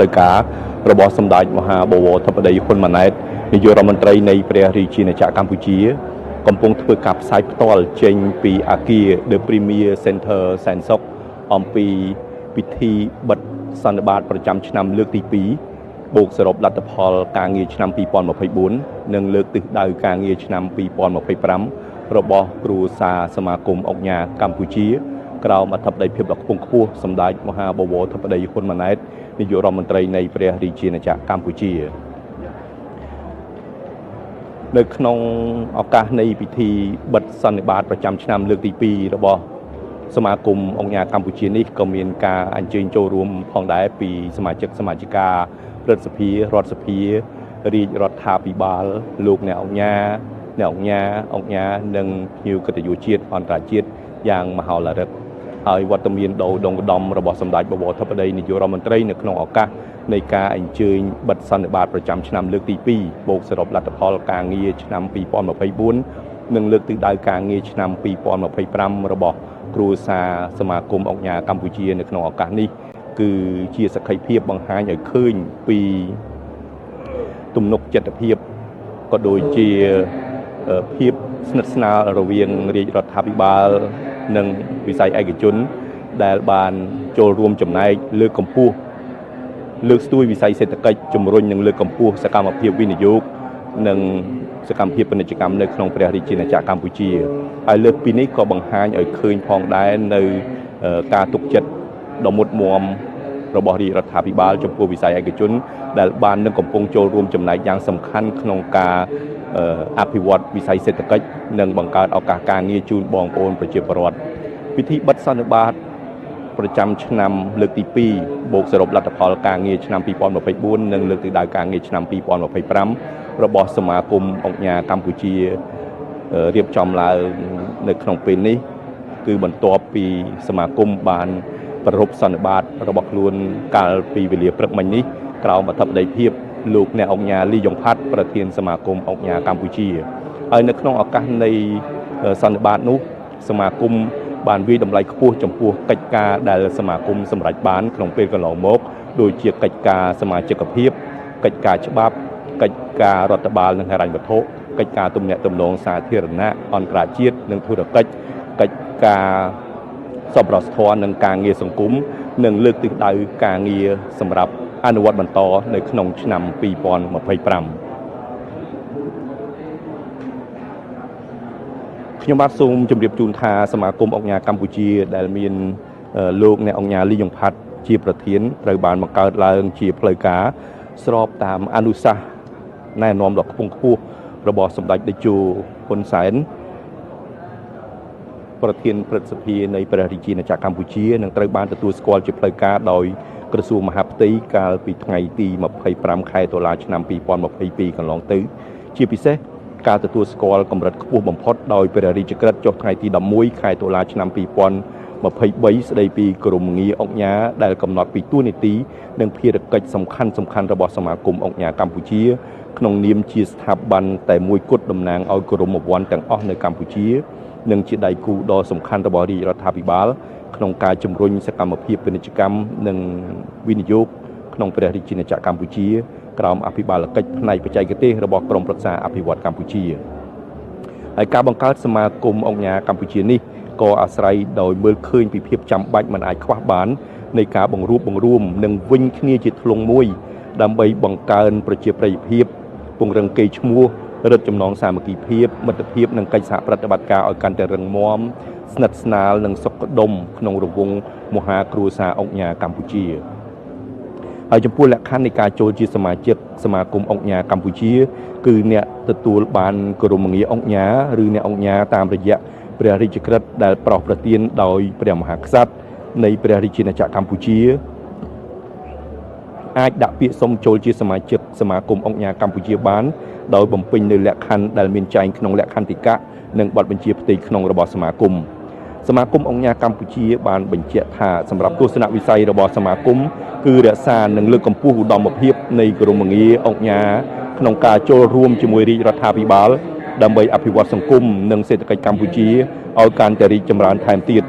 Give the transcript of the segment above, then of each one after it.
ដោយការរបស់សម្ដេចមហាបវរធិបតីហ៊ុនម៉ាណែតនាយករដ្ឋមន្ត្រីនៃព្រះរាជាណាចក្រកម្ពុជាកំពុងធ្វើការផ្សាយផ្ទាល់ចេញពីអគារ The Premier Center សែនសុខអំពីពិធីបិទសន្និបាតប្រចាំឆ្នាំលើកទី2បូកសរុបលទ្ធផលការងារឆ្នាំ2024និងលើកទិសដៅការងារឆ្នាំ2025របស់គ្រួសារសមាគមអង្គការកម្ពុជាក្រោមអធិបតីភាពដ៏ខ្ពង់ខ្ពស់សម្ដេចមហាបវរធិបតីហ៊ុនម៉ាណែតនាយករដ្ឋមន្ត្រីនៃព្រះរាជាណាចក្រកម្ពុជានៅក្នុងឱកាសនៃពិធីបិទសន្និបាតប្រចាំឆ្នាំលើកទី2របស់សមាគមអង្គការកម្ពុជានេះក៏មានការអញ្ជើញចូលរួមផងដែរពីសមាជិកសមាជិកាព្រឹទ្ធសភារដ្ឋសភារាជរដ្ឋាភិបាលលោកអ្នកអង្គការនិងភ្ញៀវកិត្តិយសជាតិអន្តរជាតិយ៉ាងមហោឡារិកហើយវត្តមានដ៏ឧត្តមឧត្តមរបស់សម្ដេចបវរធិបតីនាយករដ្ឋមន្ត្រីនៅក្នុងឱកាសនៃការអញ្ជើញបិទសន្និបាតប្រចាំឆ្នាំលើកទី2បូកសរុបលទ្ធផលការងារឆ្នាំ2024និងលើកទិសដៅការងារឆ្នាំ2025របស់គ្រួសារសមាគមអង្គការកម្ពុជានៅក្នុងឱកាសនេះគឺជាសក្ខីភាពបង្ហាញឲ្យឃើញពីទំនុកចិត្តភាពក៏ដូចជាភាពស្និទ្ធស្នាលរវាងរាជរដ្ឋាភិបាលនិងវិស័យឯកជនដែលបានចូលរួមចំណែកលើកកម្ពស់លើកស្ទួយវិស័យសេដ្ឋកិច្ចជំរុញនិងលើកកម្ពស់សកម្មភាពវិនិយោគនិងសកម្មភាពពាណិជ្ជកម្មនៅក្នុងព្រះរាជាណាចក្រកម្ពុជាហើយលើកពីនេះក៏បង្ហាញឲ្យឃើញផងដែរនៅការទុកចិត្តដ៏មុតមមរបស់រាជរដ្ឋាភិបាលចំពោះវិស័យឯកជនដែលបាននឹងកំពុងចូលរួមចំណែកយ៉ាងសំខាន់ក្នុងការអភិវឌ្ឍវិស័យសេដ្ឋកិច្ចនិងបង្កើតឱកាសការងារជូនបងប្អូនប្រជាពលរដ្ឋពិធីបិទសន្និបាតប្រចាំឆ្នាំលើកទី2បូកសរុបលទ្ធផលការងារឆ្នាំ2024និងលើកទិសដៅការងារឆ្នាំ2025របស់សមាគមអង្គការកម្ពុជារៀបចំឡើងនៅក្នុងពេលនេះគឺបន្ទាប់ពីសមាគមបានប្រារព្ធសន្និបាតរបស់ខ្លួនកាលពីវេលាព្រឹកមិញនេះក្រោមអធិបតីភាពលោកអ្នកអង្គការលីយ៉ុងផាត់ប្រធានសមាគមអង្គការកម្ពុជាហើយនៅក្នុងឱកាសនៃសន្និបាតនោះសមាគមបានវិយតម្លៃខ្ពស់ចំពោះកិច្ចការដែលសមាគមសម្រេចបានក្នុងពេលកន្លងមកដូចជាកិច្ចការសមាជិកភាពកិច្ចការច្បាប់កិច្ចការរដ្ឋបាលនិងហិរញ្ញវត្ថុកិច្ចការទំនាក់ទំនងសាធារណៈអន្តរជាតិនិងធុរកិច្ចកិច្ចការសប្បុរសធម៌និងការងារសង្គមនិងលើកទិសដៅការងារសម្រាប់អនុវត្តបន្តនៅក្នុងឆ្នាំ2025ខ្ញុំបាទសូមជម្រាបជូនថាសមាគមអង្គការកម្ពុជាដែលមានលោកអ្នកអង្គការលីយ៉ុងផាត់ជាប្រធានត្រូវបានបង្កើតឡើងជាផ្លូវការស្របតាមអនុសាសន៍ណែនាំដ៏ខ្ពង់ខ្ពស់របស់សម្ដេចតេជោហ៊ុនសែនប្រធានព្រឹទ្ធសភានៃព្រះរាជាណាចក្រកម្ពុជានឹងត្រូវបានទទួលស្គាល់ជាផ្លូវការដោយក្រសួងមហាផ្ទៃកាលពីថ្ងៃទី25ខែតុលាឆ្នាំ2022កន្លងទៅជាពិសេសការទទួលស្គាល់កម្រិតខ្ពស់បំផុតដោយព្រះរាជក្រឹត្យចុះថ្ងៃទី11ខែតុលាឆ្នាំ2023ស្ដីពីក្រមងារអង្គការដែលកំណត់ពីទួលនីតិនិងភារកិច្ចសំខាន់របស់សមាគមអង្គការកម្ពុជាក្នុងនាមជាស្ថាប័នតែមួយគត់តំណាងឲ្យក្រមវ័នទាំងអស់នៅកម្ពុជានិងជាដៃគូដ៏សំខាន់របស់រាជរដ្ឋាភិបាលក្នុងការជំរុញសកម្មភាពពាណិជ្ជកម្មនិងវិនិយោគក្នុងព្រះរាជាណាចក្រកម្ពុជាក្រោមអភិបាលកិច្ចផ្នែកបច្ចេកទេសរបស់ក្រមប្រឹក្សាអភិវឌ្ឍកម្ពុជាហើយការបង្កើតសមាគមអង្គការកម្ពុជានេះក៏អាស្រ័យដោយមើលឃើញពីភាពចាំបាច់មិនអាចខ្វះបាននៃការបង្រួបបង្រួមនិងវិញគ្នាជាធ្លុងមួយដើម្បីបង្កើនប្រជាប្រិយភាពពង្រឹងកេរ្តិ៍ឈ្មោះរឹតចំណងសាមគ្គីភាពមិត្តភាពនិងកិច្ចសហប្រតិបត្តិការឲ្យកាន់តែរឹងមាំស្និទ្ធស្នាលនិងសុខដុមក្នុងរង្វង់មហាគ្រួសារអង្គការកម្ពុជាហើយចំពោះលក្ខខណ្ឌនៃការចូលជាសមាជិកសមាគមអង្គការកម្ពុជាគឺអ្នកទទួលបានក្រមងារអង្គការឬអ្នកអង្គការតាមរយៈព្រះរាជក្រឹត្យដែលប្រោសប្រទានដោយព្រះមហាក្សត្រនៃព្រះរាជាណាចក្រកម្ពុជាអាចដាក់ពាក្យសុំចូលជាសមាជិកសមាគមអង្គការកម្ពុជាបានដោយបំពេញនៅលក្ខខណ្ឌដែលមានចែងក្នុងលក្ខន្តិកៈនិងបទបញ្ជាផ្ទៃក្នុងរបស់សមាគមអង្គការកម្ពុជាបានបញ្ជាក់ថាសម្រាប់ទស្សនវិស័យរបស់សមាគមគឺរក្សានិងលើកកម្ពស់ឧត្តមភាពនៃក្រមងារអង្គការក្នុងការចូលរួមជាមួយរាជរដ្ឋាភិបាលដើម្បីអភិវឌ្ឍសង្គមនិងសេដ្ឋកិច្ចកម្ពុជាឲ្យកាន់តែរីកចម្រើនថែមទៀត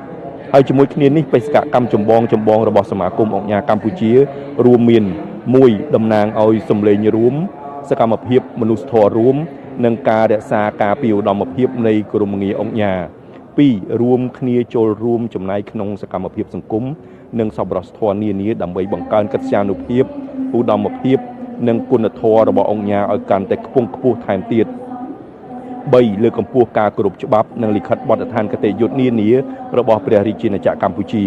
ហើយជាមួយគ្នានេះបេសកកម្មចម្បងរបស់សមាគមអង្គការកម្ពុជារួមមាន មួយតំណាងឲ្យសម្លេងរួមសកម្មភាពមនុស្សធម៌រួមនិងការរក្សាការពារឧត្តមភាពនៃក្រមងារអង្គញា2រួមគ្នាចូលរួមចំណែកក្នុងសកម្មភាពសង្គមនិងសប្បុរសធម៌នានាដើម្បីបង្កើនកិត្យានុភាពឧត្តមភាពនិងគុណធម៌របស់អង្គញាឲ្យកាន់តែខ្ពង់ខ្ពស់ថែមទៀត3លើកកម្ពស់ការគោរពច្បាប់និងលិខិតបទដ្ឋានគតិយុត្តនានារបស់ព្រះរាជាណាចក្រកម្ពុជា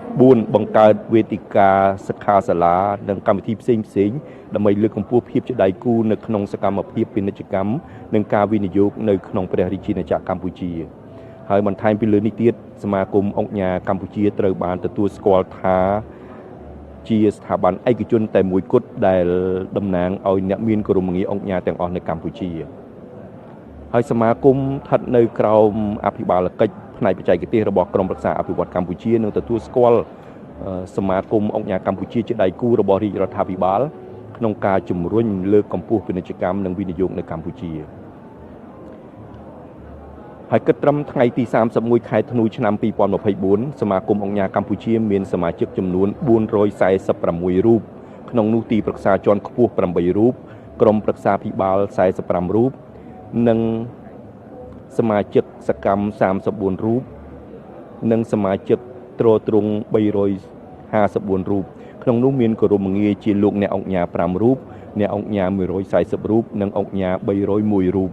4បង្កើតវេទិកាសិក្ខាសាលានិងកម្មវិធីផ្សេងដើម្បីលើកកម្ពស់ភាពជាដៃគូនៅក្នុងសកម្មភាពពាណិជ្ជកម្មនិងការវិនិយោគនៅក្នុងព្រះរាជាណាចក្រកម្ពុជាហើយបន្ថែមពីលើនេះទៀតសមាគមអង្គញាកម្ពុជាត្រូវបានទទួលស្គាល់ថាជាស្ថាប័នឯកជនតែមួយគត់ដែលតំណាងឲ្យអ្នកមានគោរមងារអង្គញាទាំងអស់នៅកម្ពុជាហើយសមាគមស្ថិតនៅក្រោមអភិបាលកិច្ចផ្នែកបច្ចេកទេសរបស់ក្រមប្រឹក្សាអភិវឌ្ឍកម្ពុជានឹងទទួលស្គាល់សមាគមអង្គញាកម្ពុជាជាដៃគូរបស់រាជរដ្ឋាភិបាលក្នុងការជំរុញលើកកម្ពស់ពាណិជ្ជកម្មនិងវិនិយោគនៅកម្ពុជាហើយគិតត្រឹមថ្ងៃទី31ខែធ្នូឆ្នាំ2024សមាគមអង្គញាកម្ពុជាមានសមាជិកចំនួន446រូបក្នុងនោះទីប្រឹក្សាជាន់ខ្ពស់8រូបក្រុមប្រឹក្សាភិបាល45រូបនិងសមាជិកសកម្ម34រូបនិងសមាជិកទ្រទ្រង់354រូបក្នុងនោះមានគោរមងារជាលោកអ្នកអង្គញា5រូបអ្នកអង្គញា140រូបនិងអង្គញា301រូប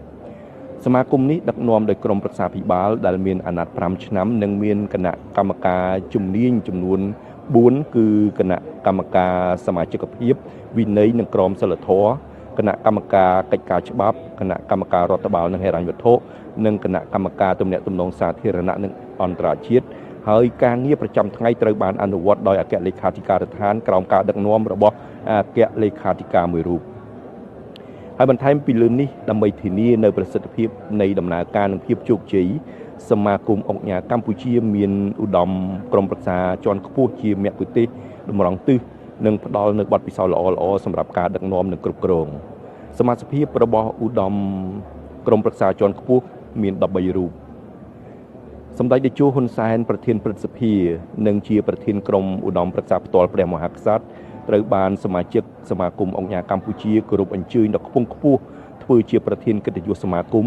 សមាគមនេះដឹកនាំដោយក្រុមប្រឹក្សាភិបាលដែលមានអាណត្តិ5ឆ្នាំនិងមានគណៈកម្មការជំនាញចំនួន4គឺគណៈកម្មការសមាជិកភាពវិន័យនិងក្រមសីលធម៌គណៈកម្មការកិច្ចការច្បាប់គណៈកម្មការរដ្ឋបាលនិងហិរញ្ញវត្ថុនិងគណៈកម្មការទំនាក់ទំនងសាធារណៈនិងអន្តរជាតិហើយការងារប្រចាំថ្ងៃត្រូវបានអនុវត្តដោយអគ្គលេខាធិការដ្ឋានក្រោមការដឹកនាំរបស់អគ្គលេខាធិការមួយរូបហើយបន្ថែមពីលើនេះដើម្បីធានានៅប្រសិទ្ធភាពនៃដំណើរការនិងភាពជោគជ័យសមាគមអង្គញាកម្ពុជាមានឧត្តមក្រុមប្រឹក្សាជាន់ខ្ពស់ជាមគ្គុទ្ទេសក៍តម្រង់ទិសនិងផ្ដល់នូវបទពិសោធន៍ល្អៗសម្រាប់ការដឹកនាំនិងគ្រប់គ្រងសមាជិកភាពរបស់ឧត្តមក្រុមប្រឹក្សាជាន់ខ្ពស់មាន13រូបសម្ដេចតេជោហ៊ុនសែនប្រធានព្រឹទ្ធសភានិងជាប្រធានក្រុមឧត្តមប្រឹក្សាផ្ទាល់ព្រះមហាក្សត្រត្រូវបានសមាជិកសមាគមអង្គញាកម្ពុជាគោរពអញ្ជើញដល់ខ្ពង់ខ្ពស់ធ្វើជាប្រធានកិត្តិយសសមាគម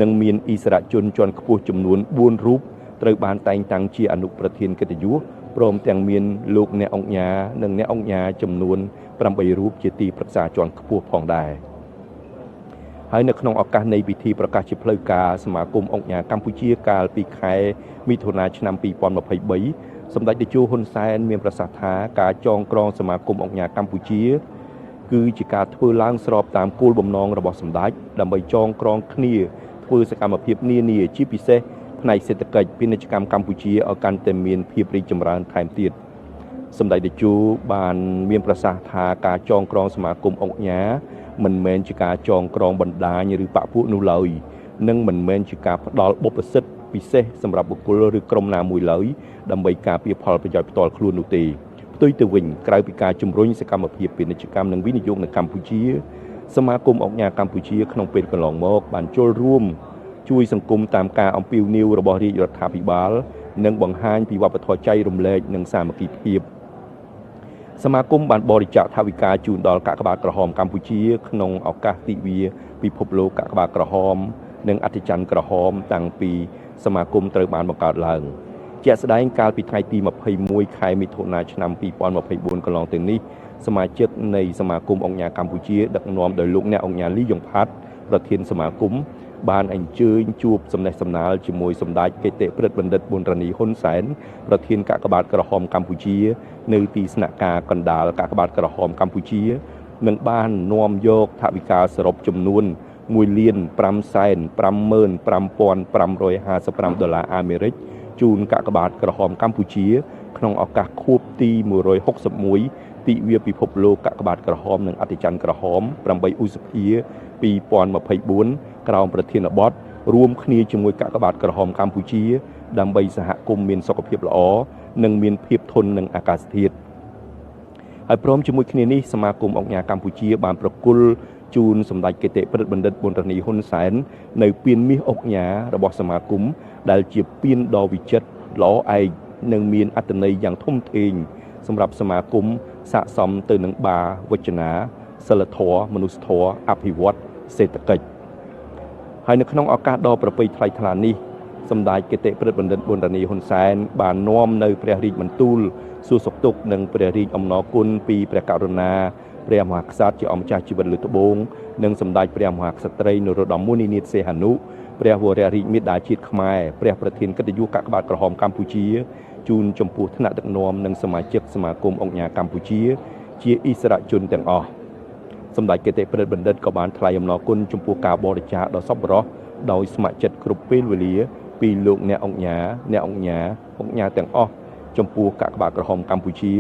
និងមានអិសរាជជនជាន់ខ្ពស់ចំនួន4រូបត្រូវបានតែងតាំងជាអនុប្រធានកិត្តិយសព្រមទាំងមានលោកអ្នកអង្គញានិងអ្នកអង្គញាចំនួន8រូបជាទីប្រឹក្សាជាន់ខ្ពស់ផងដែរហើយនៅក្នុងឱកាសនៃពិធីប្រកាសជាផ្លូវការសមាគមអង្គញាកម្ពុជាកាលពីខែមិថុនាឆ្នាំ2023សម្ដេចតេជោហ៊ុនសែនមានប្រសាសន៍ថាការចងក្រងសមាគមអង្គញាកម្ពុជាគឺជាការធ្វើឡើងស្របតាមគោលបំណងរបស់សម្ដេចដើម្បីចងក្រងគ្នាធ្វើសកម្មភាពនានាជាពិសេសផ្នែកសេដ្ឋកិច្ចពាណិជ្ជកម្មកម្ពុជាឲ្យកាន់តែមានភាពរីកចម្រើនថែមទៀតសម្ដេចតេជោបានមានប្រសាសន៍ថាការចងក្រងសមាគមអង្គញាមិនមែនជាការចងក្រងបណ្ដាញឬបកពួកនោះឡើយនិងមិនមែនជាការផ្ដល់បុព្វសិទ្ធិពិសេសសម្រាប់បុគ្គលឬក្រុមណាមួយឡើយដើម្បីការពារផលប្រយោជន៍ផ្ទាល់ខ្លួននោះទេផ្ទុយទៅវិញក្រៅពីការជំរុញសកម្មភាពពាណិជ្ជកម្មនិងវិនិយោគនៅកម្ពុជាសមាគមអង្គញាកម្ពុជាក្នុងពេលកន្លងមកបានចូលរួមជួយសង្គមតាមការអំពាវនាវរបស់រាជរដ្ឋាភិបាលនិងបង្ហាញពីវប្បធម៌ចែករំលែកនិងសាមគ្គីភាពសមាគមបានបរិច្ចាគថវិកាជូនដល់កាកបាទក្រហមកម្ពុជាក្នុងឱកាសទិវាពិភពលោកកាកបាទក្រហមនិងអធិច័ន្ទក្រហមតាំងពីសមាគមត្រូវបានបង្កើតឡើងជាក់ស្ដែងកាលពីថ្ងៃទី21ខែមិថុនាឆ្នាំ2024កន្លងទៅនេះសមាជិកនៃសមាគមអង្គញាកម្ពុជាដឹកនាំដោយលោកអ្នកអង្គញាលីយ៉ុងផាត់ប្រធានសមាគមបានអញ្ជើញជួបសំណេះសំណាលជាមួយសម្ដេចគតិព្រឹទ្ធបណ្ឌិតប៊ុនរ៉ានីហ៊ុនសែនប្រធានកាកបាទក្រហមកម្ពុជានៅទីស្នាក់ការកណ្ដាលកាកបាទក្រហមកម្ពុជានិងបាននាំយកថវិកាសរុបចំនួន$1,555,555 ដុល្លារអាមេរិកជូនកាកបាទក្រហមកម្ពុជាក្នុងឱកាសខួបទី161ទិវាពិភពលោកកាកបាទក្រហមនិងអធិច័ន្ទក្រហម8ឧសភា2024ក្រោមប្រធានបទរួមគ្នាជាមួយកាកបាទក្រហមកម្ពុជាដើម្បីសហគមន៍មានសុខភាពល្អនិងមានភាពធន់នឹងអាកាសធាតុហើយព្រមជាមួយគ្នានេះសមាគមអង្គញាកម្ពុជាបានប្រគល់ជូនសម្ដេចគតិព្រឹទ្ធបណ្ឌិតប៊ុនរ៉ានីហ៊ុនសែននៅពានមាសអង្គញារបស់សមាគមដែលជាពានដ៏វិចិត្រល្អឯកនិងមានអត្ថន័យយ៉ាងធំធេង សម្រាប់សមាគមស័ក្តិសមទៅនឹងបាវចនាសិលធម៌មនុស្សធម៌អភិវឌ្ឍសេដ្ឋកិច្ចហើយនៅក្នុងឱកាសដ៏ប្រពៃថ្លៃថ្លានេះសម្ដេចគតិប្រិទ្ធបណ្ឌិតប៊ុនរ៉ានីហ៊ុនសែនបាននាំនៅព្រះរាជបន្ទូលសួរសុខទុក្ខនិងព្រះរាជអំណរគុណពីព្រះករុណាព្រះមហាក្សត្រជាអម្ចាស់ជីវិតលើត្បូងនិងសម្ដេចព្រះមហាក្សត្រីនរោត្តមមុនិនាថសីហនុព្រះវររាជមាតាជាតិខ្មែរព្រះប្រធានកិត្តិយសកាកបាទក្រហមកម្ពុជាជូនចំពោះថ្នាក់ដឹកនាំនិងសមាជិកសមាគមអង្គការកម្ពុជាជាអិសរាជជនទាំងអស់សម្ដេចគតិប្រិទ្ធបណ្ឌិតក៏បានថ្លែងអំណរគុណចំពោះការបរិច្ចាគដ៏សប្បុរសដោយស្ម័គ្រចិត្តគ្រប់ពេលវេលាពីលោកអ្នកអង្គការទាំងអស់ចំពោះកាកបាទក្រហមកម្ពុជា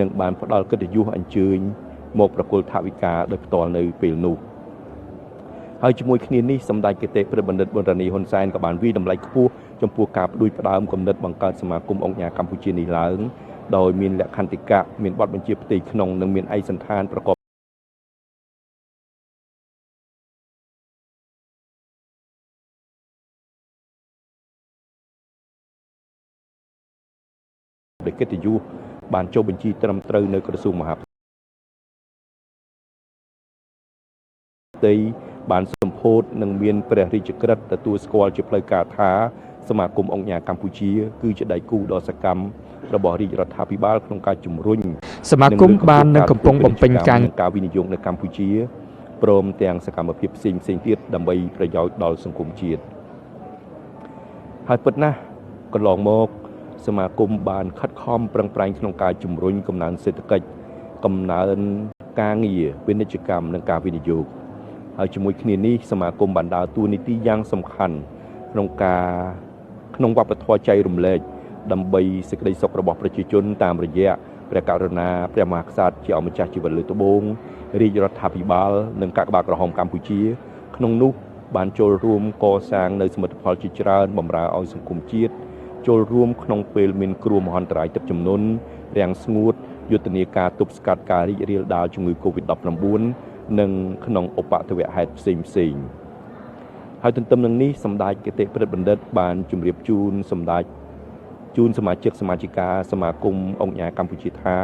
និងបានផ្ដល់កិត្តិយសអញ្ជើញមកប្រគល់ថវិកាដោយផ្ទាល់នៅពេលនោះហើយជាមួយគ្នានេះសម្ដេចគតិប្រិទ្ធបណ្ឌិតប៊ុនរ៉ានីហ៊ុនសែនក៏បានវិតម្លៃខ្ពស់ចំពោះការផ្ដួចផ្ដើមគំនិតបង្កើតសមាគមអង្គការកម្ពុជានេះឡើងដោយមានលក្ខន្តិកៈមានបទបញ្ជាផ្ទៃក្នុងនិងមានឯកសណ្ឋានប្រកបដោយកិត្តិយសបានចុះបញ្ជីត្រឹមត្រូវនៅក្រសួងមហាផ្ទៃបានសម្ពោធនិងមានព្រះរាជក្រឹត្យទទួលស្គាល់ជាផ្លូវការថាសមាគមអង្គការកម្ពុជាគឺជាដៃគូដ៏សកម្មរបស់រាជរដ្ឋាភិបាលក្នុងការជំរុញសមាគមបាននឹងកំពុងបំពេញការវិនិយោគនៅកម្ពុជាព្រមទាំងសកម្មភាពផ្សេងទៀតដើម្បីប្រយោជន៍ដល់សង្គមជាតិហើយពិតណាស់កន្លងមកសមាគមបានខិតខំប្រឹងប្រែងក្នុងការជំរុញកំណើនសេដ្ឋកិច្ចកំណើនការងារពាណិជ្ជកម្មនិងការវិនិយោគហើយជាមួយគ្នានេះសមាគមបានដើរតួនាទីយ៉ាងសំខាន់ក្នុងវប្បធម៌ចែករំលែកដើម្បីសេចក្តីសុខរបស់ប្រជាជនតាមរយៈព្រះករុណាព្រះមហាក្សត្រជាអម្ចាស់ជីវិតលើត្បូងរាជរដ្ឋាភិបាលនិងកាកបាទក្រហមកម្ពុជាក្នុងនោះបានចូលរួមកសាងនៅសមិទ្ធផលជាច្រើនបម្រើឲ្យសង្គមជាតិចូលរួមក្នុងពេលមានគ្រោះមហន្តរាយទឹកជំនន់រាំងស្ងួតយុទ្ធនាការទប់ស្កាត់ការរីករាលដាលជំងឺ Covid-19 និងក្នុងឧបទ្ទវហេតុផ្សេងហើយទន្ទឹមនឹងនេះសម្ដេចគតិប្រិទ្ធបណ្ឌិតបានជម្រាបជូនសមាជិកសមាជិកាសមាគមអង្គការកម្ពុជាថា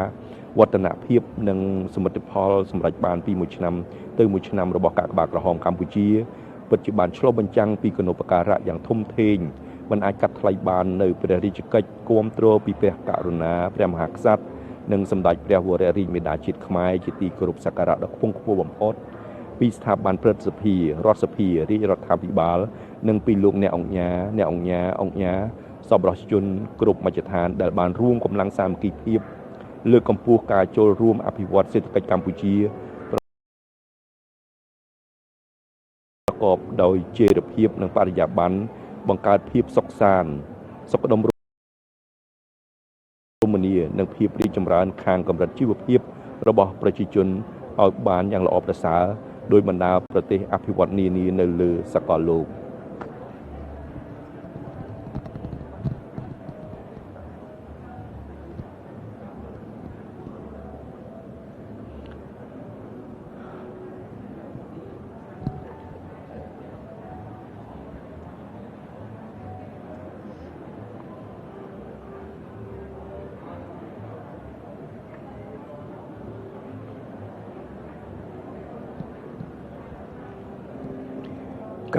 វឌ្ឍនភាពនិងសមិទ្ធផលសម្រាប់បានពីមួយឆ្នាំទៅមួយឆ្នាំរបស់កាកបាទក្រហមកម្ពុជាពិតជាបានឆ្លុះបញ្ចាំងពីគុណូបការៈយ៉ាងធំធេងមិនអាចកាត់ថ្លៃបាននៅព្រះរាជកិច្ចគាំទ្រពីព្រះករុណាព្រះមហាក្សត្រនិងសម្ដេចព្រះវររាជមាតាជាតិខ្មែរជាទីគោរពសក្ការៈដ៏ខ្ពង់ខ្ពស់បំផុតពីស្ថាប័នព្រឹទ្ធសភារដ្ឋសភារាជរដ្ឋាភិបាលនិងពីលោកអ្នកអង្គការសប្បុរសជនគ្រប់មជ្ឈដ្ឋានដែលបានរួមកម្លាំងសាមគ្គីភាពលើកកម្ពស់ការចូលរួមអភិវឌ្ឍសេដ្ឋកិច្ចកម្ពុជាប្រកបដោយចីរភាពនិងបរិយាបន្នបង្កើតភាពសុខសាន្តសុខដុមរមនានិងភាពរីកចម្រើនខាងកម្រិតជីវភាពរបស់ប្រជាជនឲ្យបានយ៉ាងល្អប្រសើរដោយបណ្ដាប្រទេសអភិវឌ្ឍន៍នានានៅលើសកលលោក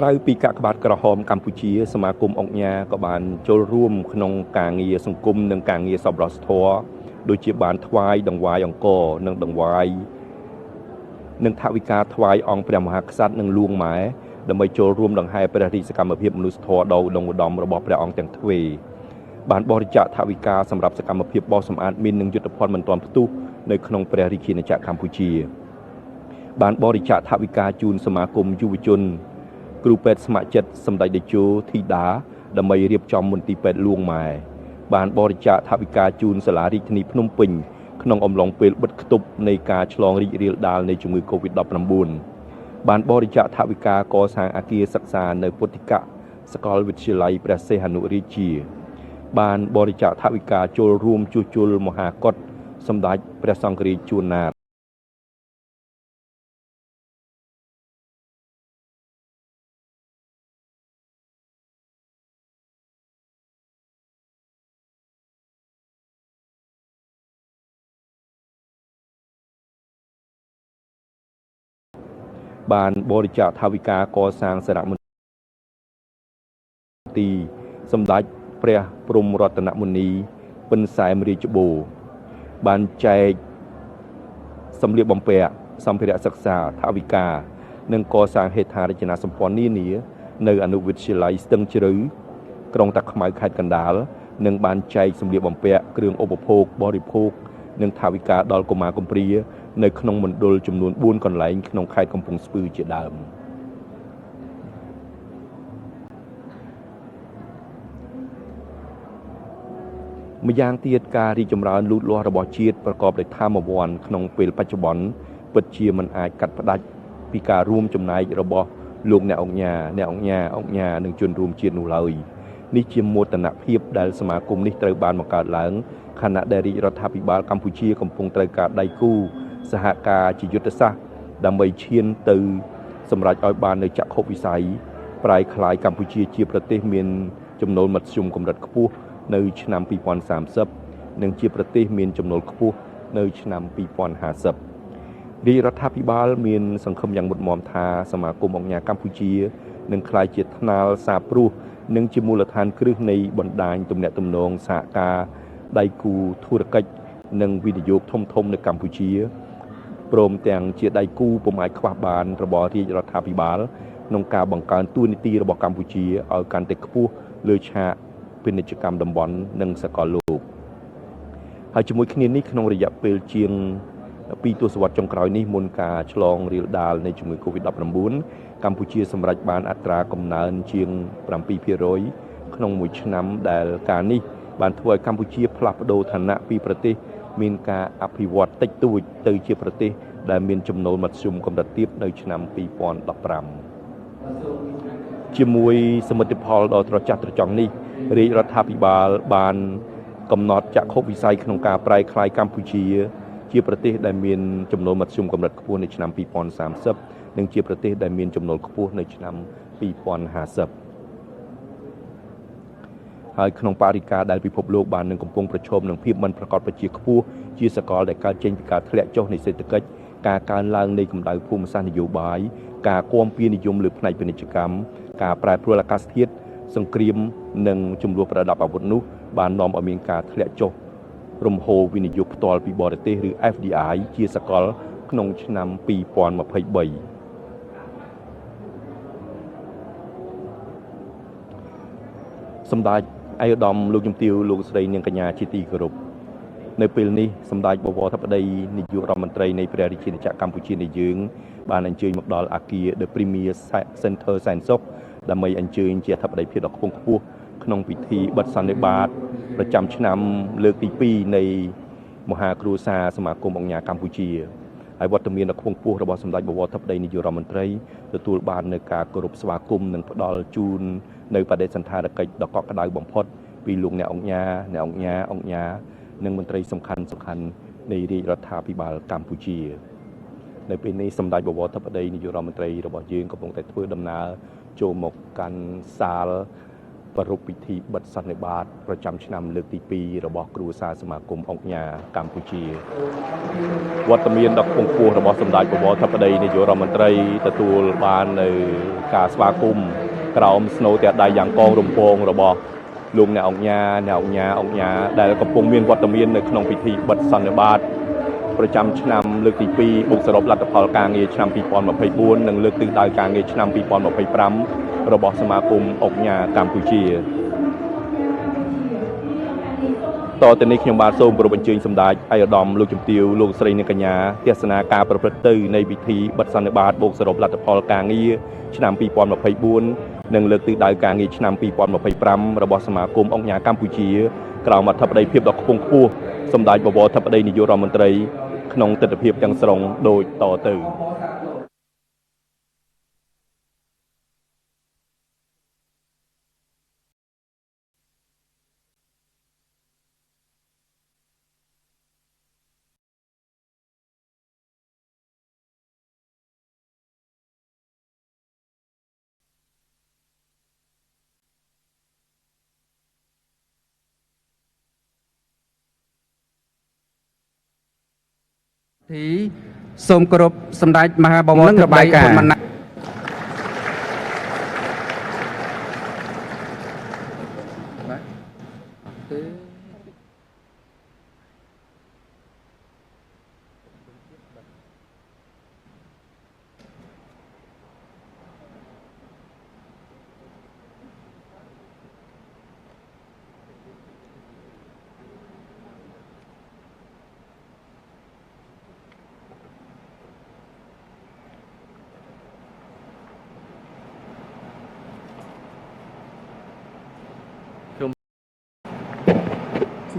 ក្រៅពីកាកបាទក្រហមកម្ពុជាសមាគមអង្គការក៏បានចូលរួមក្នុងការងារសង្គមនិងការងារសប្បុរសធម៌ដូចជាបានថ្វាយដង្វាយអង្គរនិងដង្វាយនិងថវិកាថ្វាយអង្គព្រះមហាក្សត្រនិងលួងម៉ែដើម្បីចូលរួមដង្ហែព្រះរាជសកម្មភាពមនុស្សធម៌ដ៏ឧត្តមឧត្តមរបស់ព្រះអង្គទាំងទ្វេបានបរិច្ចាគថវិកាសម្រាប់សកម្មភាពបោសសម្អាតមីននិងយុទ្ធភណ្ឌមិនទាន់ផ្ទុះនៅក្នុងព្រះរាជាណាចក្រកម្ពុជាបានបរិច្ចាគថវិកាជូនសមាគមយុវជនគ្រូពេទ្យស្ម័គ្រចិត្តសម្ដេចតេជោធីតាដើម្បីរៀបចំមន្ទីរពេទ្យលួងម៉ែបានបរិច្ចាគថវិកាជូនសាលារាជធានីភ្នំពេញក្នុងអំឡុងពេលបិទគប់នៃការឆ្លងរីករាលដាលនៃជំងឺ Covid-19 បានបរិច្ចាគថវិកាកសាងអគារសិក្សានៅពុទ្ធិកសាកលវិទ្យាល័យព្រះសីហនុរាជាបានបរិច្ចាគថវិកាចូលរួមជួសជុលមហាកុដិសម្ដេចព្រះសង្ឃរាជជួនណាត បានបរិច្ចាគថវិកាកសាងសារមន្ទីរសម្ដេចព្រះព្រំរតនមុនីពិនសែមរាជបូរបានចែកសម្លៀកបំពាក់សម្ភារៈសិក្សាថវិកានិងកសាងហេដ្ឋារចនាសម្ព័ន្ធនានានៅអនុវិទ្យាល័យស្ទឹងជ្រៅក្រុងតាខ្មៅខេត្តកណ្ដាលនិងបានចែកសម្លៀកបំពាក់គ្រឿងឧបភោគបរិភោគនិងថវិកាដល់កុមារកំព្រានៅក្នុងមណ្ឌលចំនួន4កន្លែងក្នុងខេត្តកំពង់ស្ពឺជាដើមម្យ៉ាងទៀតការរីកចម្រើនលូតលាស់របស់ជាតិប្រកបដោយធម៌វន្តក្នុងពេលបច្ចុប្បន្នពិតជាមិនអាចកាត់ផ្ដាច់ពីការរួមចំណែករបស់លោកអ្នកអង្គញានិងជនរួមជាតិនោះឡើយនេះជាមោទនភាពដែលសមាគមនេះត្រូវបានបង្កើតឡើងខណៈដែលរាជរដ្ឋាភិបាលកម្ពុជាកំពុងត្រូវការដៃគូសហការជាយុទ្ធសាស្ត្រដើម្បីឈានទៅសម្រេចឲ្យបាននូវចក្ខុវិស័យប្រែក្លាយកម្ពុជាជាប្រទេសមានចំណូលមធ្យមកម្រិតខ្ពស់នៅឆ្នាំ2030និងជាប្រទេសមានចំណូលខ្ពស់នៅឆ្នាំ2050រាជរដ្ឋាភិបាលមានសង្ឃឹមយ៉ាងមុតមាំថាសមាគមអង្គការកម្ពុជានឹងក្លាយជាថ្នាលសាព្រោះនិងជាមូលដ្ឋានគ្រឹះនៃបណ្ដាញទំនាក់ទំនងសហការដៃគូធុរកិច្ចនិងវិនិយោគធំនៅកម្ពុជាព្រមទាំងជាដៃគូពុំអាចខ្វះបានរបស់រាជរដ្ឋាភិបាលក្នុងការបង្កើនតួនាទីរបស់កម្ពុជាឲ្យកាន់តែខ្ពស់លើឆាកពាណិជ្ជកម្មតំបន់និងសកលលោកហើយជាមួយគ្នានេះក្នុងរយៈពេលជាង2ទសវត្សរ៍ចុងក្រោយនេះមុនការឆ្លងរាលដាលនៃជំងឺ Covid-19 កម្ពុជាសម្រេចបានអត្រាកំណើនជាង 7% ក្នុងមួយឆ្នាំដែលការនេះបានធ្វើឲ្យកម្ពុជាផ្លាស់ប្ដូរឋានៈពីប្រទេសមានការអភិវឌ្ឍតិចតួចទៅជាប្រទេសដែលមានចំណូលមធ្យមកម្រិតទាបនៅឆ្នាំ2015ជាមួយសមិទ្ធផលដ៏ត្រចះត្រចង់នេះរាជរដ្ឋាភិបាលបានកំណត់ចក្ខុវិស័យក្នុងការប្រែក្លាយកម្ពុជាជាប្រទេសដែលមានចំណូលមធ្យមកម្រិតខ្ពស់នៅឆ្នាំ2030និងជាប្រទេសដែលមានចំណូលខ្ពស់នៅឆ្នាំ2050ហើយក្នុងបរិយាកាសដែលពិភពលោកបាននឹងកំពុងប្រឈមនឹងភាពមិនប្រកបប្រជាខ្ពស់ជាសកលដែលកើតចេញពីការធ្លាក់ចុះនៃសេដ្ឋកិច្ចការកើនឡើងនៃកម្ដៅភូមិសាស្ត្រនយោបាយការគាំពៀនិយមលើផ្នែកពាណិជ្ជកម្មការប្រែប្រួលអាកាសធាតុសង្គ្រាមនិងចំនួនប្រដាប់អាវុធនោះបាននាំឲ្យមានការធ្លាក់ចុះរំហូរវិនិយោគផ្ទាល់ពីបរទេសឬ FDI ជាសកលក្នុងឆ្នាំ2023សម្ដេចឯកឧត្តមលោកជំទាវលោកស្រីនាងកញ្ញាជាទីគោរពនៅពេលនេះសម្ដេចបវរធិបតីនាយករដ្ឋមន្ត្រីនៃព្រះរាជាណាចក្រកម្ពុជានៃយើងបានអញ្ជើញមកដល់អគារ The Premier Center សែនសុខដើម្បីអញ្ជើញជាអធិបតីភាពដ៏ខ្ពង់ខ្ពស់ក្នុងពិធីបិទសន្និបាតប្រចាំឆ្នាំលើកទី2នៃមហាគ្រួសារសមាគមអង្គការកម្ពុជាហើយវត្តមានដ៏ខ្ពង់ខ្ពស់របស់សម្ដេចបវរធិបតីនាយករដ្ឋមន្ត្រីទទួលបាននូវការគោរពស្វាគមន៍និងផ្ដល់ជូននៅបដិសណ្ឋារកិច្ចដ៏កក់ក្ដៅបំផុតពីលោកអ្នកអង្គការនិងមន្ត្រីសំខាន់នៃរាជរដ្ឋាភិបាលកម្ពុជានៅពេលនេះសម្ដេចបវរធិបតីនាយករដ្ឋមន្ត្រីរបស់យើងកំពុងតែធ្វើដំណើរចូលមកកាន់សាលប្រារព្ធពិធីបិទសន្និបាតប្រចាំឆ្នាំលើកទី2របស់គ្រួសារសមាគមអង្គការកម្ពុជាវត្តមានដ៏ខ្ពង់ខ្ពស់របស់សម្ដេចបវរធិបតីនាយករដ្ឋមន្ត្រីទទួលបាននៅការស្វាគមន៍ក្រោមស្នូទដៃយ៉ាងកងរំពងរបស់លោកអ្នកអង្គការដែលកំពុងមានវត្តមាននៅក្នុងពិធីបិទសន្និបាតប្រចាំឆ្នាំលើកទី2បូកសរុបលទ្ធផលការងារឆ្នាំ2024និងលើកទិសដៅការងារឆ្នាំ2025របស់សមាគមអង្គការកម្ពុជាតទៅនេះខ្ញុំបាទសូមគោរពអញ្ជើញសម្ដេចឯកឧត្តមលោកជំទាវលោកស្រីនាងកញ្ញាទស្សនាការប្រព្រឹត្តទៅនៃពិធីបិទសន្និបាតបូកសរុបលទ្ធផលការងារឆ្នាំ2024និងលើកទិសដៅការងារឆ្នាំ2025របស់សមាគមអង្គការកម្ពុជាក្រោមអធិបតីភាពដ៏ខ្ពង់ខ្ពស់សម្ដេចបវរធិបតីនាយករដ្ឋមន្ត្រីក្នុងទិដ្ឋភាពទាំងស្រុងដូចតទៅទី សូមគោរពសម្ដេចមហាបវរធិបតីហ៊ុនម៉ាណែត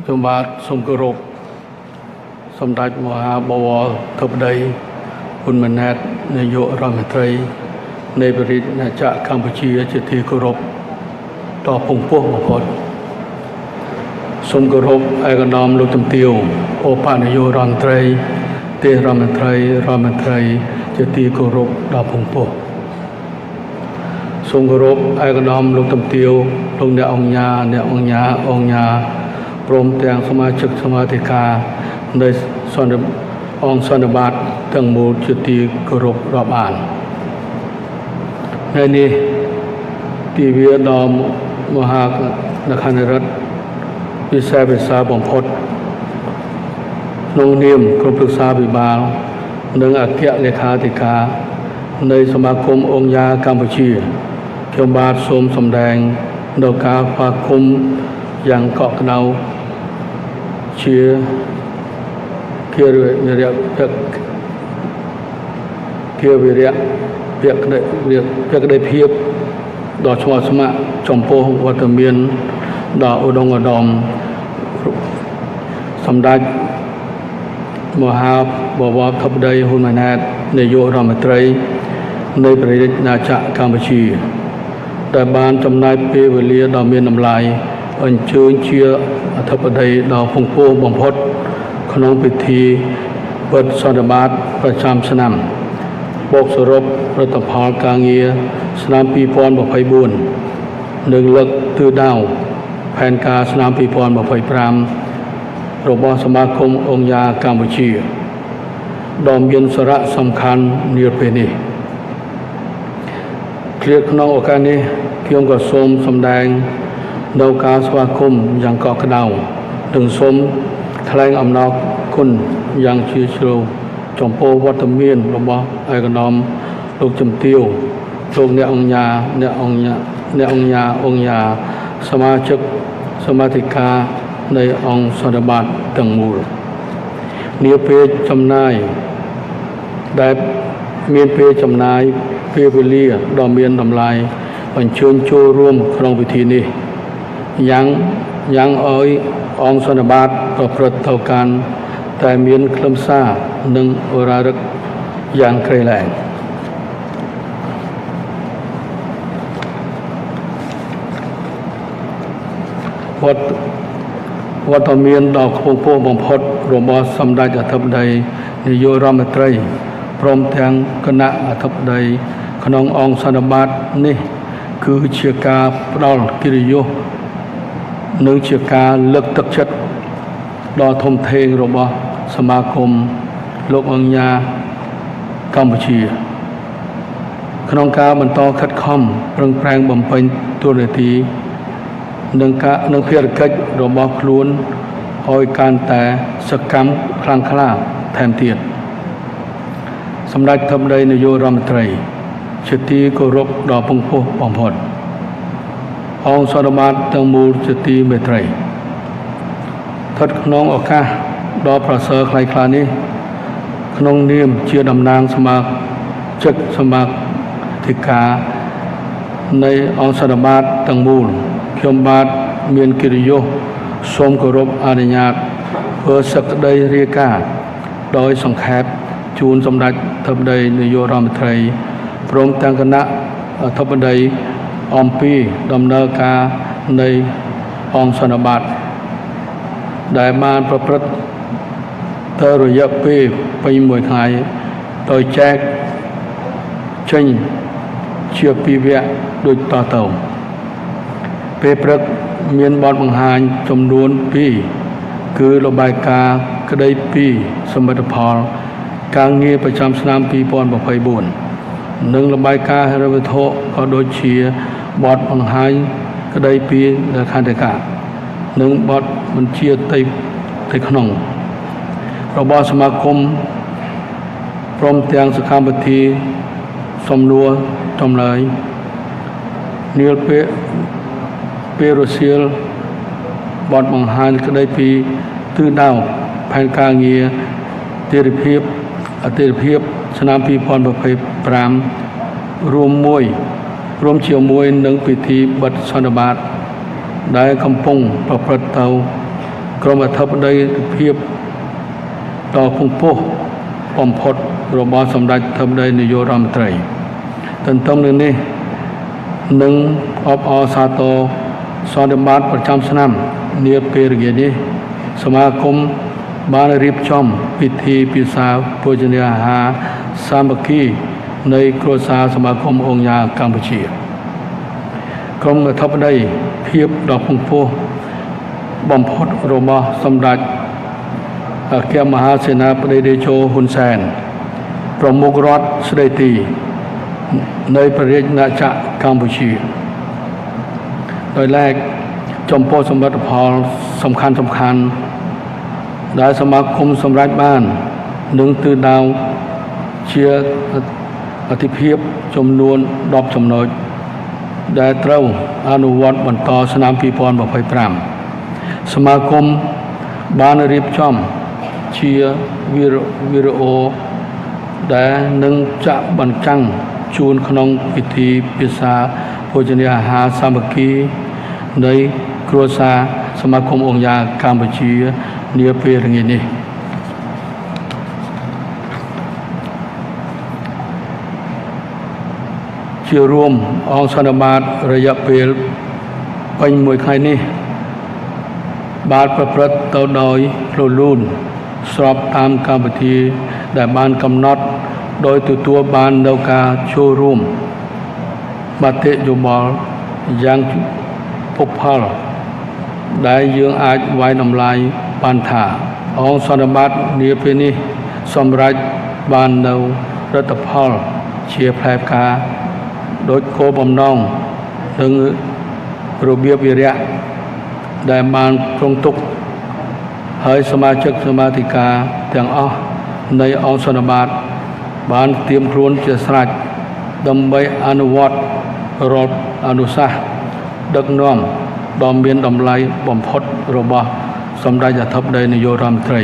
ខ្ញុំបាទសូមគោរពសម្ដេចមហាបវរធិបតីហ៊ុនម៉ាណែតនាយករដ្ឋមន្ត្រីនៃព្រះរាជាណាចក្រកម្ពុជាជាទីគោរពដ៏ពងពោះបំផុតសូមគោរពឯកឧត្តមលោកជំទាវឧបនាយករដ្ឋមន្ត្រីទេរដ្ឋមន្ត្រីជាទីគោរពដ៏ពងពោះសូមគោរពឯកឧត្តមលោកជំទាវលោកអ្នកអង្គញាព្រមទាំងសមាជិកសមាធិការនៃអង្គសន្និបាតទាំងមូលជាទីគោរពរាប់អានថ្ងៃនេះទិវាដ៏មហានខណ្ឌរដ្ឋពិសេសបំផុតក្នុងនាមក្រុមប្រឹក្សាវិបាលនិងអគ្គលេខាធិការនៃសមាគមអង្គការកម្ពុជាខ្ញុំបាទសូមសម្ដែងនៅការស្វាគមន៍យ៉ាងកក់ក្ដៅជាវិរៈភក្តីភាពដ៏ស្មោះស្ម័គ្រចំពោះវត្តមានដ៏ឧត្តមឧត្តមសម្ដេចមហាបវរធិបតីហ៊ុនម៉ាណែតនាយករដ្ឋមន្ត្រីនៃព្រះរាជាណាចក្រកម្ពុជាដែលបានចំណាយពេលវេលាដ៏មានតម្លៃអញ្ជើញជាអធិបតីដ៏ពងពោះបំផុតក្នុងពិធីបិទសន្និបាតប្រចាំឆ្នាំបូកសរុបលទ្ធផលការងារឆ្នាំ2024និងលើកទិសដៅផែនការឆ្នាំ2025របស់សមាគមអង្គការកម្ពុជាដ៏មានសារៈសំខាន់នាពេលនេះក្នុងឱកាសនេះខ្ញុំក៏សូមសម្ដែងនៅការស្វាគមន៍យ៉ាងកក់ក្ដៅនិងសូមថ្លែងអំណរគុណយ៉ាងជ្រាលជ្រៅចំពោះវត្តមានរបស់ឯកឧត្តមលោកជំទាវលោកអ្នកអង្គញាសមាជិកសមាធិការនៃអង្គសន្និបាតទាំងមូលនាពេលចំណាយដែលមានពេលចំណាយពេលវេលាដ៏មានតម្លៃអញ្ជើញចូលរួមក្នុងពិធីនេះយ៉ាងឲ្យអង្គសន្និបាតប្រព្រឹត្តទៅកាន់តែមានខ្លឹមសារនិងឧរារិកយ៉ាងក្រៃលែងវត្តមានដ៏ខ្ពង់ខ្ពស់បំផុតរបស់សម្ដេចអធិបតីនាយករដ្ឋមន្ត្រីព្រមទាំងគណៈអធិបតីក្នុងអង្គសន្និបាតនេះគឺជាការផ្ដល់កិត្តិយសនិងជាការលើកទឹកចិត្តដ៏ធំធេងរបស់សមាគមលោកអង្គការកម្ពុជាក្នុងការបន្តខិតខំប្រឹងប្រែងបំពេញតួនាទីនិងភារកិច្ចរបស់ខ្លួនឲ្យកាន់តែសកម្មខ្លាំងក្លាថែមទៀតសម្ដេចអធិបតីនាយករដ្ឋមន្ត្រីជាទីគោរពដ៏ពងពោះបំផុតអង្គសន្និបាតទាំងមូលជាទីមេត្រីស្ថិតក្នុងឱកាសដ៏ប្រសើរខ្លីខ្លានេះក្នុងនាមជាតំណាងសមាជិកសមាធិការនៃអង្គសន្និបាតទាំងមូលខ្ញុំបាទមានកិត្តិយសសូមគោរពអនុញ្ញាតធ្វើសេចក្តីរាយការណ៍ដោយសង្ខេបជូនសម្ដេចអធិបតីនាយករដ្ឋមន្ត្រីព្រមទាំងគណៈអធិបតីអំពីដំណើរការនៃអង្គសន្និបាតដែលបានប្រព្រឹត្តទៅរយៈពេលពេញមួយថ្ងៃដោយចែកចេញជាពីរវគ្គដូចតទៅពេលព្រឹកមានបទបង្ហាញចំនួន2គឺរបាយការណ៍ក្តីពីសមិទ្ធផល ការងារប្រចាំឆ្នាំ2024និងរបាយការណ៍ហិរញ្ញវត្ថុក៏ដូចជាបទបង្ហាញក្តីពីលក្ខន្តិកៈនិងបទបញ្ជាទីក្នុងរបស់សមាគមព្រមទាំងសកម្មភាពសំណួរចម្លើយនាលពេលរសៀលបទបង្ហាញក្តីពីទិសដៅផែនការងារអតិថិភាពឆ្នាំ2025រួមជាមួយនឹងពិធីបិទសន្និបាតដែលកំពុងប្រព្រឹត្តទៅក្រុមអធិបតីភាពដ៏ពងពោះបំផុតរបស់សម្ដេចអធិបតីនាយករដ្ឋមន្ត្រីទន្ទឹមនឹងនេះនឹងអបអរសាទរសន្និបាតប្រចាំឆ្នាំនាពេលរយៈនេះសមាគមបានរៀបចំពិធីពិសាភោជនាអាហារសាមគ្គីនៃគ្រួសារសមាគមអង្គការកម្ពុជាក្រុមអធិបតីភាពដ៏ពងពោះបំផុតរបស់សម្ដេចអគ្គមហាសេនាបតីតេជោហ៊ុនសែនប្រមុខរដ្ឋស្ដីទីនៃព្រះរាជាណាចក្រកម្ពុជាដោយឡែកចំពោះសមិទ្ធផលសំខាន់ដែលសមាគមសម្រេចបាននឹងទិសដៅជាអតិភិបចំនួន10ចំណុចដែលត្រូវអនុវត្តបន្តឆ្នាំ2025សមាគមបានរៀបចំជាវីដេអូដែលនឹងចាក់បញ្ចាំងជូនក្នុងពិធីពិសាភោជនាអាហារសាមគ្គីនៃគ្រួសារសមាគមអង្គការកម្ពុជានាពេលរងានេះជារួមអង្គសន្និបាតរយៈពេលពេញមួយថ្ងៃនេះបានប្រព្រឹត្តទៅដោយរលូនស្របតាមកម្មវិធីដែលបានកំណត់ដោយទទួលបាននៅការចូលរួមមតិយោបល់យ៉ាងពុកផលដែលយើងអាចវាយតម្លៃបានថាអង្គសន្និបាតនាពេលនេះសម្រេចបាននៅលទ្ធផលជាផ្លែផ្កាដោយគោលបំណងនិងរបៀបវិរៈដែលបានគ្រោងទុកហើយសមាជិកសមាធិការទាំងអស់នៃអង្គសន្និបាតបានត្រៀមខ្លួនជាស្រេចដើម្បីអនុវត្តរដ្ឋអនុសាសន៍ដឹកនាំដ៏មានតម្លៃបំផុតរបស់សម្ដេចអធិបតីនាយករដ្ឋមន្ត្រី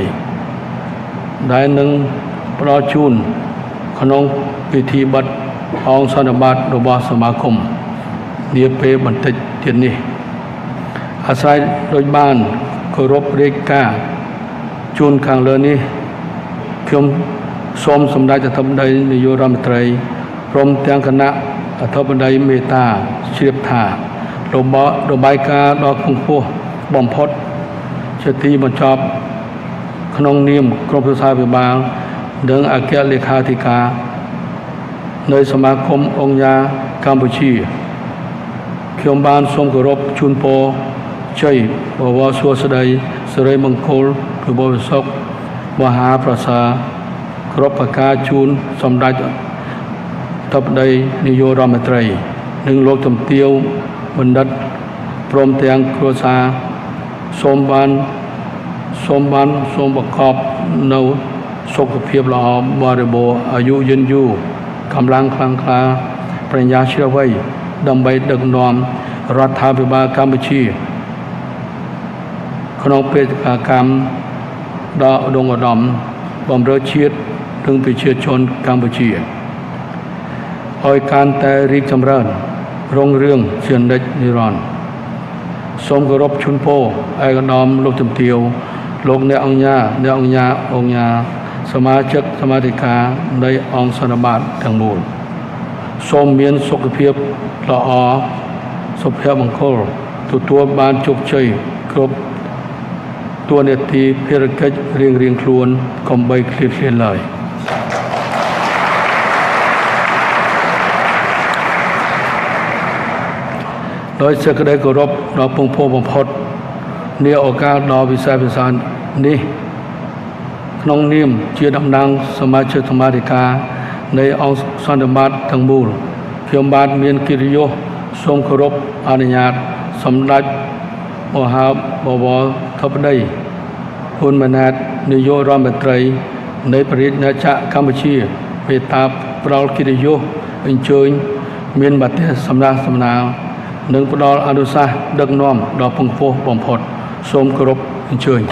ដែលនឹងផ្ដល់ជូនក្នុងពិធីបិទអង្គសន្និបាតរបស់សមាគមនាពេលបន្តិចទៀតនេះអាស្រ័យដោយបានគោរពរាជការជូនខាងលើនេះខ្ញុំសូមសម្ដេចអធិបតីនាយករដ្ឋមន្ត្រីព្រមទាំងគណៈអធិបតីមេត្តាជ្រាបថារបាយការណ៍ដ៏ខ្ពង់ខ្ពស់បំផុតជាទីបញ្ចប់ក្នុងនាមក្រុមប្រឹក្សាវិបាលនិងអគ្គលេខាធិការនៃសមាគមអង្គការកម្ពុជាខ្ញុំបានសូមគោរពជូនពរជ័យបវរសួស្តីសិរីមង្គលពិបុលសុខមហាប្រសើរគ្រប់ប្រការជូនសម្ដេចអធិបតីនាយករដ្ឋមន្ត្រីនិងលោកជំទាវបណ្ឌិតព្រមទាំងគ្រួសារសូមប្រកបនៅសុខភាពល្អបរិបូរណ៍អាយុយឺនយូរកម្លាំងខ្លាំងក្លាប្រាជ្ញាជ្រាលជ្រៅដើម្បីដឹកនាំរដ្ឋាភិបាលកម្ពុជាក្នុងបេសកកម្មដ៏ឧត្តមឧត្តមបម្រើជាតិនិងប្រជាជនកម្ពុជាឲ្យកាន់តែរីកចម្រើនរុងរឿងជានិច្ចនិរន្តរ៍សូមគោរពជូនពរឯកឧត្តមលោកជំទាវលោកអ្នកអង្គការសមាជិកសមាធិការនៃអង្គសន្និបាតទាំងមូលសូមមានសុខភាពល្អសុភមង្គលទទួលបានជោគជ័យគ្រប់តួនាទីភារកិច្ចរៀងៗខ្លួនកុំបីឃ្លាតឡើយដោយសេចក្តីគោរពដ៏ពងពោះបំផុតនាឱកាសដ៏វិសេសវិសាលនេះ ក្នុងនាមជាតំណាងសមាជិកសមាធិការនៃអង្គសន្និបាតទាំងមូលខ្ញុំបាទមានកិត្តិយសសូមគោរពអនុញ្ញាតសម្ដេចមហាបវរធិបតីហ៊ុនម៉ាណែតនាយករដ្ឋមន្ត្រីនៃព្រះរាជាណាចក្រកម្ពុជាមេត្តាផ្ដល់កិត្តិយសអញ្ជើញមានមតិសំណះសំណាលនិងផ្ដល់អនុសាសន៍ដឹកនាំដ៏ពងពោះបំផុតសូមគោរពអញ្ជើញ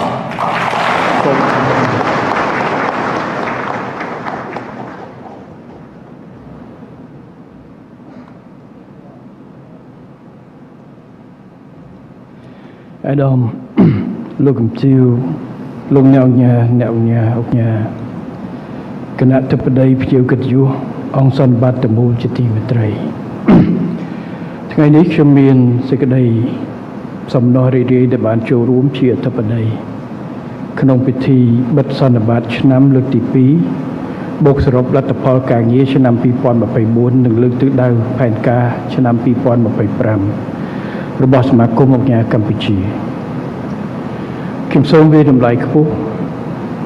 អាដាមលោកកំជឿលោកអ្នកអង្គការគណៈធិបតីភ្ញៀវកិត្តិយសអង្គសន្និបាតទាំងមូលជាទីមេត្រី ថ្ងៃនេះខ្ញុំមានសេចក្តីសំណោះរីករាយដែលបានចូលរួមជាអធិបតីក្នុងពិធីបិទសន្និបាតឆ្នាំលើកទី 2 បូកសរុបលទ្ធផលការងារឆ្នាំ 2024 និងលើកទិសដៅផែនការឆ្នាំ 2025 របស់សមាគមអង្គការកម្ពុជាខ្ញុំសូមវាយតម្លៃខ្ពស់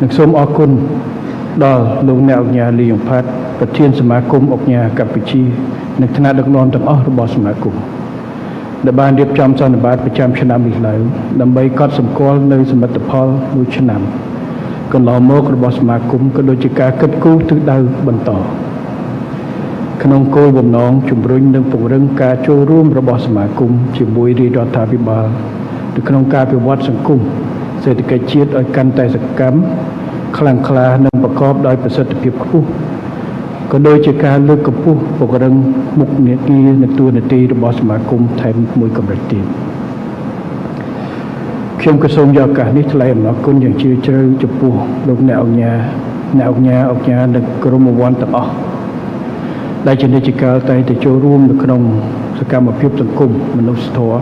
និងសូមអរគុណដល់លោកអ្នកអង្គការលីយ៉ុងផាត់ប្រធានសមាគមអង្គការកម្ពុជានិងថ្នាក់ដឹកនាំទាំងអស់របស់សមាគមដែលបានរៀបចំសន្និបាតប្រចាំឆ្នាំនេះឡើងដើម្បីកត់សម្គាល់នៅសមិទ្ធផលមួយឆ្នាំកន្លងមករបស់សមាគមក៏ដូចជាការគិតគូរទិសដៅបន្តក្នុងគោលបំណងជំរុញនិងពង្រឹងការចូលរួមរបស់សមាគមជាមួយរាជរដ្ឋាភិបាលនៅក្នុងការវិវត្តសង្គមសេដ្ឋកិច្ចជាតិឲ្យកាន់តែសកម្មខ្លាំងក្លានិងប្រកបដោយប្រសិទ្ធភាពខ្ពស់ក៏ដូចជាការលើកកម្ពស់ពង្រឹងមុខងារនិងតួនាទីរបស់សមាគមថែមមួយកម្រិតទៀតខ្ញុំក៏សូមយកឱកាសនេះថ្លែងអំណរគុណយ៉ាងជ្រាលជ្រៅចំពោះលោកអ្នកអង្គការនិងក្រុមអវ័នទាំងអស់ដែលជានិច្ចកាលតែទៅចូលរួមនៅក្នុងសកម្មភាពសង្គមមនុស្សធម៌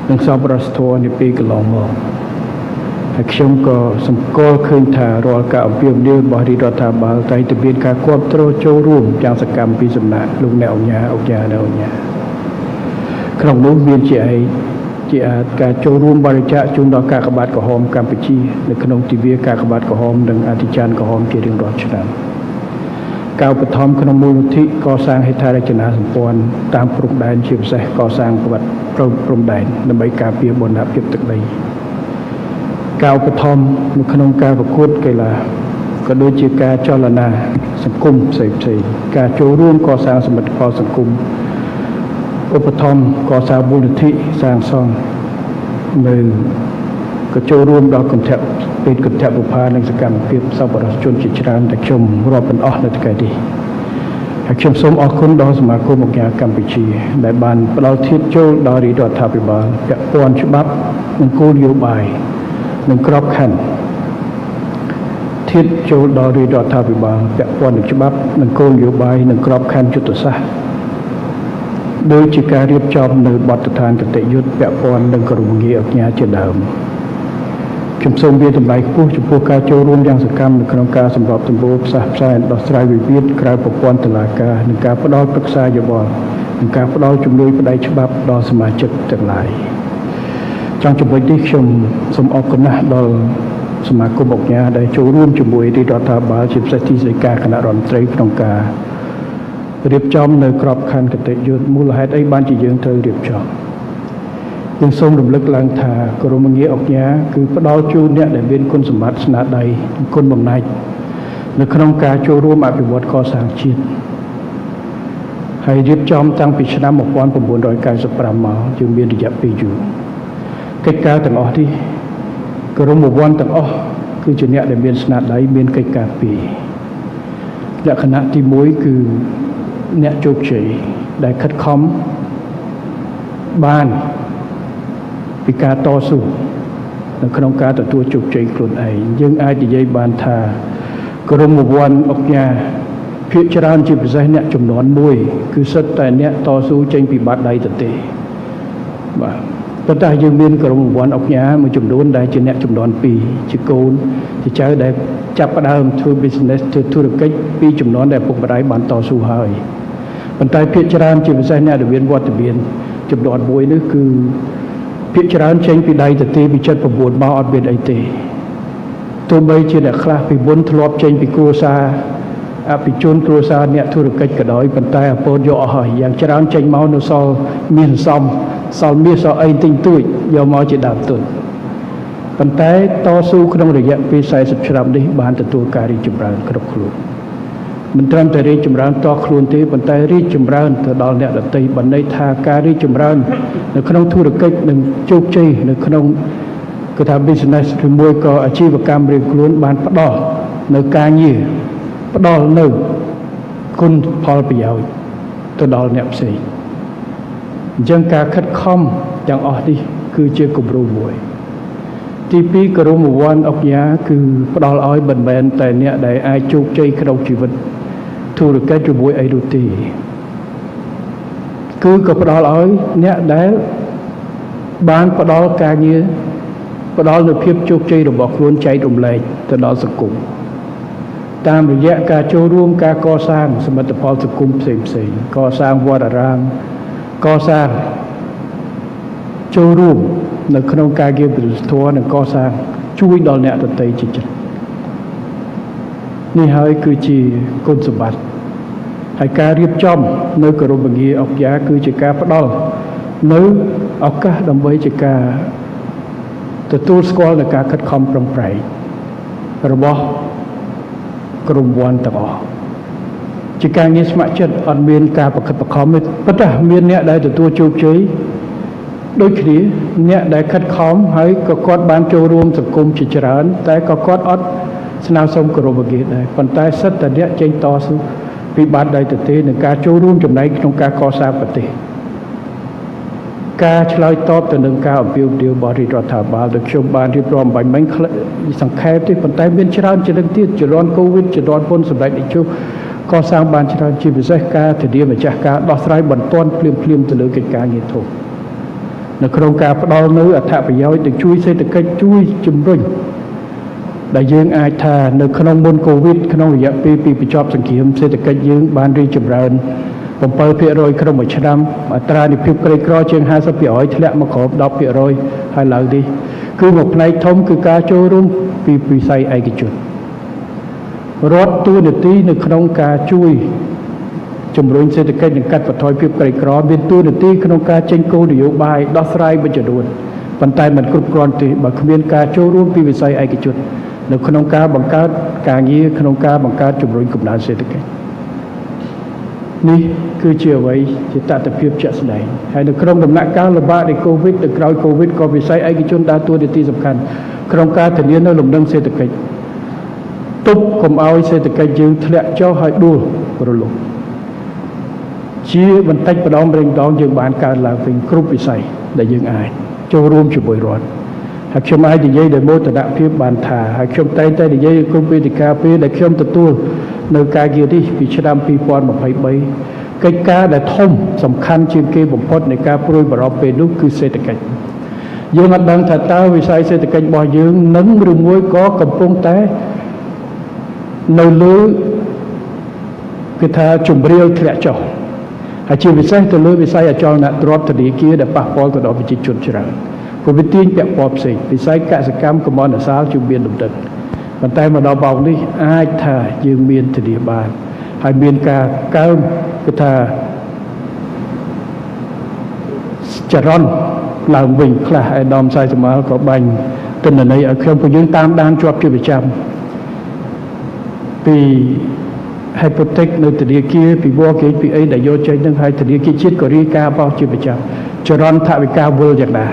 និងសប្បុរសធម៌នាពេលកន្លងមកហើយខ្ញុំក៏សម្គាល់ឃើញថារាល់ការអំពាវនាវរបស់រាជរដ្ឋាភិបាលតែទៅមានការគាំទ្រចូលរួមយ៉ាងសកម្មពីសំណាក់លោកអ្នកអង្គការក្នុងនោះមានជាការចូលរួមបរិច្ចាគជូនដល់កាកបាទក្រហមកម្ពុជានៅក្នុងទិវាកាកបាទក្រហមនិងអធិចារ្យក្រហមជារៀងរាល់ឆ្នាំការឧបត្ថម្ភក្នុងមូលនិធិកសាងហេដ្ឋារចនាសម្ព័ន្ធតាមព្រំដែនជាពិសេសកសាងប្រវត្តិព្រំដែនដើម្បីការពារបណ្ដាភាពទឹកដីការឧបត្ថម្ភនៅក្នុងការប្រកួតកីឡាក៏ដូចជាការចលនាសង្គមផ្សេងការចូលរួមកសាងសមិទ្ធផលសង្គមឧបត្ថម្ភកសាងមូលនិធិសាងសង់នៅក៏ចូលរួមដល់គន្ធបុប្ផានិងសកម្មភាពសប្បុរសជនជាច្រើនដែលខ្ញុំរាប់មិនអស់នៅថ្ងៃនេះហើយខ្ញុំសូមអរគុណដល់សមាគមអង្គការកម្ពុជាដែលបានផ្ដល់ធាតុចូលដល់រាជរដ្ឋាភិបាលពាក់ព័ន្ធច្បាប់និងគោលនយោបាយនិងក្របខ័ណ្ឌធាតុចូលដល់រាជរដ្ឋាភិបាលពាក់ព័ន្ធនឹងច្បាប់និងគោលនយោបាយនិងក្របខ័ណ្ឌយុទ្ធសាស្ត្រដោយជាការរៀបចំនៅបទដ្ឋានគតិយុត្តពាក់ព័ន្ធនឹងក្រមងារអង្គការជាដើមខ្ញុំសូមវាតម្លៃខ្ពស់ចំពោះការចូលរួមយ៉ាងសកម្មនៅក្នុងការសម្របសម្រួលផ្សះផ្សាដោះស្រាយវិវាទក្រៅប្រព័ន្ធតុលាការនិងការផ្ដល់ប្រឹក្សាយោបល់និងការផ្ដល់ជំនួយផ្នែកច្បាប់ដល់សមាជិកទាំងឡាយចង់ជំរុញនេះខ្ញុំសូមអរគុណណាស់ដល់សមាគមអង្គការដែលចូលរួមជាមួយរាជរដ្ឋាភិបាលជាពិសេសទីស្តីការគណៈរដ្ឋមន្ត្រីក្នុងការរៀបចំនៅក្របខ័ណ្ឌគតិយុត្តមូលហេតុអីបានជាយើងត្រូវរៀបចំយើងសូមរំលឹកឡើងថាក្រមងារអង្គការគឺផ្ដល់ជូនអ្នកដែលមានគុណសម្បត្តិស្នាដៃគុណបំណាច់នៅក្នុងការចូលរួមអភិវឌ្ឍកសាងជាតិហើយរៀបចំតាំងពីឆ្នាំ 1995 មកយើងមានរយៈពេលយូរកិច្ចការទាំងអស់នេះក្រមអវ័នទាំងអស់គឺជាអ្នកដែលមានស្នាដៃមានកិច្ចការពីរលក្ខណៈទី1គឺអ្នកជោគជ័យដែលខិតខំបានពីការតស៊ូនៅក្នុងការទទួលជោគជ័យខ្លួនឯងយើងអាចនិយាយបានថាក្រមអវ័នអង្គការភាគច្រើនជាពិសេសអ្នកចំនួនមួយគឺសិតតែអ្នកតស៊ូចេញពីបាតដៃទទេបាទប៉ុន្តែយើងមានក្រមអវ័នអង្គការមួយចំនួនដែលជាអ្នកចំនួន2ជាកូនជាចៅដែលចាប់ផ្ដើមធ្វើ business ធ្វើធុរកិច្ចពីចំនួនដែលពុកម្ដាយបានតស៊ូហើយប៉ុន្តែភាគច្រើនជាពិសេសអ្នកដែលមានវត្តមានចំនួនមួយនេះគឺភាគច្រើនចេញពីដៃទទេពី79មកអត់មានអីទេ ទោះបីជាអ្នកខ្លះពីមុនធ្លាប់ចេញពីគ្រួសារអភិជនគ្រួសារអ្នកធុរកិច្ចក៏ដោយប៉ុន្តែអពតយកអស់ហើយយ៉ាងច្រើនចេញមកនៅសល់មានសំសល់មាសសល់អីទិញទួចយកមកជាដើមទុនប៉ុន្តែតស៊ូក្នុងរយៈពេល40ឆ្នាំនេះបានទទួលការរីកចម្រើនគ្រប់ខ្លួនមិនត្រឹមតែរីកចម្រើនតខ្លួនទេប៉ុន្តែរីកចម្រើនទៅដល់អ្នកដទៃបានន័យថាការរីកចម្រើននៅក្នុងធុរកិច្ចនិងជោគជ័យនៅក្នុងគឺថា business ឬមួយក៏អាជីវកម្មរៀងខ្លួនបានផ្ដល់នៅការងារផ្ដល់នៅគុណផលប្រយោជន៍ទៅដល់អ្នកផ្សេងអញ្ចឹងការខិតខំទាំងអស់នេះគឺជាគំរូមួយទី2គោរមវ័នអុកញ៉ាគឺផ្ដល់ឲ្យមិនមែនតែអ្នកដែលអាចជោគជ័យក្នុងជីវិតធុរកិច្ចជាមួយអីនោះទេគឺក៏ផ្ដល់ឲ្យអ្នកដែលបានផ្ដល់ការងារផ្ដល់នូវភាពជោគជ័យរបស់ខ្លួនចែករំលែកទៅដល់សង្គមតាមរយៈការចូលរួមការកសាងសមិទ្ធផលសង្គមផ្សេងៗកសាងវត្តអារាមកសាងចូលរួមនៅក្នុងការងារព្រះធម៌និងកសាងជួយដល់អ្នកដទៃជាច្រើននេះហើយគឺជាគុណសម្បត្តិហើយការរៀបចំនៅគោរពវិងាអុកញ៉ាគឺជាការផ្ដល់នៅឱកាសដើម្បីជាការទទួលស្គាល់នៃការខិតខំប្រឹងប្រែងរបស់ក្រុមវ័នទាំងអស់ជាការងារស្ម័គ្រចិត្តអត់មានការប្រខិតប្រខំទេប៉ុន្តែមានអ្នកដែលទទួលជោគជ័យដូចគ្នាអ្នកដែលខិតខំហើយក៏គាត់បានចូលរួមសង្គមជាច្រើនតែក៏គាត់អត់ស្នើសុំគោរពវិងាដែរប៉ុន្តែសិតតែអ្នកចេញតស៊ូពីបាតដៃទទេនឹងការចូលរួមចំណែកក្នុងការកសាងប្រទេសការឆ្លើយតបទៅនឹងការអំពាវនាវរបស់រាជរដ្ឋាភិបាលដែលខ្ញុំបានរៀបរាប់បាញ់មិញសង្ខេបទេប៉ុន្តែមានច្រើនជាងទៀតជំនាន់កូវីដជំនាន់ពុនសម្ដេចនាយកកសាងបានច្រើនជាពិសេសការធានាម្ចាស់ការដោះស្រាយបន្ទាន់ភ្លាមទៅលើកិច្ចការងារធំនៅក្នុងការផ្ដល់នូវអត្ថប្រយោជន៍ទៅជួយសេដ្ឋកិច្ចជួយជំរុញដែលយើងអាចថានៅក្នុងមុនកូវីដក្នុងរយៈពេលពីបញ្ចប់សង្គ្រាមសេដ្ឋកិច្ចយើងបានរីកចម្រើន 7% ក្នុងមួយឆ្នាំអត្រានិភាពក្រីក្រជាង 50% ធ្លាក់មកក្រោម 10% ហើយឡើងនេះគឺមួយផ្នែកធំគឺការចូលរួមពីវិស័យឯកជនរដ្ឋតួនាទីនៅក្នុងការជួយជំរុញសេដ្ឋកិច្ចនិងកាត់បន្ថយភាពក្រីក្រមានតួនាទីក្នុងការចេញគោលនយោបាយដោះស្រាយមួយចំនួនប៉ុន្តែមិនគ្រប់គ្រាន់ទេបើគ្មានការចូលរួមពីវិស័យឯកជននៅក្នុងការបង្កើតការងារក្នុងការបង្កើតជំរុញកំណើនសេដ្ឋកិច្ចនេះគឺជាអ្វីជាតថភាពជាក់ស្ដែងហើយនៅក្នុងដំណាក់កាលលំបាកនៃកូវីដនិងក្រោយកូវីដក៏វិស័យឯកជនដើរតួនាទីសំខាន់ក្នុងការធានានូវលំនឹងសេដ្ឋកិច្ចទប់កុំឲ្យសេដ្ឋកិច្ចយើងធ្លាក់ចុះហើយដួលរលំជាបន្តិចម្ដងយើងបានកើតឡើងវិញគ្រប់វិស័យដែលយើងអាចចូលរួមជាមួយរដ្ឋហើយខ្ញុំអាចនិយាយដោយមោទនភាពបានថាហើយខ្ញុំតែងតែនិយាយគ្រប់វេទិកាពេលដែលខ្ញុំទទួលនៅការងារនេះពីឆ្នាំ2023កិច្ចការដែលធំសំខាន់ជាងគេបំផុតនៃការព្រួយបារម្ភពេលនោះគឺសេដ្ឋកិច្ចយើងអត់ដឹងថាតើវិស័យសេដ្ឋកិច្ចរបស់យើងនឹងឬមួយក៏កំពុងតែនៅលើគឺថាជំរាលធ្លាក់ចុះហើយជាពិសេសទៅលើវិស័យអចលនទ្រព្យធនាគារដែលប៉ះពាល់ទៅដល់ប្រជាជនច្រើនព្រោះវាទាញពាក់ព័ន្ធផ្សេងវិស័យកសិកម្មកម្មអសាលជំនាញលំដាប់ប៉ុន្តែមកដល់បោកនេះអាចថាយើងមានធានាបានហើយមានការកើនគឺថាចរន្តឡើងវិញខ្លះឯកឧត្តមសាយសមលក៏បាញ់ទិន្នន័យឲ្យខ្ញុំពួកយើងតាមដានជាប់ជាប្រចាំពី hypothec នៅធនាគារពី mortgage ពីអីដែលយកចេញនឹងហើយធនាគារជាតិក៏រាយការណ៍បោះជាប្រចាំចរន្តថវិកាវិលយ៉ាងណា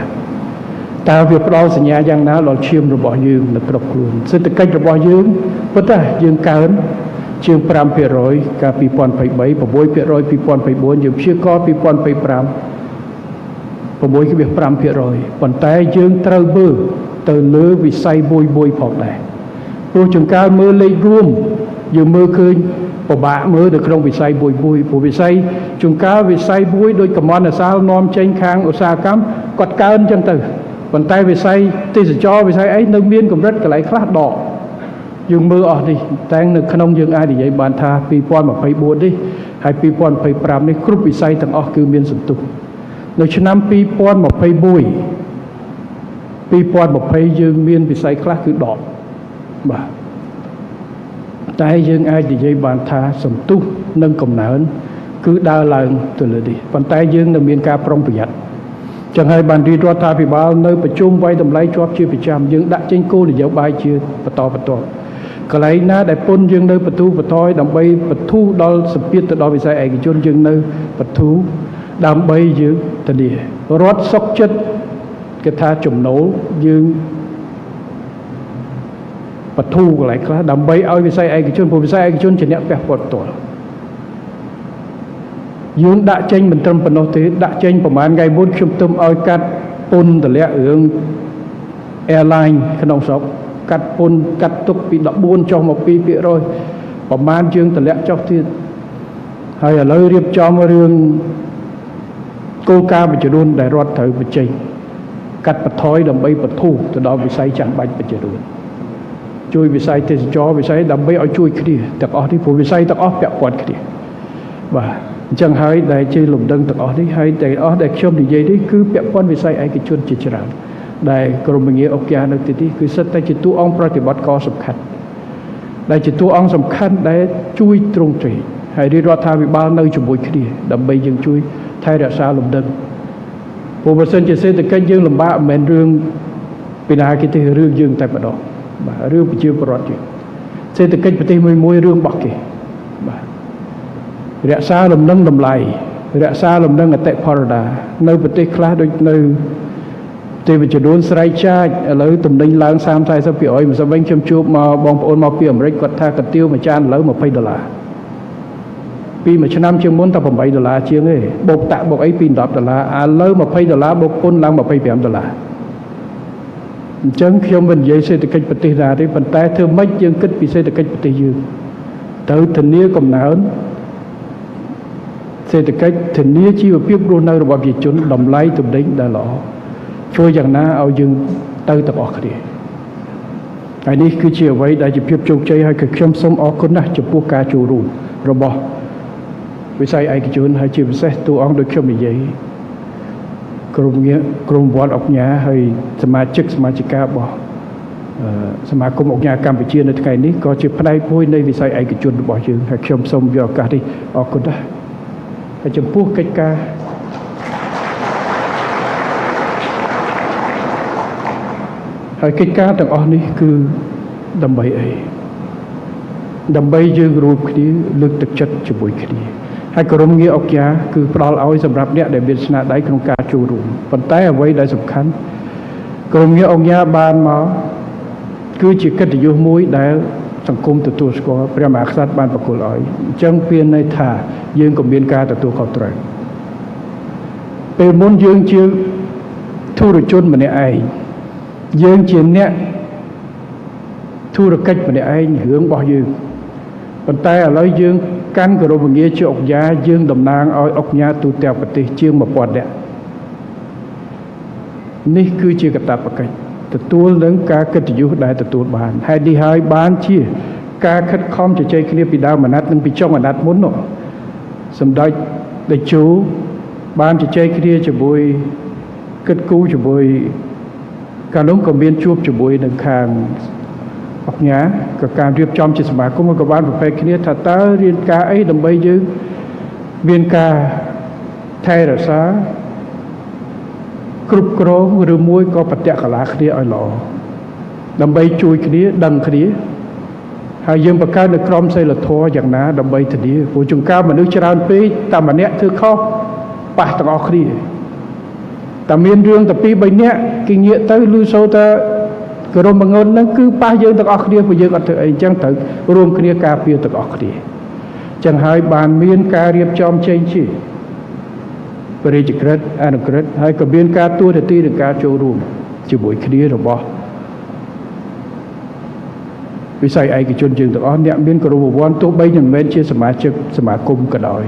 តើវាផ្ដល់សញ្ញាយ៉ាងណាដល់ឈាមរបស់យើងនៅគ្រប់ខ្លួនសេដ្ឋកិច្ចរបស់យើងប៉ុន្តែយើងកើនជាង 5% កាល2023 6% 2024យើងព្យាករណ៍2025 6.5% ប៉ុន្តែយើងត្រូវមើលទៅលើវិស័យមួយផងដែរព្រោះចង្កើមើលលេខរួមយើងមើលឃើញពិបាកមើលនៅក្នុងវិស័យមួយព្រោះវិស័យចង្កើវិស័យមួយដោយកម្មអសាលនាំចេញខាងឧស្សាហកម្មគាត់កើនអញ្ចឹងទៅប៉ុន្តែវិស័យទេសចរវិស័យអីនៅមានកម្រិតកន្លែងខ្លះដកយើងមើលអស់នេះតែនៅក្នុងយើងអាចនិយាយបានថា2024នេះហើយ2025នេះគ្រប់វិស័យទាំងអស់គឺមានសន្ទុះនៅឆ្នាំ2021 2020យើងមានវិស័យខ្លះគឺដក បាទតែយើងអាចនិយាយបានថាសន្ទុះនិងកំណើនគឺដើរឡើងទៅលើនេះប៉ុន្តែយើងនៅមានការប្រុងប្រយ័ត្នចឹងហើយបានរាជរដ្ឋាភិបាលនៅប្រជុំវាយតម្លៃជាប់ជាប្រចាំយើងដាក់ចេញគោលនយោបាយជាបន្តបន្ទាប់កន្លែងណាដែលពន្ធយើងនៅបន្ទូបន្ថយដើម្បីបន្ធូរដល់សម្ពាធទៅដល់វិស័យឯកជនយើងនៅបន្ធូរដើម្បីយើងធានារដ្ឋសុខចិត្តគេថាចំណូលយើងបន្ធូរកន្លែងខ្លះដើម្បីឲ្យវិស័យឯកជនព្រោះវិស័យឯកជនជាអ្នកពាក់ព័ន្ធផ្ទាល់យើងដាក់ចេញមិនត្រឹមប៉ុណ្ណោះទេដាក់ចេញប្រហែលថ្ងៃមុនខ្ញុំទៅឲ្យកាត់ពន្ធតម្លាក់រឿង airline ក្នុងស្រុកកាត់ពន្ធកាត់ទុកពី14ចុះមក 2% ប្រហែលយើងតម្លាក់ចុះទៀតហើយឥឡូវរៀបចំរឿងគោលការណ៍មួយចំនួនដែលរដ្ឋត្រូវបញ្ចេញកាត់បន្ថយដើម្បីបន្ធូរទៅដល់វិស័យចាំបាច់មួយចំនួនជួយវិស័យទេសចរវិស័យដើម្បីឲ្យជួយគ្នាទាំងអស់នេះព្រោះវិស័យទាំងអស់ពាក់ព័ន្ធគ្នាបាទអញ្ចឹងហើយដែលជាលំដឹងទាំងអស់នេះហើយទាំងអស់ដែលខ្ញុំនិយាយនេះគឺពាក់ព័ន្ធវិស័យឯកជនជាច្រើនដែលក្រមងារអង្គការនៅទីនេះគឺសិតតែជាតួអង្គប្រតិបត្តិការសំខាន់ដែលជាតួអង្គសំខាន់ដែលជួយទ្រង់ទ្រាយហើយរាជរដ្ឋាភិបាលនៅជាមួយគ្នាដើម្បីយើងជួយថែរក្សាលំដឹងព្រោះបើសិនជាសេដ្ឋកិច្ចយើងលំបាកមិនមែនរឿងពីណាគេទេរឿងយើងតែម្ដងបាទរឿងប្រជាពលរដ្ឋយើងសេដ្ឋកិច្ចប្រទេសមួយរឿងរបស់គេបាទរក្សាលំនឹងតម្លៃរក្សាលំនឹងអតិផរណានៅប្រទេសខ្លះដូចនៅទេវចំនួនស្រែកចាចឥឡូវតំណែងឡើង 30-40% មិនសិនវិញខ្ញុំជួបមកបងប្អូនមកពីអាមេរិកគាត់ថាកាទៀវមួយចានឥឡូវ$20ពីមួយឆ្នាំជាងមុនតែ$8ជាងទេបូកតាក់បូកអីពី$10ឥឡូវ$20បូកពន្ធឡើង$25អញ្ចឹងខ្ញុំមិននិយាយសេដ្ឋកិច្ចប្រទេសណាទេប៉ុន្តែធ្វើម៉េចយើងគិតពីសេដ្ឋកិច្ចប្រទេសយើងត្រូវធានាកំណើនសេដ្ឋកិច្ចធានាជីវភាពរស់នៅរបស់ប្រជាជនតម្លៃទំនិញដែលល្អធ្វើយ៉ាងណាឲ្យយើងទៅទាំងអស់គ្នាហើយនេះគឺជាអ្វីដែលជាភាពជោគជ័យហើយគឺខ្ញុំសូមអរគុណណាស់ចំពោះការចូលរួមរបស់វិស័យឯកជនហើយជាពិសេសតួអង្គដូចខ្ញុំនិយាយក្រុមវត្តអង្គការហើយសមាជិការបស់សមាគមអង្គការកម្ពុជានៅថ្ងៃនេះក៏ជាផ្នែកមួយនៃវិស័យឯកជនរបស់យើងហើយខ្ញុំសូមយកឱកាសនេះអរគុណណាស់ហើយចំពោះកិច្ចការហើយកិច្ចការទាំងអស់នេះគឺដើម្បីអីដើម្បីយើងរួមគ្នាលើកទឹកចិត្តជាមួយគ្នាហើយក្រុមងារអង្គការគឺផ្ដល់ឲ្យសម្រាប់អ្នកដែលមានស្នាដៃក្នុងការចូលរួមប៉ុន្តែអ្វីដែលសំខាន់ក្រុមងារអង្គការបានមកគឺជាកិត្តិយសមួយដែលសង្គមទទួលស្គាល់ព្រះមហាក្សត្របានប្រគល់ឲ្យអញ្ចឹងមានន័យថាយើងក៏មានការទទួលខុសត្រូវពេលមុនយើងជាធុរជនម្នាក់ឯងយើងជាអ្នកធុរកិច្ចម្នាក់ឯងរឿងរបស់យើងប៉ុន្តែឥឡូវយើងកាន់គោរពងារជាអង្គការយើងតំណាងឲ្យអង្គការទូទាំងប្រទេសជាង 1000 នាក់នេះគឺជាកាតព្វកិច្ចទទួលនឹងការកិត្តិយសដែលទទួលបានហើយនេះហើយបានជាការខិតខំជជែកគ្នាពីដើមអាណត្តិនិងពីចុងអាណត្តិមុននោះសម្ដេចតេជោបានជជែកគ្នាជាមួយគិតគូរជាមួយកាលនោះក៏មានជួបជាមួយនឹងខាងអង្គការក៏ការរៀបចំជាសមាគមក៏បានប្រភេទគ្នាថាតើរៀនការអីដើម្បីយើងមានការថែរក្សាគ្រប់គ្រងឬមួយក៏បតិកលាគ្នាឲ្យល្អដើម្បីជួយគ្នាដឹងគ្នាហើយយើងបង្កើតនៅក្រមសីលធម៌យ៉ាងណាដើម្បីធានាព្រោះជួនកាលមនុស្សច្រើនពេកតែម្នាក់ធ្វើខុសប៉ះទាំងអស់គ្នាតែមានរឿងតែ2-3នាក់គេងាកទៅលឺសូរតែក្រុមបង្អុនហ្នឹងគឺប៉ះយើងទាំងអស់គ្នាព្រោះយើងអត់ធ្វើអីអញ្ចឹងត្រូវរួមគ្នាការពារទាំងអស់គ្នាអញ្ចឹងហើយបានមានការរៀបចំចេញជាបរិយាក្រិតអនុក្រិតហើយក៏មានការទួនាទីនិងការចូលរួមជាមួយគ្នារបស់វិស័យឯកជនយើងទាំងអស់អ្នកមានគោរពវ័នទោះបីមិនមែនជាសមាជិកសមាគមក៏ដោយ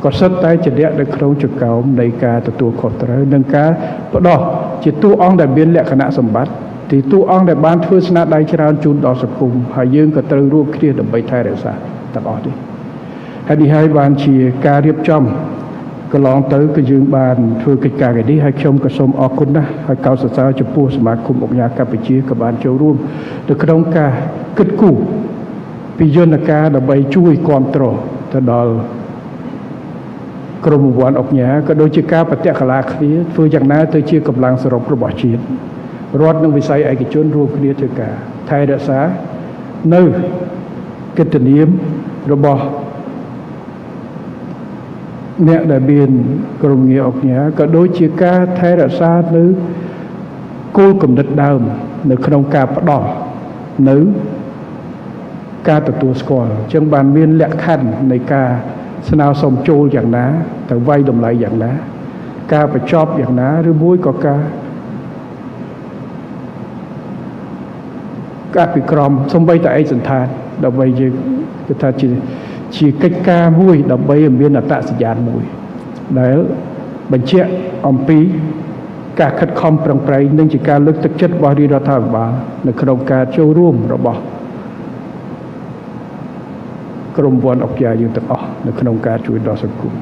ក៏សិតតែជាអ្នកនៅក្នុងចង្កោមនៃការទទួលខុសត្រូវនិងការផ្ដោះជាតួអង្គដែលមានលក្ខណៈសម្បត្តិទីតួអង្គដែលបានធ្វើស្នាដៃច្រើនជូនដល់សង្គមហើយយើងក៏ត្រូវរួមគ្នាដើម្បីថែរក្សាទាំងអស់នេះហើយនេះហើយបានជាការរៀបចំ កន្លងទៅគឺយើងបានធ្វើកិច្ចការនេះហើយខ្ញុំក៏សូមអរគុណណាស់ហើយកោតសរសើរចំពោះសមាគមអង្គការកម្ពុជាក៏បានចូលរួមនៅក្នុងការគិតគូរពីយន្តការដើម្បីជួយគ្រប់គ្រងទៅដល់ក្រមវ័នអង្គការក៏ដូចជាការបដិកលាគ្នាធ្វើយ៉ាងណាទៅជាកម្លាំងសរុបរបស់ជាតិរដ្ឋនិងវិស័យឯកជនរួមគ្នាធ្វើការថែរក្សានៅកិត្តិនាមរបស់អ្នកដែលមានក្រមងារអង្គការក៏ដូចជាការថែរក្សានៅគោលគំនិតដើមនៅក្នុងការផ្ដល់នៅការទទួលស្គាល់អញ្ចឹងបានមានលក្ខខណ្ឌនៃការស្នើសុំចូលយ៉ាងណាទៅវាយតម្លៃយ៉ាងណាការបញ្ចប់យ៉ាងណាឬមួយក៏ការពិក្រមសំបីតែឯកសណ្ឋានដើម្បីយើងគឺថាជាកិច្ចការមួយដើម្បីមានអត្តសញ្ញាណមួយដែលបញ្ជាក់អំពីការខិតខំប្រឹងប្រែងនិងជាការលើកទឹកចិត្តរបស់រាជរដ្ឋាភិបាលនៅក្នុងការចូលរួមរបស់ក្រុមវ័នអង្គការយើងទាំងអស់នៅក្នុងការជួយដល់សង្គម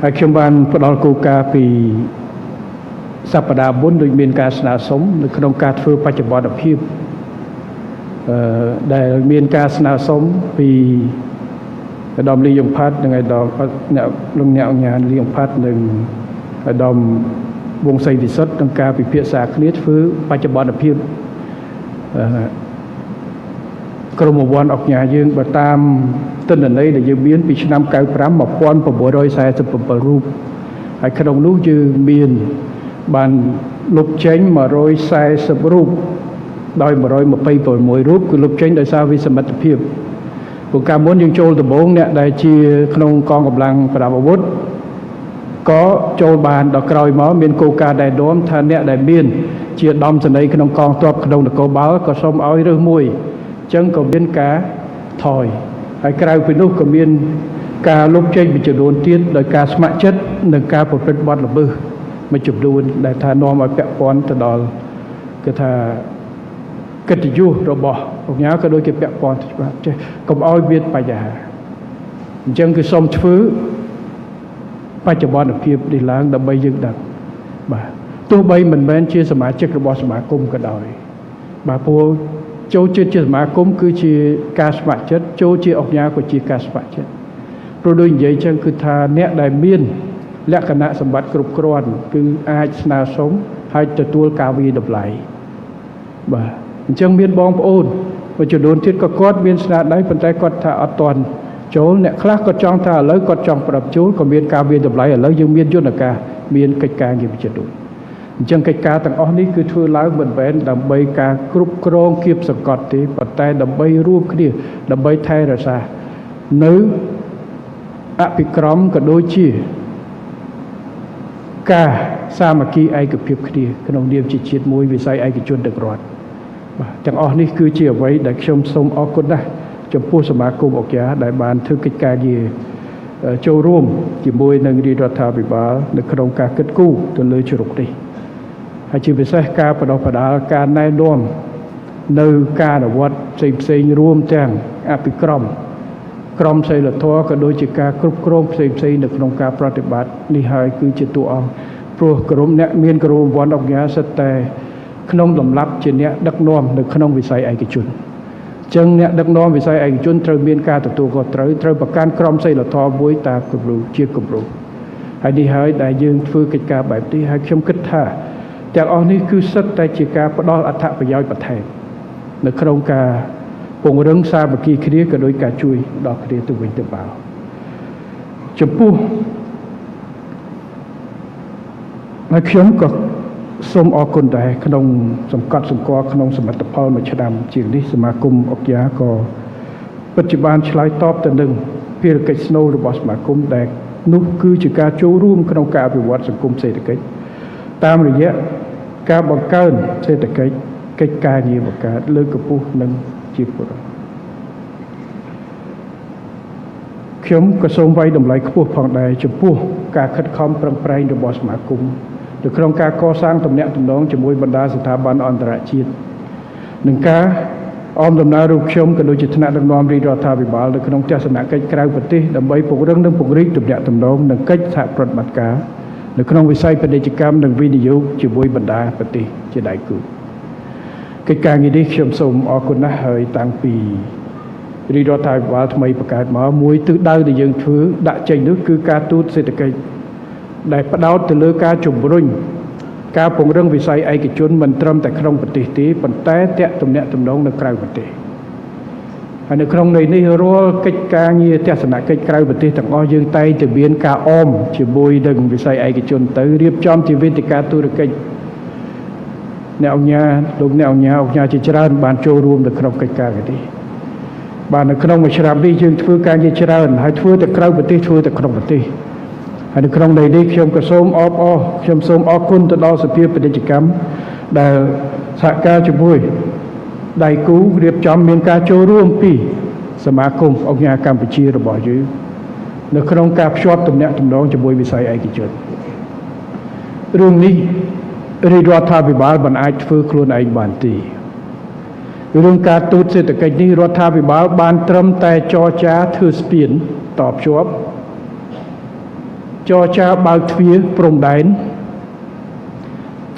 ហើយខ្ញុំបានផ្ដល់គោលការណ៍ពីសប្តាហ៍មុនដូចមានការស្នើសុំនៅក្នុងការធ្វើបច្ចុប្បន្នភាពដែលមានការស្នើសុំពីអាដាមលីយ៉ុងផាត់និងអាដាមអ្នកអង្គការលីយ៉ុងផាត់និងអាដាមវងសីវិសុទ្ធក្នុងការពិភាក្សាគ្នាធ្វើបច្ចុប្បន្នភាពក្រមវ័នអង្គការយើងបើតាមទិន្នន័យដែលយើងមានពីឆ្នាំ95 1947រូបហើយក្នុងនោះយើងមានបានលុបចេញ140រូបដោយ126រូបគឺលុបចេញដោយសារវិសមិទ្ធភាពព្រោះកាលមុនយើងចូលដំបូងអ្នកដែលជាក្នុងកងកម្លាំងប្រដាប់អាវុធក៏ចូលបានដល់ក្រោយមកមានគោលការណ៍ដែលនាំថាអ្នកដែលមានជាដំសេនីយ៍ក្នុងកងទ័ពក្នុងនគរបាលក៏សូមឲ្យរើសមួយអញ្ចឹងក៏មានការថយហើយក្រៅពីនោះក៏មានការលុបចេញមួយចំនួនទៀតដោយការស្ម័គ្រចិត្តនិងការប្រព្រឹត្តបទល្មើសមួយចំនួនដែលថានាំឲ្យពាក់ព័ន្ធទៅដល់គឺថាកិត្តិយសរបស់អង្គការក៏ដូចជាពាក់ព័ន្ធច្បាប់ចេះកុំឲ្យមានបញ្ហាអញ្ចឹងគឺសូមធ្វើបច្ចុប្បន្នភាពនេះឡើងដើម្បីយើងដឹងបាទទោះបីមិនមែនជាសមាជិករបស់សមាគមក៏ដោយបាទព្រោះចូលជាសមាគមគឺជាការស្ម័គ្រចិត្តចូលជាអង្គការក៏ជាការស្ម័គ្រចិត្តព្រោះដូចនិយាយចឹងគឺថាអ្នកដែលមានលក្ខណៈសម្បត្តិគ្រប់គ្រាន់គឺអាចស្នើសុំហើយទទួលការវិតម្លៃបាទអញ្ចឹងមានបងប្អូនមួយចំនួនទៀតក៏គាត់មានស្នាដៃប៉ុន្តែគាត់ថាអត់ទាន់ចូលអ្នកខ្លះគាត់ចង់ថាឥឡូវគាត់ចង់ប្រាប់ចូលក៏មានការវិតម្លៃឥឡូវយើងមានយន្តការមានកិច្ចការងារវិចិត្រអញ្ចឹងកិច្ចការទាំងអស់នេះគឺធ្វើឡើងមិនមែនដើម្បីការគ្រប់គ្រងគៀបសង្កត់ទេប៉ុន្តែដើម្បីរួមគ្នាដើម្បីថែរក្សានៅអភិក្រមក៏ដូចជាការសាមគ្គីឯកភាពគ្នាក្នុងនាមជាជាតិមួយវិស័យឯកជនទាំងរដ្ឋបាទទាំងអស់នេះគឺជាអ្វីដែលខ្ញុំសូមអរគុណណាស់ចំពោះសមាគមអង្គការដែលបានធ្វើកិច្ចការងារចូលរួមជាមួយនឹងរាជរដ្ឋាភិបាលនៅក្នុងការគិតគូរទៅលើជ្រុកនេះហើយជាពិសេសការបដិបដាលការណែនាំនៅការអនុវត្តផ្សេងរួមទាំងអភិក្រមក្រមសីលធម៌ក៏ដូចជាការគ្រប់គ្រងផ្សេងនៅក្នុងការប្រតិបត្តិនេះហើយគឺជាតួអង្គព្រោះក្រុមអ្នកមានក្រមវ័នអង្គការសិតតែក្នុងលំដាប់ជាអ្នកដឹកនាំនៅក្នុងវិស័យឯកជនអញ្ចឹងអ្នកដឹកនាំវិស័យឯកជនត្រូវមានការទទួលខុសត្រូវប្រកាន់ក្រមសីលធម៌មួយតាមគំរូជាគំរូហើយនេះហើយដែលយើងធ្វើកិច្ចការបែបនេះហើយខ្ញុំគិតថាទាំងអស់នេះគឺសិតតែជាការផ្ដល់អត្ថប្រយោជន៍បន្ថែមនៅក្នុងការពង្រឹងសាមគ្គីគ្នាក៏ដោយការជួយដល់គ្នាទៅវិញទៅមកចំពោះហើយខ្ញុំក៏សូមអរគុណដែរក្នុងសង្កត់សម្គាល់ក្នុងសមិទ្ធផលមួយឆ្នាំជាងនេះសមាគមអង្គការក៏ពិតជាបានឆ្លើយតបទៅនឹងភារកិច្ចស្នូលរបស់សមាគមដែលនោះគឺជាការចូលរួមក្នុងការអភិវឌ្ឍសង្គមសេដ្ឋកិច្ចតាមរយៈការបង្កើនសេដ្ឋកិច្ចកិច្ចការងារបង្កើតលើកកម្ពស់និងជាពលរដ្ឋខ្ញុំក៏សូមវាយតម្លៃខ្ពស់ផងដែរចំពោះការខិតខំប្រឹងប្រែងរបស់សមាគមនៅក្នុងការកសាងទំនាក់ទំនងជាមួយបណ្ដាស្ថាប័នអន្តរជាតិនិងការ អមដំណើររូបខ្ញុំក៏ដូចជាថ្នាក់ដឹកនាំរាជរដ្ឋាភិបាលនៅក្នុងទស្សនកិច្ចក្រៅប្រទេសដើម្បីពង្រឹងនិងពង្រីកទំនាក់ទំនងនិងកិច្ចសហប្រតិបត្តិការនៅក្នុងវិស័យពាណិជ្ជកម្មនិងវិនិយោគជាមួយបណ្ដាប្រទេសជាដៃគូកិច្ចការងារនេះខ្ញុំសូមអរគុណណាស់ហើយតាំងពីរាជរដ្ឋាភិបាលថ្មីបង្កើតមកមួយទិសដៅដែលយើងធ្វើដាក់ចេញនោះគឺការទូតសេដ្ឋកិច្ចដែលផ្ដោតទៅលើការជំរុញការពង្រឹងវិស័យឯកជនមិនត្រឹមតែក្នុងប្រទេសទេប៉ុន្តែតាក់ទំនាក់ទំនងនៅក្រៅប្រទេសហើយនៅក្នុងន័យនេះរាល់កិច្ចការងារទស្សនកិច្ចក្រៅប្រទេសទាំងអស់យើងតែងតែមានការអមជាមួយនឹងវិស័យឯកជនទៅរៀបចំជាវេទិកាធុរកិច្ចអ្នកអង្គការលោកអ្នកអង្គការជាច្រើនបានចូលរួមនៅក្នុងកិច្ចការនេះបាទនៅក្នុងមួយឆ្នាំនេះយើងធ្វើការងារច្រើនហើយធ្វើតែក្រៅប្រទេសធ្វើតែក្នុងប្រទេសហើយនៅក្នុងន័យនេះខ្ញុំក៏សូមខ្ញុំសូមអរគុណទៅដល់សភាពាណិជ្ជកម្មដែលសហការជាមួយដៃគូរៀបចំមានការចូលរួមពីសមាគមអង្គការកម្ពុជារបស់យើងនៅក្នុងការភ្ជាប់ទំនាក់ទំនងជាមួយវិស័យឯកជនរឿងនេះរាជរដ្ឋាភិបាលមិនអាចធ្វើខ្លួនឯងបានទេរឿងការទូតសេដ្ឋកិច្ចនេះរដ្ឋាភិបាលបានត្រឹមតែចរចាធ្វើស្ពានតភ្ជាប់ចរចាបើកទ្វារព្រំដែន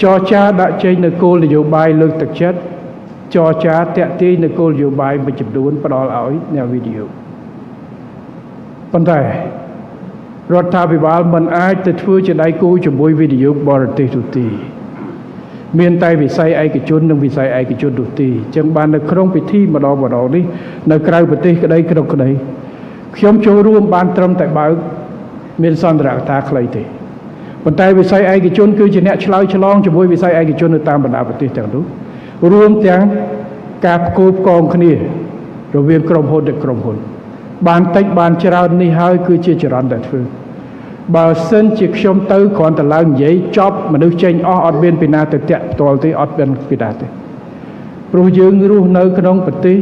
ចរចាដាក់ចេញនូវគោលនយោបាយលើកទឹកចិត្តចរចាតាក់ទាញនូវគោលនយោបាយមួយចំនួនផ្ដល់ឲ្យអ្នកវិនិយោគប៉ុន្តែរដ្ឋាភិបាលមិនអាចទៅធ្វើជាដៃគូជាមួយវិនិយោគបរទេសនោះទេមានតែវិស័យឯកជននិងវិស័យឯកជននោះទេចឹងបាននៅក្នុងពិធីម្ដងនេះនៅក្រៅប្រទេសក្តីក្នុងក្តីខ្ញុំចូលរួមបានត្រឹមតែបើកមានសន្ទរកថាខ្លីទេប៉ុន្តែវិស័យឯកជនគឺជាអ្នកឆ្លើយឆ្លងជាមួយវិស័យឯកជននៅតាមបណ្ដាប្រទេសទាំងនោះរួមទាំងការផ្គូផ្គងគ្នារវាងក្រុមហ៊ុននិងក្រុមហ៊ុនបានតិចបានច្រើននេះហើយគឺជាចរន្តដែលធ្វើបើសិនជាខ្ញុំទៅគ្រាន់តែឡើងនិយាយចប់មនុស្សចេញអស់អត់មានពីណាទៅតាក់ផ្ទាល់ទេអត់មានពីណាទេព្រោះយើងរស់នៅក្នុងប្រទេស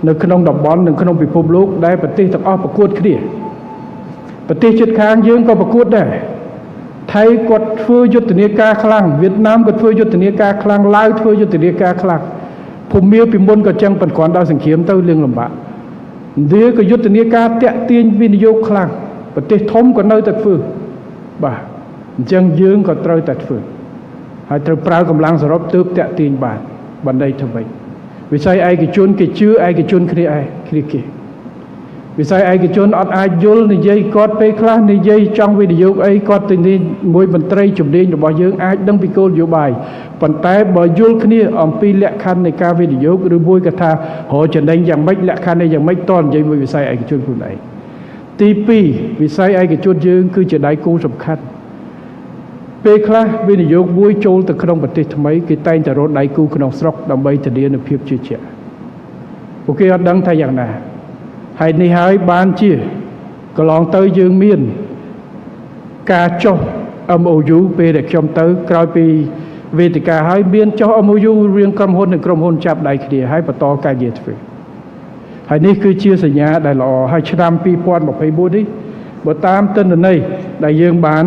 នៅក្នុងតំបន់និងក្នុងពិភពលោកដែលប្រទេសទាំងអស់ប្រកួតគ្នាប្រទេសជិតខាងយើងក៏ប្រកួតដែរថៃគាត់ធ្វើយុទ្ធនាការខ្លាំងវៀតណាមក៏ធ្វើយុទ្ធនាការខ្លាំងឡាវធ្វើយុទ្ធនាការខ្លាំងភូមាពីមុនក៏ចឹងប៉ុន្តែគ្រាន់ដល់សង្គ្រាមទៅលឿងលំបាកឥណ្ឌាក៏យុទ្ធនាការតាក់ទាញវិនិយោគខ្លាំងប្រទេសធំក៏នៅតែធ្វើបាទអញ្ចឹងយើងក៏ត្រូវតែធ្វើហើយត្រូវប្រើកម្លាំងសរុបទើបតាក់ទាញបានបណ្ដៃធ្វើម៉េចវិស័យឯកជនគេជឿឯកជនគ្នាគេវិស័យឯកជនអត់អាចយល់និយាយគាត់ពេលខ្លះនិយាយចង់វិនិយោគអីគាត់ទៅនិយាយមួយមន្ត្រីជំនាញរបស់យើងអាចដឹងពីគោលនយោបាយប៉ុន្តែបើយល់គ្នាអំពីលក្ខខណ្ឌនៃការវិនិយោគឬមួយក៏ថារកចំណេញយ៉ាងម៉េចលក្ខខណ្ឌនេះយ៉ាងម៉េចតនិយាយមួយវិស័យឯកជនខ្លួនឯងទី2វិស័យឯកជនយើងគឺជាដៃគូសំខាន់ពេលខ្លះវិនិយោគមួយចូលទៅក្នុងប្រទេសថ្មីគេតែងតែរកដៃគូក្នុងស្រុកដើម្បីធានានូវភាពជឿជាក់ពួកគេអត់ដឹងថាយ៉ាងណាហើយនេះហើយបានជាកន្លងទៅយើងមានការចុះ MOU ពេលដែលខ្ញុំទៅក្រោយពីវេទិកាហើយមានចុះ MOU រៀងក្រុមហ៊ុននិងក្រុមហ៊ុនចាប់ដៃគ្នាហើយបន្តការងារធ្វើហើយនេះគឺជាសញ្ញាដែលល្អហើយឆ្នាំ2024នេះបើតាមទិន្នន័យដែលយើងបាន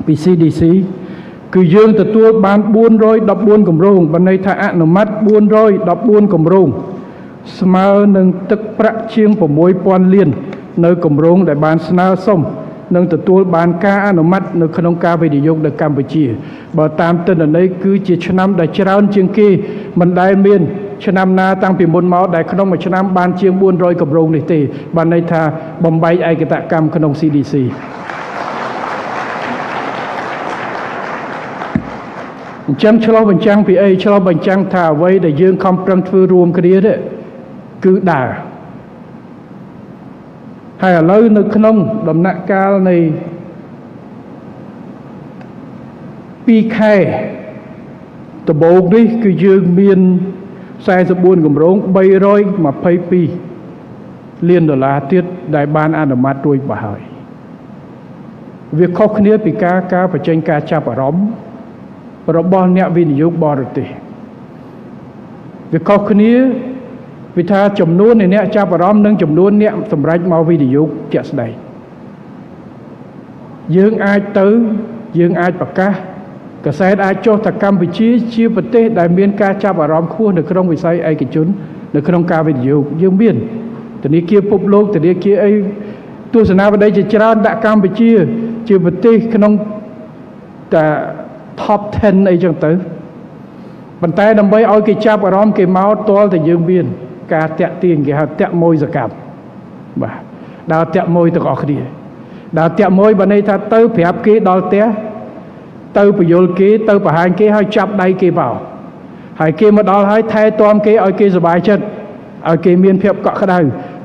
ពី CDC គឺយើងទទួលបាន414គម្រោងបានន័យថាអនុម័ត414គម្រោងស្មើនឹងទឹកប្រាក់ជាង 6,000 លាននៅគម្រោងដែលបានស្នើសុំនឹងទទួលបានការអនុម័តនៅក្នុងការវិនិយោគនៅកម្ពុជាបើតាមទិន្នន័យគឺជាឆ្នាំដែលច្រើនជាងគេមិនដែលមានឆ្នាំណាតាំងពីមុនមកដែលក្នុងមួយឆ្នាំបានជាង400គម្រោងនេះទេបានន័យថាបំបែកឯកតកម្មក្នុង CDC អញ្ចឹងឆ្លុះបញ្ចាំងពីអីឆ្លុះបញ្ចាំងថាអ្វីដែលយើងខំប្រឹងធ្វើរួមគ្នានេះគឺដើរហើយឥឡូវនៅក្នុងដំណាក់កាលនៃ2ខែដំបូងនេះគឺយើងមាន44គម្រោង322លានដុល្លារទៀតដែលបានអនុម័តរួចមកហើយវាខុសគ្នាពីការបញ្ចេញការចាប់អារម្មណ៍របស់អ្នកវិនិយោគបរទេសវាខុសគ្នាវាថាចំនួននៃអ្នកចាប់អារម្មណ៍និងចំនួនអ្នកសម្រេចមកវិនិយោគជាក់ស្ដែងយើងអាចប្រកាសកសែតអាចចុះថាកម្ពុជាជាប្រទេសដែលមានការចាប់អារម្មណ៍ខ្ពស់នៅក្នុងវិស័យឯកជន នៅក្នុងការវិនិយោគយើងមានធនាគារពិភពលោកធនាគារអីទស្សនាបតីជាច្រើនដាក់កម្ពុជាជាប្រទេសក្នុងតែ top 10 អីចឹងទៅប៉ុន្តែដើម្បីឲ្យគេចាប់អារម្មណ៍គេមកទាល់តែយើងមានការតាក់ទាញគេហៅតាក់មួយសកម្មបាទដើរតាក់មួយទាំងអស់គ្នាដើរតាក់មួយបើន័យថាទៅប្រាប់គេដល់ផ្ទះទៅបញ្យលគេទៅបង្ហាញគេឲ្យចាប់ដៃគេមកហើយគេមកដល់ហើយថែទាំគេឲ្យគេសុបាយចិត្តឲ្យគេមានភាពកក់ក្ដៅ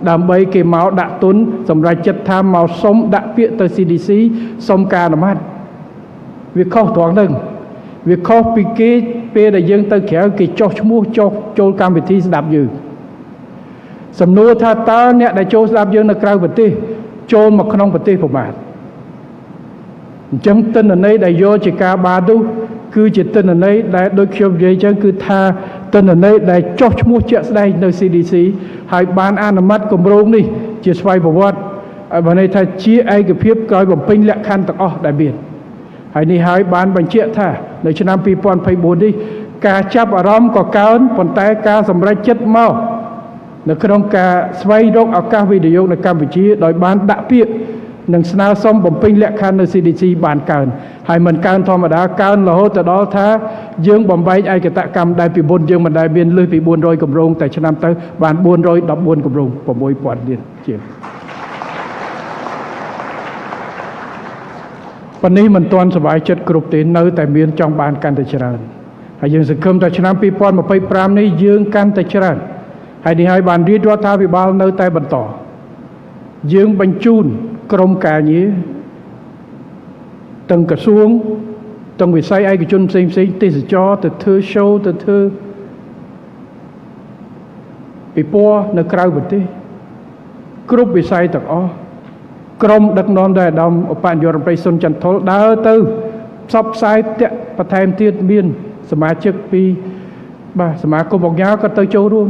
ដើម្បីគេមកដាក់ទុនសម្រាប់ចិត្តថាមកសុំដាក់ពាក្យទៅ CDC សុំការអនុម័តវាខុសត្រង់ហ្នឹងវាខុសពីគេពេលដែលយើងទៅក្រៅគេចោះឈ្មោះចោះចូលកម្មវិធីស្ដាប់យើងសំណួរថាតើអ្នកដែលចូលស្ដាប់យើងនៅក្រៅប្រទេសចូលមកក្នុងប្រទេសប្រមាណអញ្ចឹងទិន្នន័យដែលយកជាការបាននោះគឺជាទិន្នន័យដែលដូចខ្ញុំនិយាយអញ្ចឹងគឺថាទិន្នន័យដែលចោះឈ្មោះជាក់ស្ដែងនៅ CDC ហើយបានអនុម័តគម្រោងនេះជាស្វ័យប្រវត្តិបើន័យថាជាឯកភាពក្រោយបំពេញលក្ខខណ្ឌទាំងអស់ដែលមានហើយនេះហើយបានបញ្ជាក់ថានៅឆ្នាំ2024នេះការចាប់អារម្មណ៍ក៏កើនប៉ុន្តែការសម្រេចចិត្តមកនៅក្នុងការស្វែងរកឱកាសវិនិយោគនៅកម្ពុជាដោយបានដាក់ពាក្យនិងស្នើសុំបំពេញលក្ខខណ្ឌនៅ CDC បានកើនហើយមិនកើនធម្មតាកើនរហូតទៅដល់ថាយើងបំបែកឯកតកម្មដែលពីមុនយើងមិនដែលមានលើសពី400គម្រោងតែឆ្នាំទៅបាន414គម្រោង 6000 លានជាងប៉ុន្នេះមិនទាន់សប្បាយចិត្តគ្រប់ទេនៅតែមានចង់បានកាន់តែច្រើនហើយយើងសង្ឃឹមថាឆ្នាំ2025នេះយើងកាន់តែច្រើនហើយនេះហើយបានរាជរដ្ឋាភិបាលនៅតែបន្តយើងបញ្ជូនក្រមការងារទាំងក្រសួងទាំងវិស័យឯកជនផ្សេងៗទេសចរទៅធ្វើ show ទៅធ្វើពិព័រណ៍នៅក្រៅប្រទេសគ្រប់វិស័យទាំងអស់ក្រុមដឹកនាំដោយអាដាមឧបនាយករដ្ឋមន្ត្រីសុនចន្ទថុលដើរទៅផ្សព្វផ្សាយបន្ថែមទៀតមានសមាជិកពីបាទសមាគមអង្គការក៏ទៅចូលរួម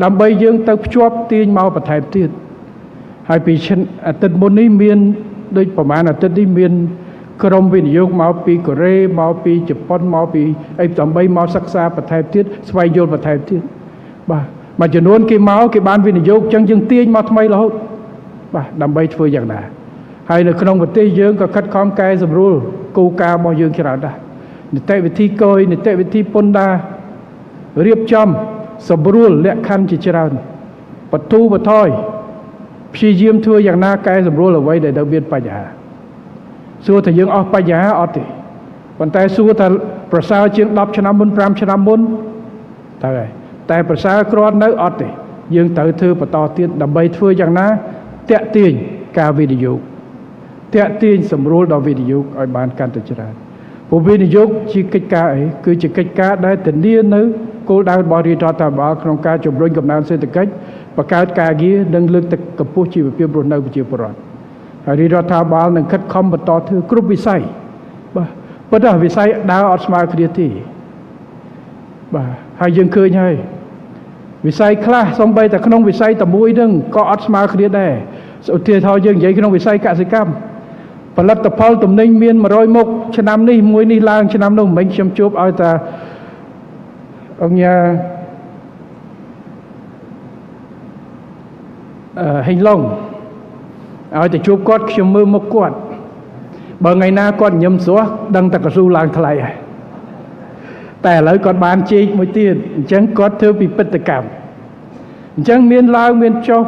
ដើម្បីយើងទៅភ្ជាប់ទាញមកបន្ថែមទៀតហើយពីអាទិត្យមុននេះមានដូចប្រហែលអាទិត្យនេះមានក្រុមវិនិយោគមកពីកូរ៉េមកពីជប៉ុនមកពីអីដើម្បីមកសិក្សាបន្ថែមទៀតស្វែងយល់បន្ថែមទៀតបាទមួយចំនួនគេមកគេបានវិនិយោគចឹងយើងទាញមកថ្មីរហូតបាទដើម្បីធ្វើយ៉ាងណាហើយនៅក្នុងប្រទេសយើងក៏ខិតខំកែសម្រួលគោលការណ៍របស់យើងច្រើនដែរនីតិវិធីកយនីតិវិធីពន្ធដាររៀបចំសម្រួលលក្ខខណ្ឌជាច្រើនបទូបថយព្យាយាមធ្វើយ៉ាងណាកែសម្រួលអ្វីដែលនៅមានបញ្ហាសួរថាយើងអស់បញ្ហាអត់ទេប៉ុន្តែសួរថាប្រសើរជាង10ឆ្នាំមុន5ឆ្នាំមុនទៅហើយតែប្រសើរគ្រាន់នៅអត់ទេយើងត្រូវធ្វើបន្តទៀតដើម្បីធ្វើយ៉ាងណាតាក់ទាញការវិនិយោគតាក់ទាញសម្រួលដល់វិនិយោគឲ្យបានកាន់តែច្រើនព្រោះវិនិយោគជាកិច្ចការអីគឺជាកិច្ចការដែលធានានៅគោលដៅរបស់រាជរដ្ឋាភិបាលក្នុងការជំរុញកំណើនសេដ្ឋកិច្ចបង្កើតការងារនិងលើកទឹកកម្ពស់ជីវភាពរស់នៅប្រជាពលរដ្ឋហើយរាជរដ្ឋាភិបាលនឹងខិតខំបន្តធ្វើគ្រប់វិស័យបាទប៉ុន្តែវិស័យដើរអត់ស្មើគ្នាទេបាទហើយយើងឃើញហើយវិស័យខ្លះសំបីតែក្នុងវិស័យតែមួយហ្នឹងក៏អត់ស្មើគ្នាដែរឧទាហរណ៍យើងនិយាយក្នុងវិស័យកសិកម្មផលិតផលទំនិញមាន100មុខឆ្នាំនេះមួយនេះឡើងឆ្នាំនោះមិនខ្ញុំជួបឲ្យតែអង្គញាហេងឡុងឲ្យទៅជួបគាត់ខ្ញុំមើលមុខគាត់បើថ្ងៃណាគាត់ញញឹមស្រស់ដឹងតែកស៊ូឡើងថ្លៃហើយតែឥឡូវគាត់បានជែកមួយទៀតអញ្ចឹងគាត់ធ្វើពិពិធកម្មអញ្ចឹងមានឡើងមានចុះ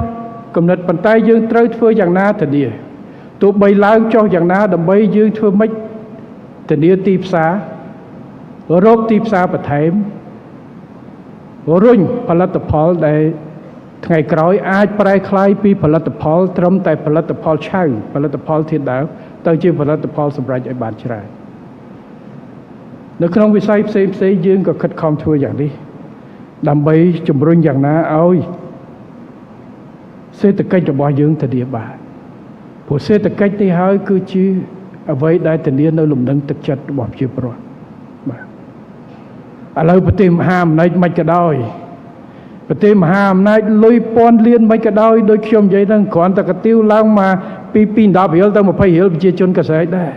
កំណត់ប៉ុន្តែយើងត្រូវធ្វើយ៉ាងណាធានាទោះបីឡើងចុះយ៉ាងណាដើម្បីយើងធ្វើម៉េចធានាទីផ្សាររកទីផ្សារបន្ថែមរុញផលិតផលដែលថ្ងៃក្រោយអាចប្រែក្លាយពីផលិតផលត្រឹមតែផលិតផលឆៅផលិតផលធាតុដើមទៅជាផលិតផលសម្រាប់ឲ្យបានច្រើននៅក្នុងវិស័យផ្សេងៗយើងក៏ខិតខំធ្វើយ៉ាងនេះដើម្បីជំរុញយ៉ាងណាឲ្យសេដ្ឋកិច្ចរបស់យើងធានាបានព្រោះសេដ្ឋកិច្ចនេះហើយគឺជាអ្វីដែលធានានៅលំនឹងទឹកចិត្តរបស់ប្រជាពលរដ្ឋបាទឥឡូវប្រទេសមហាអំណាចមិនក៏ដោយប្រទេសមហាអំណាចលុយពាន់លានមិនក៏ដោយដូចខ្ញុំនិយាយហ្នឹងគ្រាន់តែកាទៀវឡើងមកពី10រៀលទៅ20រៀលប្រជាជនកសែកដែរ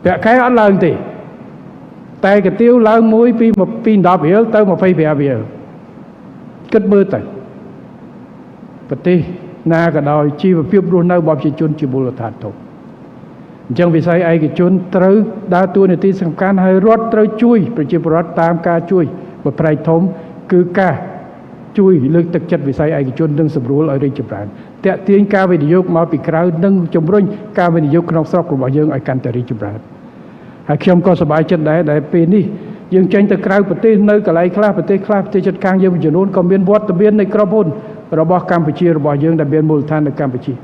ប្រាក់ខែអត់ឡើងទេតែកាទៀវឡើងមួយពី10រៀលទៅ25រៀល គិតមើលទៅប្រទេសណាក៏ដោយជីវភាពរស់នៅរបស់ប្រជាជនជាមូលដ្ឋានធំអញ្ចឹងវិស័យឯកជនត្រូវដើរតួនាទីសំខាន់ហើយរដ្ឋត្រូវជួយប្រជាពលរដ្ឋតាមការជួយប្រប្រែកធំគឺការជួយលើកទឹកចិត្តវិស័យឯកជននិងសម្រួលឲ្យរីកចម្រើនតាក់ទាញការវិនិយោគមកពីក្រៅនិងជំរុញការវិនិយោគក្នុងស្រុករបស់យើងឲ្យកាន់តែរីកចម្រើនហើយខ្ញុំក៏សប្បាយចិត្តដែរដែលពេលនេះយើងចេញទៅក្រៅប្រទេសនៅកន្លែងខ្លះប្រទេសជិតខាងយើងមួយចំនួនក៏មានវត្តមាននៃក្រុមហ៊ុនរបស់កម្ពុជារបស់យើងដែលមានមូលដ្ឋាននៅកម្ពុជា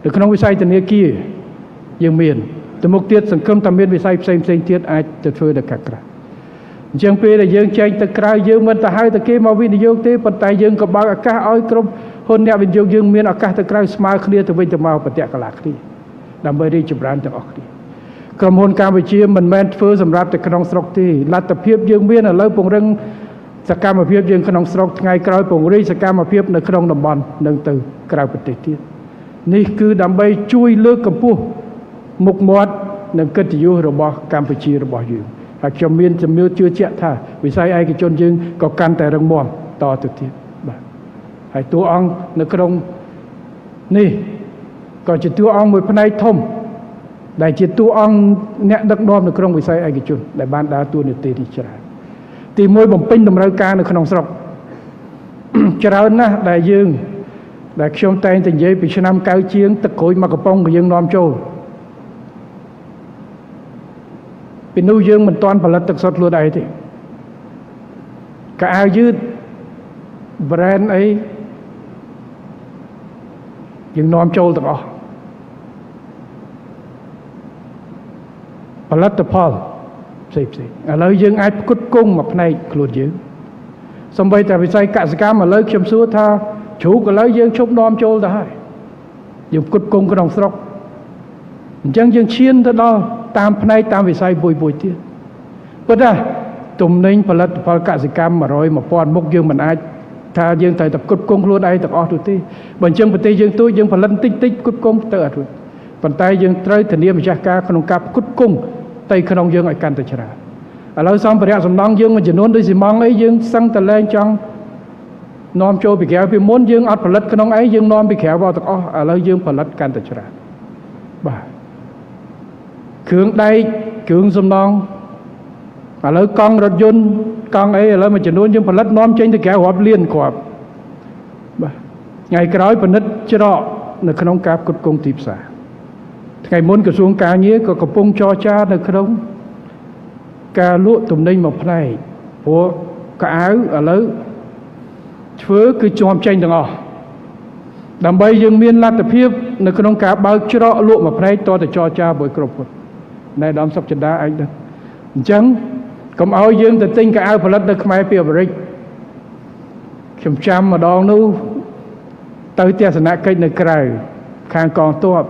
នៅក្នុងវិស័យធនាគារយើងមានទៅមុខទៀតសង្គមតែមានវិស័យផ្សេងទៀតអាចទៅធ្វើនៅខាងក្រៅអញ្ចឹងពេលដែលយើងចេញទៅក្រៅយើងមិនទៅហៅតែគេមកវិនិយោគទេប៉ុន្តែយើងក៏បើកឱកាសឲ្យក្រុមហ៊ុនអ្នកវិនិយោគយើងមានឱកាសទៅក្រៅស្មើគ្នាទៅវិញទៅមកប្រតិកលាគ្នាដើម្បីរីកចម្រើនទាំងអស់គ្នាក្រុមហ៊ុនកម្ពុជាមិនមែនធ្វើសម្រាប់តែក្នុងស្រុកទេលទ្ធភាពយើងមានឥឡូវពង្រឹងសកម្មភាពយើងក្នុងស្រុកថ្ងៃក្រោយពង្រីកសកម្មភាពនៅក្នុងតំបន់នឹងទៅក្រៅប្រទេសទៀតនេះគឺដើម្បីជួយលើកកម្ពស់មុខមាត់និងកិត្តិយសរបស់កម្ពុជារបស់យើងហើយខ្ញុំមានជំនឿជឿជាក់ថាវិស័យឯកជនយើងក៏កាន់តែរឹងមាំតទៅទៀតបាទហើយតួអង្គនៅក្នុងនេះក៏ជាតួអង្គមួយផ្នែកធំដែលជាតួអង្គអ្នកដឹកនាំនៅក្នុងវិស័យឯកជនដែលបានដើរតួនាទីនេះច្រើនទីមួយបំពេញតម្រូវការនៅក្នុងស្រុក ច្រើនណាស់ដែលខ្ញុំតែងតែនិយាយពីឆ្នាំ9ជាងទឹកក្រូចមកកំប៉ុងក៏យើងនាំចូលពីនោះយើងមិនទាន់ផលិតទឹកសុទ្ធខ្លួនឯងទេកៅអៅយឺត brand អីយើងនាំចូលទាំងអស់ផលិតផលផ្សេងឥឡូវយើងអាចផ្គត់ផ្គង់មួយផ្នែកខ្លួនយើងសូម្បីតែវិស័យកសិកម្មឥឡូវខ្ញុំសួរថាជ្រូកឥឡូវយើងឈប់នាំចូលទៅហើយយើងផ្គត់ផ្គង់ក្នុងស្រុកអញ្ចឹងយើងឈានទៅដល់តាមផ្នែកតាមវិស័យមួយទៀតប៉ុន្តែទំនិញផលិតផលកសិកម្ម100 1000មុខយើងមិនអាចថាយើងត្រូវតែផ្គត់ផ្គង់ខ្លួនឯងទាំងអស់នោះទេបើអញ្ចឹងប្រទេសយើងទូចយើងផលិតតិចផ្គត់ផ្គង់ទៅអត់រួចប៉ុន្តែយើងត្រូវធានាម្ចាស់ការក្នុងការផ្គត់ផ្គង់ទៅក្នុងយើងឲ្យកាន់តែច្រើនឥឡូវសម្ភារៈសំណង់យើងមួយចំនួនដូចស៊ីម៉ងអីយើងសឹងតែលែងចង់នាំចូលពីក្រៅពីមុនយើងអត់ផលិតក្នុងឯងយើងនាំពីក្រៅមកទាំងអស់ឥឡូវយើងផលិតកាន់តែច្រើនបាទគ្រឿងដែកគ្រឿងសំណង់ឥឡូវកង់រថយន្តកង់អីឥឡូវមួយចំនួនយើងផលិតនាំចេញទៅក្រៅរាប់លានគ្រាប់បាទថ្ងៃក្រោយពិនិត្យច្រកនៅក្នុងការផ្គត់ផ្គង់ទីផ្សារថ្ងៃមុនក្រសួងការងារក៏កំពុងចរចានៅក្នុងការលក់ទំនិញមួយផ្នែកព្រោះកៅអៅឥឡូវធ្វើគឺជាប់ចេញទាំងអស់ដើម្បីយើងមានលទ្ធភាពនៅក្នុងការបើកច្រកលក់មួយផ្នែកតទៅចរចាមួយគ្រប់ពុតណែដំសុកចិន្តាឯងដឹងអញ្ចឹងកុំឲ្យយើងទៅទិញកៅអៅផលិតនៅខ្មែរពីអាមេរិកខ្ញុំចាំម្ដងនោះទៅទស្សនកិច្ចនៅក្រៅខាងកងទ័ព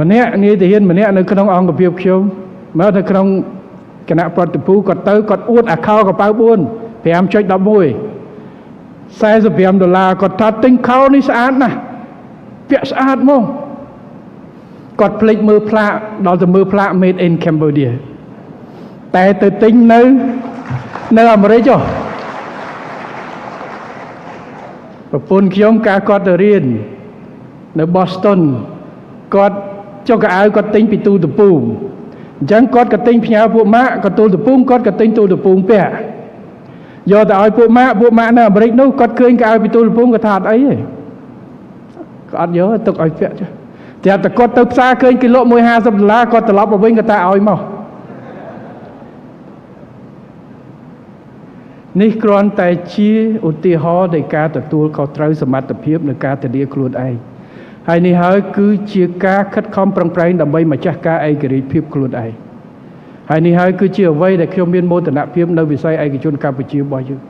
ម្នាក់នាយទាហានម្នាក់នៅក្នុងអង្គភាពខ្ញុំមកនៅក្នុងគណៈប្រតិភូគាត់អួតអាខោកប៉ៅ4 5.11 $45គាត់ថាទិញខោនេះស្អាតណាស់ពាក់ស្អាតហ្មងគាត់ភ្លេចមើលផ្លាកដល់ទៅមើលផ្លាក made in Cambodia តែទៅទិញនៅអាមេរិកចុះប្រពន្ធខ្ញុំកាលគាត់ទៅរៀននៅ Boston គាត់ចុះកៅអៅគាត់ទិញពីទូតពូងអញ្ចឹងគាត់ក៏ទិញផ្ញើពួកម៉ាក់ក៏ទូលតពូងគាត់ក៏ទិញទូលតពូងពាក់យកទៅឲ្យពួកម៉ាក់នៅអាមេរិកនោះគាត់ឃើញកៅអៅពីទូលតពូងគាត់ថាអត់អីទេគាត់អត់យកទុកឲ្យពាក់ចុះតែគាត់ទៅផ្សារឃើញគេលក់$150គាត់ត្រឡប់មកវិញគាត់ថាឲ្យមកនេះគ្រាន់តែជាឧទាហរណ៍នៃការទទួលខុសត្រូវសមត្ថភាពនៃការធានាខ្លួនឯងហើយនេះហើយគឺជាការខិតខំប្រឹងប្រែងដើម្បីម្ចាស់ការឯករាជ្យភាពខ្លួនឯងហើយនេះហើយគឺជាអ្វីដែលខ្ញុំមានមោទនភាពនៅវិស័យឯកជនកម្ពុជារបស់យើង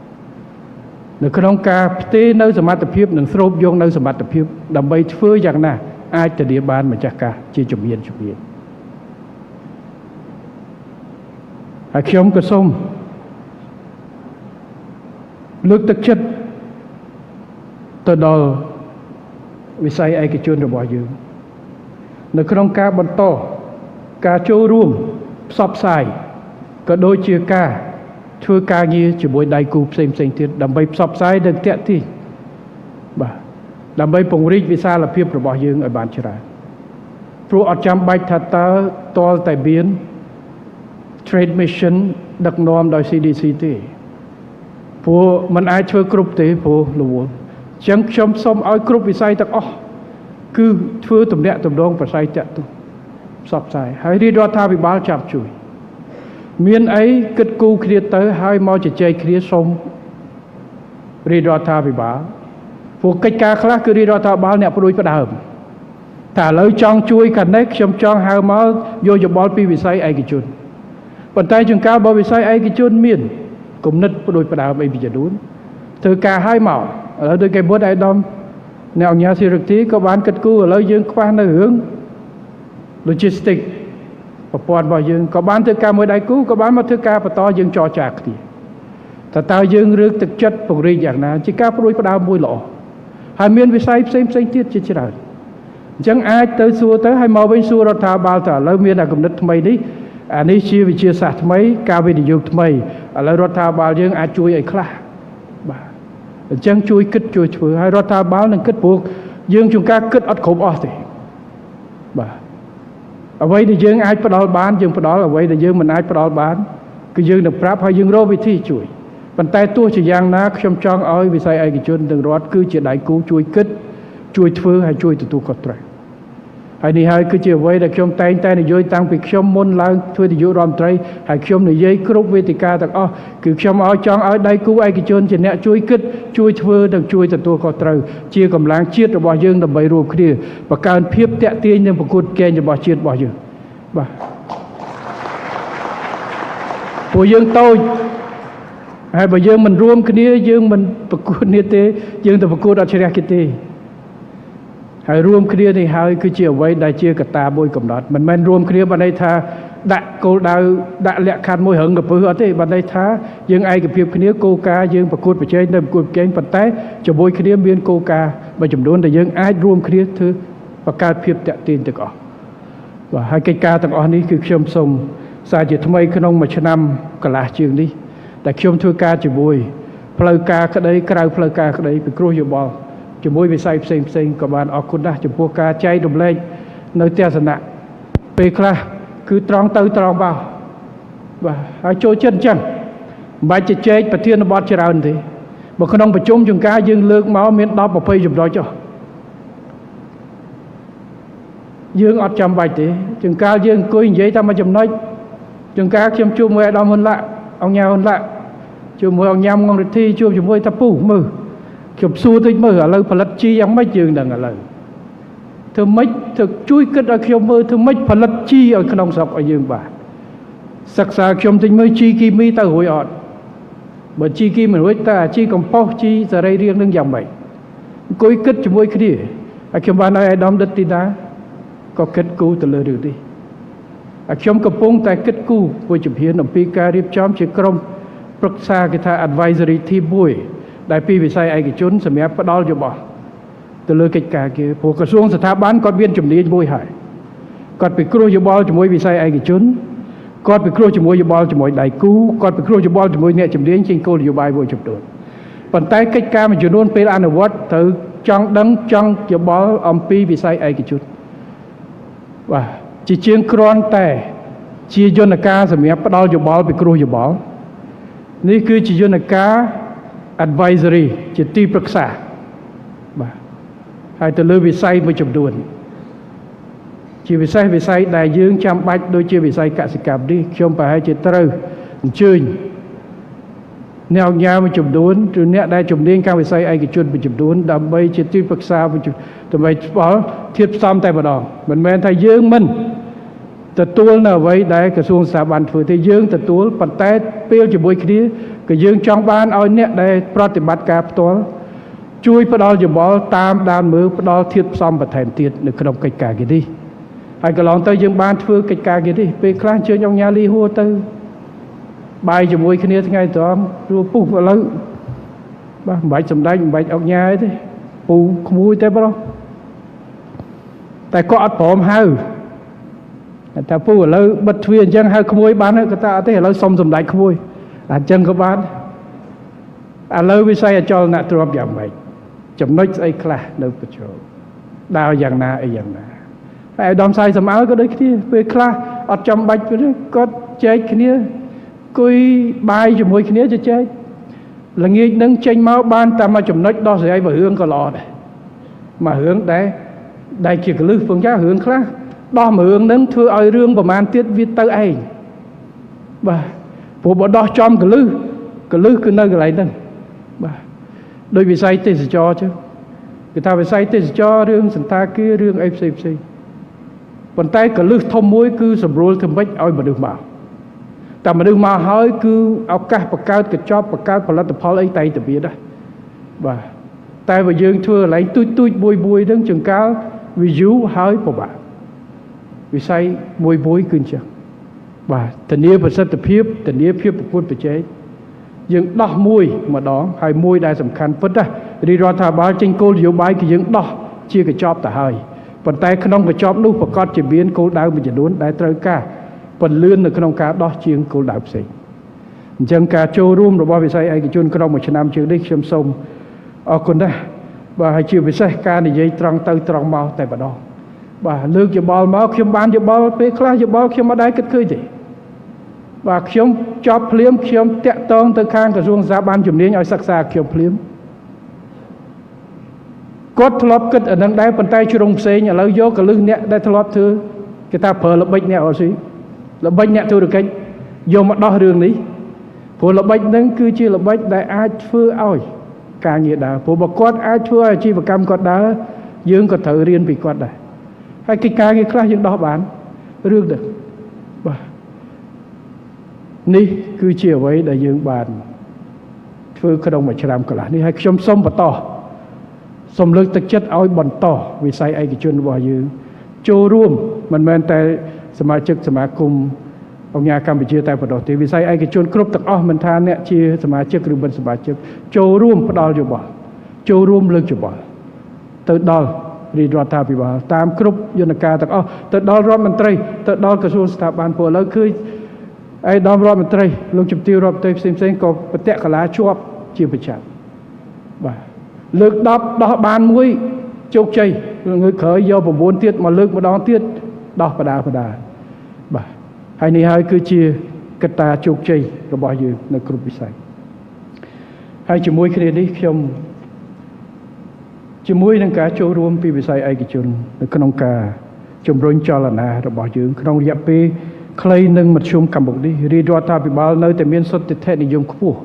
នៅក្នុងការផ្ទេរនៅសមត្ថភាពនិងស្រូបយកនៅសមត្ថភាពដើម្បីធ្វើយ៉ាងណាអាចធានាបានម្ចាស់ការជាជំនាញហើយខ្ញុំក៏សូមលើកទឹកចិត្តទៅដល់វិស័យឯកជនរបស់យើងនៅក្នុងការបន្តការចូលរួមផ្សព្វផ្សាយក៏ដូចជាការ ធ្វើការងារជាមួយដៃគូផ្សេងទៀតដើម្បីផ្សព្វផ្សាយនិងតាក់ទាញបាទដើម្បីពង្រីកវិសាលភាពរបស់យើងឲ្យបានច្រើនព្រោះអត់ចាំបាច់ថាតើតលតែមាន trade mission ដឹកនាំដោយ CDC ទេព្រោះมันអាចធ្វើគ្រប់ទេព្រោះរវល់អញ្ចឹងខ្ញុំសូមឲ្យគ្រប់វិស័យទាំងអស់គឺធ្វើទំនាក់ទំនងប្រស័យតាក់ទងផ្សព្វផ្សាយហើយរាជរដ្ឋាភិបាលចាប់ជួយមានអីគិតគូរគ្នាទៅហើយមកជជែកគ្នាសូមរាជរដ្ឋាភិបាលព្រោះកិច្ចការខ្លះគឺរាជរដ្ឋាភិបាលអ្នកផ្ដួចផ្ដើមតែឥឡូវចង់ជួយខាងនេះខ្ញុំចង់ហៅមកយកយោបល់ពីវិស័យឯកជនប៉ុន្តែជួនកាលបើវិស័យឯកជនមានគំនិតផ្ដួចផ្ដើមអីពីចំនួនធ្វើការឲ្យមកឥឡូវដូចគេបុតឯកឧត្តមអ្នកអង្គការសិរិទ្ធិក៏បានគិតគូរឥឡូវយើងខ្វះនៅរឿង logistic ប្រព័ន្ធរបស់យើងក៏បានធ្វើការមួយដៃគូក៏បានមកធ្វើការបន្តយើងចរចាគ្នាតើយើងរើកទឹកចិត្តពង្រីកយ៉ាងណាជាការផ្ដួចផ្ដើមមួយល្អហើយមានវិស័យផ្សេងទៀតជាច្រើនអញ្ចឹងអាចទៅសួរទៅហើយមកវិញសួររដ្ឋាភិបាលតើឥឡូវមានតែគំនិតថ្មីនេះអានេះជាវិជាសាស្ត្រថ្មីការវិនិយោគថ្មីឥឡូវរដ្ឋាភិបាលយើងអាចជួយឲ្យខ្លះបាទអញ្ចឹងជួយគិតជួយធ្វើហើយរដ្ឋាភិបាលនឹងគិតព្រោះយើងជួនកាលគិតអត់គ្រប់អស់ទេបាទអ្វីដែលយើងអាចផ្ដល់បានយើងផ្ដល់អ្វីដែលយើងមិនអាចផ្ដល់បានគឺយើងនឹងប្រាប់ហើយយើងរកវិធីជួយប៉ុន្តែទោះជាយ៉ាងណាខ្ញុំចង់ឲ្យវិស័យឯកជនទាំងរដ្ឋគឺជាដៃគូជួយគិតជួយធ្វើហើយជួយទទួលខុសត្រូវហើយនេះហើយគឺជាអ្វីដែលខ្ញុំតែងតែនិយាយតាំងពីខ្ញុំមុនឡើងធ្វើនាយករដ្ឋមន្ត្រីហើយខ្ញុំនិយាយគ្រប់វេទិកាទាំងអស់គឺខ្ញុំចង់ឲ្យដៃគូឯកជនជាអ្នកជួយគិតជួយធ្វើនិងជួយទទួលខុសត្រូវជាកម្លាំងជាតិរបស់យើងដើម្បីរួមគ្នាបង្កើនភាពតាក់ទាញនិងប្រកួតប្រជែងរបស់ជាតិរបស់យើងបាទព្រោះយើងតូចហើយបើយើងមិនរួមគ្នាយើងមិនប្រកួតគ្នាទេយើងទៅប្រកួតអត់ជ្រះគេទេហើយរួមគ្នានេះហើយគឺជាអ្វីដែលជាកត្តាមួយកំណត់មិនមែនរួមគ្នាបានន័យថាដាក់គោលដៅដាក់លក្ខខណ្ឌមួយរឹងកពើអត់ទេបានន័យថាយើងឯកភាពគ្នាគោលការណ៍យើងប្រកួតប្រជែងនៅប្រកួតប្រជែងប៉ុន្តែជាមួយគ្នាមានគោលការណ៍មួយចំនួនដែលយើងអាចរួមគ្នាធ្វើបង្កើតភាពតាក់ទាញទាំងអស់បាទហើយកិច្ចការទាំងអស់នេះគឺខ្ញុំសូមសារជាថ្មីក្នុងមួយឆ្នាំកន្លះជាងនេះតែខ្ញុំធ្វើការជាមួយផ្លូវការក្តីក្រៅផ្លូវការក្តីពិគ្រោះយោបល់ជាមួយវិស័យផ្សេងក៏បានអរគុណណាស់ចំពោះការចែករំលែកនៅទស្សនៈពេលខ្លះគឺត្រង់ទៅត្រង់មកបាទហើយចូលចិត្តអញ្ចឹងមិនបាច់ជជែកប្រធានបទច្រើនទេបើក្នុងប្រជុំជួនកាលយើងលើកមកមាន10 20ចំណុចចុះយើងអត់ចាំបាច់ទេជួនកាលយើងអង្គុយនិយាយតែមួយចំណុចជួនកាលខ្ញុំជួបមួយអាដាមហ៊ុនឡាក់អង្គញាហ៊ុនឡាក់ជួបមួយអង្គញ៉ាំងងរិទ្ធីជួបជាមួយតាពូមើលខ្ញុំសួរតិចមើលឥឡូវផលិតជីយ៉ាងម៉េចយើងដឹងឥឡូវធ្វើម៉េចទៅជួយគិតឲ្យខ្ញុំមើលធ្វើម៉េចផលិតជីឲ្យក្នុងស្រុកឲ្យយើងបាទសិក្សាខ្ញុំតិចមើលជីគីមីទៅរួចអត់បើជីគីមិនរួចតើជីកំប៉ុស្តជីសរីរាង្គនឹងយ៉ាងម៉េចអង្គុយគិតជាមួយគ្នាហើយខ្ញុំបានឲ្យអាដាមដិតទីណាក៏គិតគូរទៅលើរឿងនេះហើយខ្ញុំកំពុងតែគិតគូរមួយជំហានអំពីការរៀបចំជាក្រុមប្រឹក្សាគេថា advisory team មួយដែលពីវិស័យឯកជនសម្រាប់ផ្ដល់យោបល់ទៅលើកិច្ចការគេព្រោះក្រសួងស្ថាប័នគាត់មានជំនាញមួយហើយគាត់ពិគ្រោះយោបល់ជាមួយវិស័យឯកជនគាត់ពិគ្រោះជាមួយយោបល់ជាមួយដៃគូគាត់ពិគ្រោះយោបល់ជាមួយអ្នកជំនាញជាគោលនយោបាយមួយចំនួនប៉ុន្តែកិច្ចការមួយចំនួនពេលអនុវត្តត្រូវចង់ដឹងចង់យោបល់អំពីវិស័យឯកជនបាទជាជាងគ្រាន់តែជាយន្តការសម្រាប់ផ្ដល់យោបល់ពិគ្រោះយោបល់នេះគឺជាយន្តការ advisory ជាទីប្រឹក្សាបាទហើយទៅលើវិស័យមួយចំនួនជាពិសេសវិស័យដែលយើងចាំបាច់ដូចជាវិស័យកសិកម្មនេះខ្ញុំប្រហែលជាត្រូវអញ្ជើញអ្នកអង្គការមួយចំនួនឬអ្នកដែលជំនាញការវិស័យឯកជនមួយចំនួនដើម្បីជាទីប្រឹក្សាដើម្បីផ្ដល់ធាតុផ្សំតែម្ដងមិនមែនថាយើងមិនទទួលនៅអ្វីដែលក្រសួងស្ថាប័នធ្វើទេយើងទទួលប៉ុន្តែពេលជាមួយគ្នាក៏យើងចង់បានឲ្យអ្នកដែលប្រតិបត្តិការផ្ទាល់ជួយផ្ដល់យោបល់តាមដានមើលផ្ដល់ធាតុផ្សំបន្ថែមទៀតនៅក្នុងកិច្ចការនេះហើយកន្លងទៅយើងបានធ្វើកិច្ចការនេះពេលខ្លះអញ្ជើញអង្គការលីហួរទៅបាយជាមួយគ្នាថ្ងៃត្រង់ព្រោះពុះឥឡូវបាទមិនបាច់សម្ដែងមិនបាច់អង្គការទេពូក្មួយតែប្រុសតែគាត់អត់ព្រមហៅតែពូឥឡូវបិទទ្វារអញ្ចឹងហៅក្មួយបានគាត់ថាអត់ទេឥឡូវសុំសម្ដែងក្មួយ អញ្ចឹងក៏បានឥឡូវវិស័យអចលនទ្រព្យយ៉ាងម៉េចចំណុចស្អីខ្លះនៅប្រជុំដើរយ៉ាងណាអីយ៉ាងណាហើយឧត្តមសាយសំអើក៏ដូចគ្នាពេលខ្លះអត់ចាំបាច់គាត់ចែកគ្នាគួយបាយជាមួយគ្នាជជែកល្ងាចនឹងចេញមកបានតែមួយចំណុចដោះស្រាយមួយរឿងក៏ល្អដែរមួយរឿងដែលជាកលឹះពងចារឿងខ្លះដោះមួយរឿងនឹងធ្វើឲ្យរឿងប្រមាណទៀតវាទៅឯងបាទព្រោះបើដោះចំកលឹះគឺនៅកន្លែងហ្នឹងបាទដោយវិស័យទេសចរចឹងគឺថាវិស័យទេសចររឿងសន្តាគាររឿងអីផ្សេងប៉ុន្តែកលឹះធំមួយគឺសម្រួលធ្វើម៉េចឲ្យមនុស្សមកតែមនុស្សមកហើយគឺឱកាសបង្កើតកញ្ចប់បង្កើតផលិតផលអីតែទៅទៀតដែរបាទតែបើយើងធ្វើកន្លែងទូចមួយហ្នឹងចង្កាលវាយូរហើយពិបាកវិស័យមួយគឺអញ្ចឹងបាទធានាប្រសិទ្ធភាពធានាភាពប្រកួតប្រជែងយើងដោះមួយម្ដងហើយមួយដែលសំខាន់ពិតណារាជរដ្ឋាភិបាលចេញគោលនយោបាយគឺយើងដោះជាកញ្ចប់ទៅហើយប៉ុន្តែក្នុងកញ្ចប់នោះប្រកាសជាមានគោលដៅមួយចំនួនដែលត្រូវការពន្លឿននៅក្នុងការដោះជាងគោលដៅផ្សេងអញ្ចឹងការចូលរួមរបស់វិស័យឯកជនក្នុងមួយឆ្នាំជាងនេះខ្ញុំសូមអរគុណណាស់បាទហើយជាពិសេសការនិយាយត្រង់ទៅត្រង់មកតែម្ដងបាទលើកយោបល់មកខ្ញុំបានយោបល់ពេលខ្លះយោបល់ខ្ញុំមិនដែរគិតឃើញទេបាទខ្ញុំចប់ភ្លាមខ្ញុំតាក់ទងទៅខាងក្រសួងស្ថាប័នជំនាញឲ្យសិក្សាខ្ញុំភ្លាមគាត់ធ្លាប់គិតអានឹងដែរប៉ុន្តែជ្រុងផ្សេងឥឡូវយកកលឹះអ្នកដែលធ្លាប់ធ្វើគេថាប្រើល្បិចអ្នកអត់ស៊ីល្បិចអ្នកធុរកិច្ចយកមកដោះរឿងនេះព្រោះល្បិចហ្នឹងគឺជាល្បិចដែលអាចធ្វើឲ្យការងារដើរព្រោះបើគាត់អាចធ្វើឲ្យអាជីវកម្មគាត់ដើរយើងក៏ត្រូវរៀនពីគាត់ដែរហើយកិច្ចការងារខ្លះយើងដោះបានរឿងហ្នឹងបាទនេះគឺជាអ្វីដែលយើងបានធ្វើក្នុងមួយឆ្នាំកន្លះនេះហើយខ្ញុំសូមបន្តសូមលើកទឹកចិត្តឲ្យបន្តវិស័យឯកជនរបស់យើងចូលរួមមិនមែនតែសមាជិកសមាគមអង្គការកម្ពុជាតែប៉ុណ្ណោះទេវិស័យឯកជនគ្រប់ទាំងអស់មិនថាអ្នកជាសមាជិកឬមិនសមាជិកចូលរួមផ្ដល់យោបល់ចូលរួមលើកយោបល់ទៅដល់រាជរដ្ឋាភិបាលតាមគ្រប់យន្តការទាំងអស់ទៅដល់រដ្ឋមន្ត្រីទៅដល់ក្រសួងស្ថាប័នពលឥឡូវឃើញឯកឧត្តមរដ្ឋមន្ត្រីលោកជំទាវរដ្ឋមន្ត្រីផ្សេងក៏បតិកលាជាប់ជាប្រចាំបាទលើក10ដោះបានមួយជោគជ័យងើយក្រោយយក9ទៀតមកលើកម្ដងទៀតដោះបដាបាទហើយនេះហើយគឺជាកត្តាជោគជ័យរបស់យើងនៅគ្រប់វិស័យហើយជាមួយគ្នានេះខ្ញុំជាមួយនឹងការចូលរួមពីវិស័យឯកជននៅក្នុងការជំរុញចលនារបស់យើងក្នុងរយៈពេលខ្លីនឹងមធ្យមកម្ពុជានេះរាជរដ្ឋាភិបាលនៅតែមានសុទ្ធិដ្ឋិនិយមខ្ពស់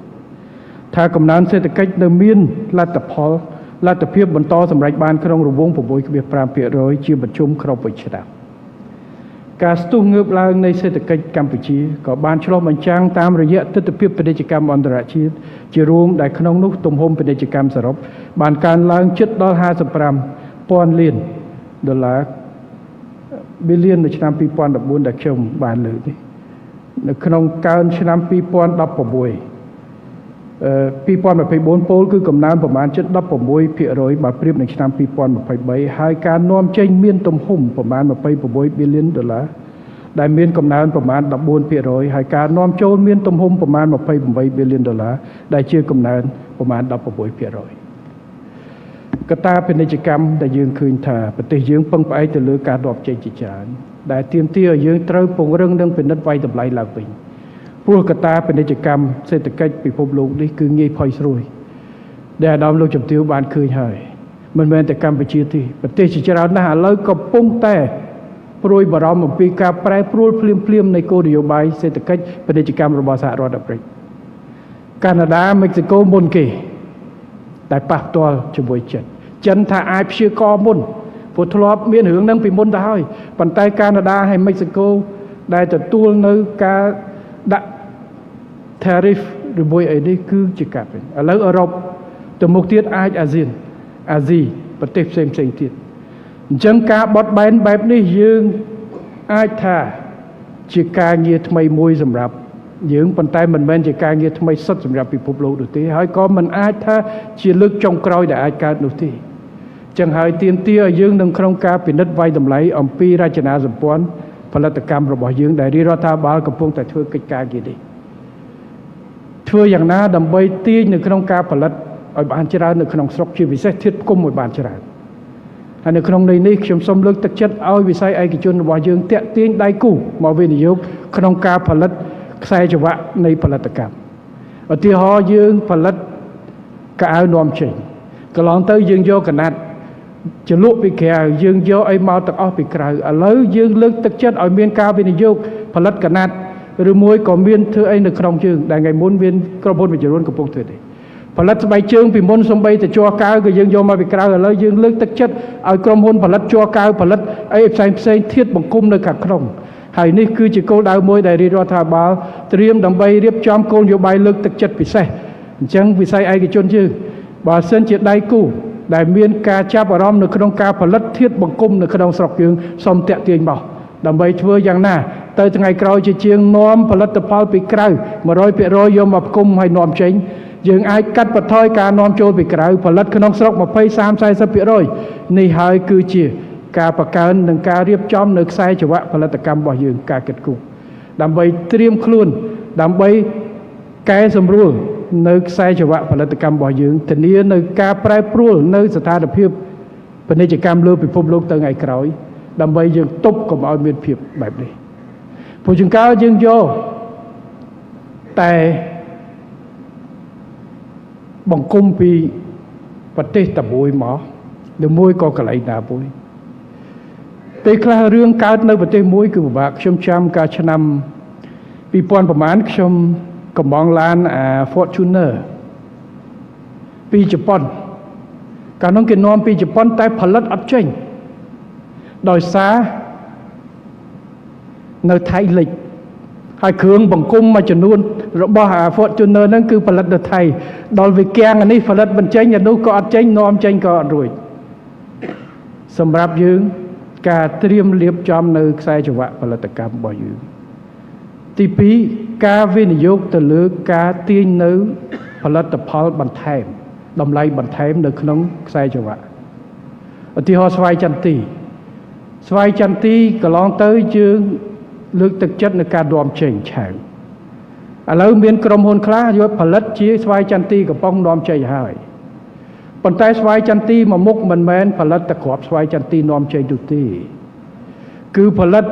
ថាកំណើនសេដ្ឋកិច្ចនៅមានលទ្ធភាពបន្តសម្រេចបានក្នុងរង្វង់ 6.5% ជាមធ្យមក្នុងមួយឆ្នាំការស្ទុះងើបឡើងនៃសេដ្ឋកិច្ចកម្ពុជាក៏បានឆ្លុះបញ្ចាំងតាមរយៈទិដ្ឋភាពពាណិជ្ជកម្មអន្តរជាតិជារួមដែលក្នុងនោះទំហំពាណិជ្ជកម្មសរុបបានកើនឡើងជិតដល់ 55,000 លានដុល្លារប៊ីលៀននៅឆ្នាំ 2014 ដែលខ្ញុំបានលើកនេះនៅក្នុងកើនឆ្នាំ 2016 2024 ពលគឺកំណើនប្រមាណជិត 16% បើប្រៀបនឹងឆ្នាំ 2023 ហើយការនាំចេញមានទំហំប្រមាណ 26 ប៊ីលៀនដុល្លារដែលមានកំណើនប្រមាណ 14% ហើយការនាំចូលមានទំហំប្រមាណ 28 ប៊ីលៀនដុល្លារដែលជាកំណើនប្រមាណ 16%កត្តាពាណិជ្ជកម្មដែលយើងឃើញថាប្រទេសយើងពឹងផ្អែកទៅលើការនាំចេញជាច្រើនដែលទាមទារឲ្យយើងត្រូវពង្រឹងនិងពិនិត្យវាយតម្លៃឡើងវិញព្រោះកត្តាពាណិជ្ជកម្មសេដ្ឋកិច្ចពិភពលោកនេះគឺងាយផុយស្រួយដែលអាដាមលោកជំទាវបានឃើញហើយមិនមែនតែកម្ពុជាទេប្រទេសជាច្រើនណាស់ឥឡូវកំពុងតែព្រួយបារម្ភអំពីការប្រែប្រួលភ្លាមនៃគោលនយោបាយសេដ្ឋកិច្ចពាណិជ្ជកម្មរបស់សហរដ្ឋអាមេរិកកាណាដាមិចស៊ីកូមុនគេតែប៉ះផ្ទាល់ជាមួយចិនថាអាចព្យាករមុនព្រោះធ្លាប់មានរឿងហ្នឹងពីមុនទៅហើយប៉ុន្តែកាណាដាហើយមិចស៊ីកូដែលទទួលនៅការដាក់ tariff ឬមួយអីនេះគឺជាកាត់វិញឥឡូវអឺរ៉ុបទៅមុខទៀតអាចអាស៊ីប្រទេសផ្សេងទៀតអញ្ចឹងការបត់បែនបែបនេះយើងអាចថាជាការងារថ្មីមួយសម្រាប់យើងប៉ុន្តែមិនមែនជាការងារថ្មីសុទ្ធសម្រាប់ពិភពលោកនោះទេហើយក៏មិនអាចថាជាលើកចុងក្រោយដែលអាចកើតនោះទេចឹងហើយទាមទារឲ្យយើងនឹងក្នុងការពិនិត្យវាយតម្លៃអំពីរចនាសម្ព័ន្ធផលិតកម្មរបស់យើងដែលរាជរដ្ឋាភិបាលកំពុងតែធ្វើកិច្ចការងារនេះ ធ្វើយ៉ាងណាដើម្បីទាញនៅក្នុងការផលិតឲ្យបានច្រើននៅក្នុងស្រុកជាពិសេសធាតុផ្គុំឲ្យបានច្រើនហើយនៅក្នុងន័យនេះខ្ញុំសូមលើកទឹកចិត្តឲ្យវិស័យឯកជនរបស់យើងតាក់ទាញដៃគូមកវិនិយោគក្នុងការផលិតខ្សែចង្វាក់នៃផលិតកម្មឧទាហរណ៍យើងផលិតកៅអៅនាំចេញកន្លងទៅយើងយកកណាត់ចលក់ពីក្រៅយើងយកអីមកទាំងអស់ពីក្រៅឥឡូវយើងលើកទឹកចិត្តឲ្យមានការវិនិយោគផលិតកណាត់ឬមួយក៏មានធ្វើអីនៅក្នុងយើងដែលថ្ងៃមុនមានក្រុមហ៊ុនមួយចំនួនកំពុងធ្វើទេផលិតស្បែកជើងពីមុនសំបីតែជ័រកៅក៏យើងយកមកពីក្រៅឥឡូវយើងលើកទឹកចិត្តឲ្យក្រុមហ៊ុនផលិតជ័រកៅផលិតអីផ្សេងធាតុបង្គំនៅខាងក្នុងហើយនេះគឺជាគោលដៅមួយដែលរាជរដ្ឋាភិបាលត្រៀមដើម្បីរៀបចំគោលនយោបាយលើកទឹកចិត្តពិសេសអញ្ចឹងវិស័យឯកជនយើងបើសិនជាដៃគូដែលមានការចាប់អារម្មណ៍នៅក្នុងការផលិតធាតុបង្គំនៅក្នុងស្រុកយើងសូមតាក់ទាញមកដើម្បីធ្វើយ៉ាងណាទៅថ្ងៃក្រោយជាជាងនាំផលិតផលពីក្រៅ 100% យកមកផ្គុំហើយនាំចេញយើងអាចកាត់បន្ថយការនាំចូលពីក្រៅផលិតក្នុងស្រុក 20-30% នេះហើយគឺជាការបង្កើននិងការរៀបចំនៅខ្សែចង្វាក់ផលិតកម្មរបស់យើងការគិតគូរដើម្បីត្រៀមខ្លួនដើម្បីកែសម្រួលនៅខ្សែចង្វាក់ផលិតកម្មរបស់យើងធានានៅការប្រែប្រួលនៅស្ថានភាពពាណិជ្ជកម្មលើពិភពលោកទៅថ្ងៃក្រោយដើម្បីយើងទប់កុំឲ្យមានភាពបែបនេះព្រោះជាងកាលយើងយកតែបង្គំពីប្រទេសតែមួយមកឬមួយក៏កន្លែងណាមួយពេលខ្លះរឿងកើតនៅប្រទេសមួយគឺពិបាកខ្ញុំចាំកាលឆ្នាំ2000ប្រហែលខ្ញុំកំងឡានFortuner ពីជប៉ុនកាលនោះគេនាំពីជប៉ុនតែផលិតអត់ចេញដោយសារនៅថៃលិចហើយគ្រឿងបង្គំមួយចំនួនរបស់ Fortuner ហ្នឹងគឺផលិតនៅថៃដល់វាគាំងអានេះផលិតមិនចេញអានោះក៏អត់ចេញនាំចេញក៏អត់រួចសម្រាប់យើងការត្រៀមរៀបចំនៅខ្សែចង្វាក់ផលិតកម្មរបស់យើងទី2ការវិនិយោគទៅលើការទាញនៅផលិតផលបន្ថែមតម្លៃបន្ថែមនៅក្នុងខ្សែចង្វាក់ឧទាហរណ៍ស្វាយចន្ទីកន្លងទៅយើងលើកទឹកចិត្តនៅការនាំចេញឆៅឥឡូវមានក្រុមហ៊ុនខ្លះយកផលិតជាស្វាយចន្ទីកំពុងនាំចេញហើយប៉ុន្តែស្វាយចន្ទីមួយមុខមិនមែនផលិតតែគ្រាប់ស្វាយចន្ទីនាំចេញនោះទេគឺផលិត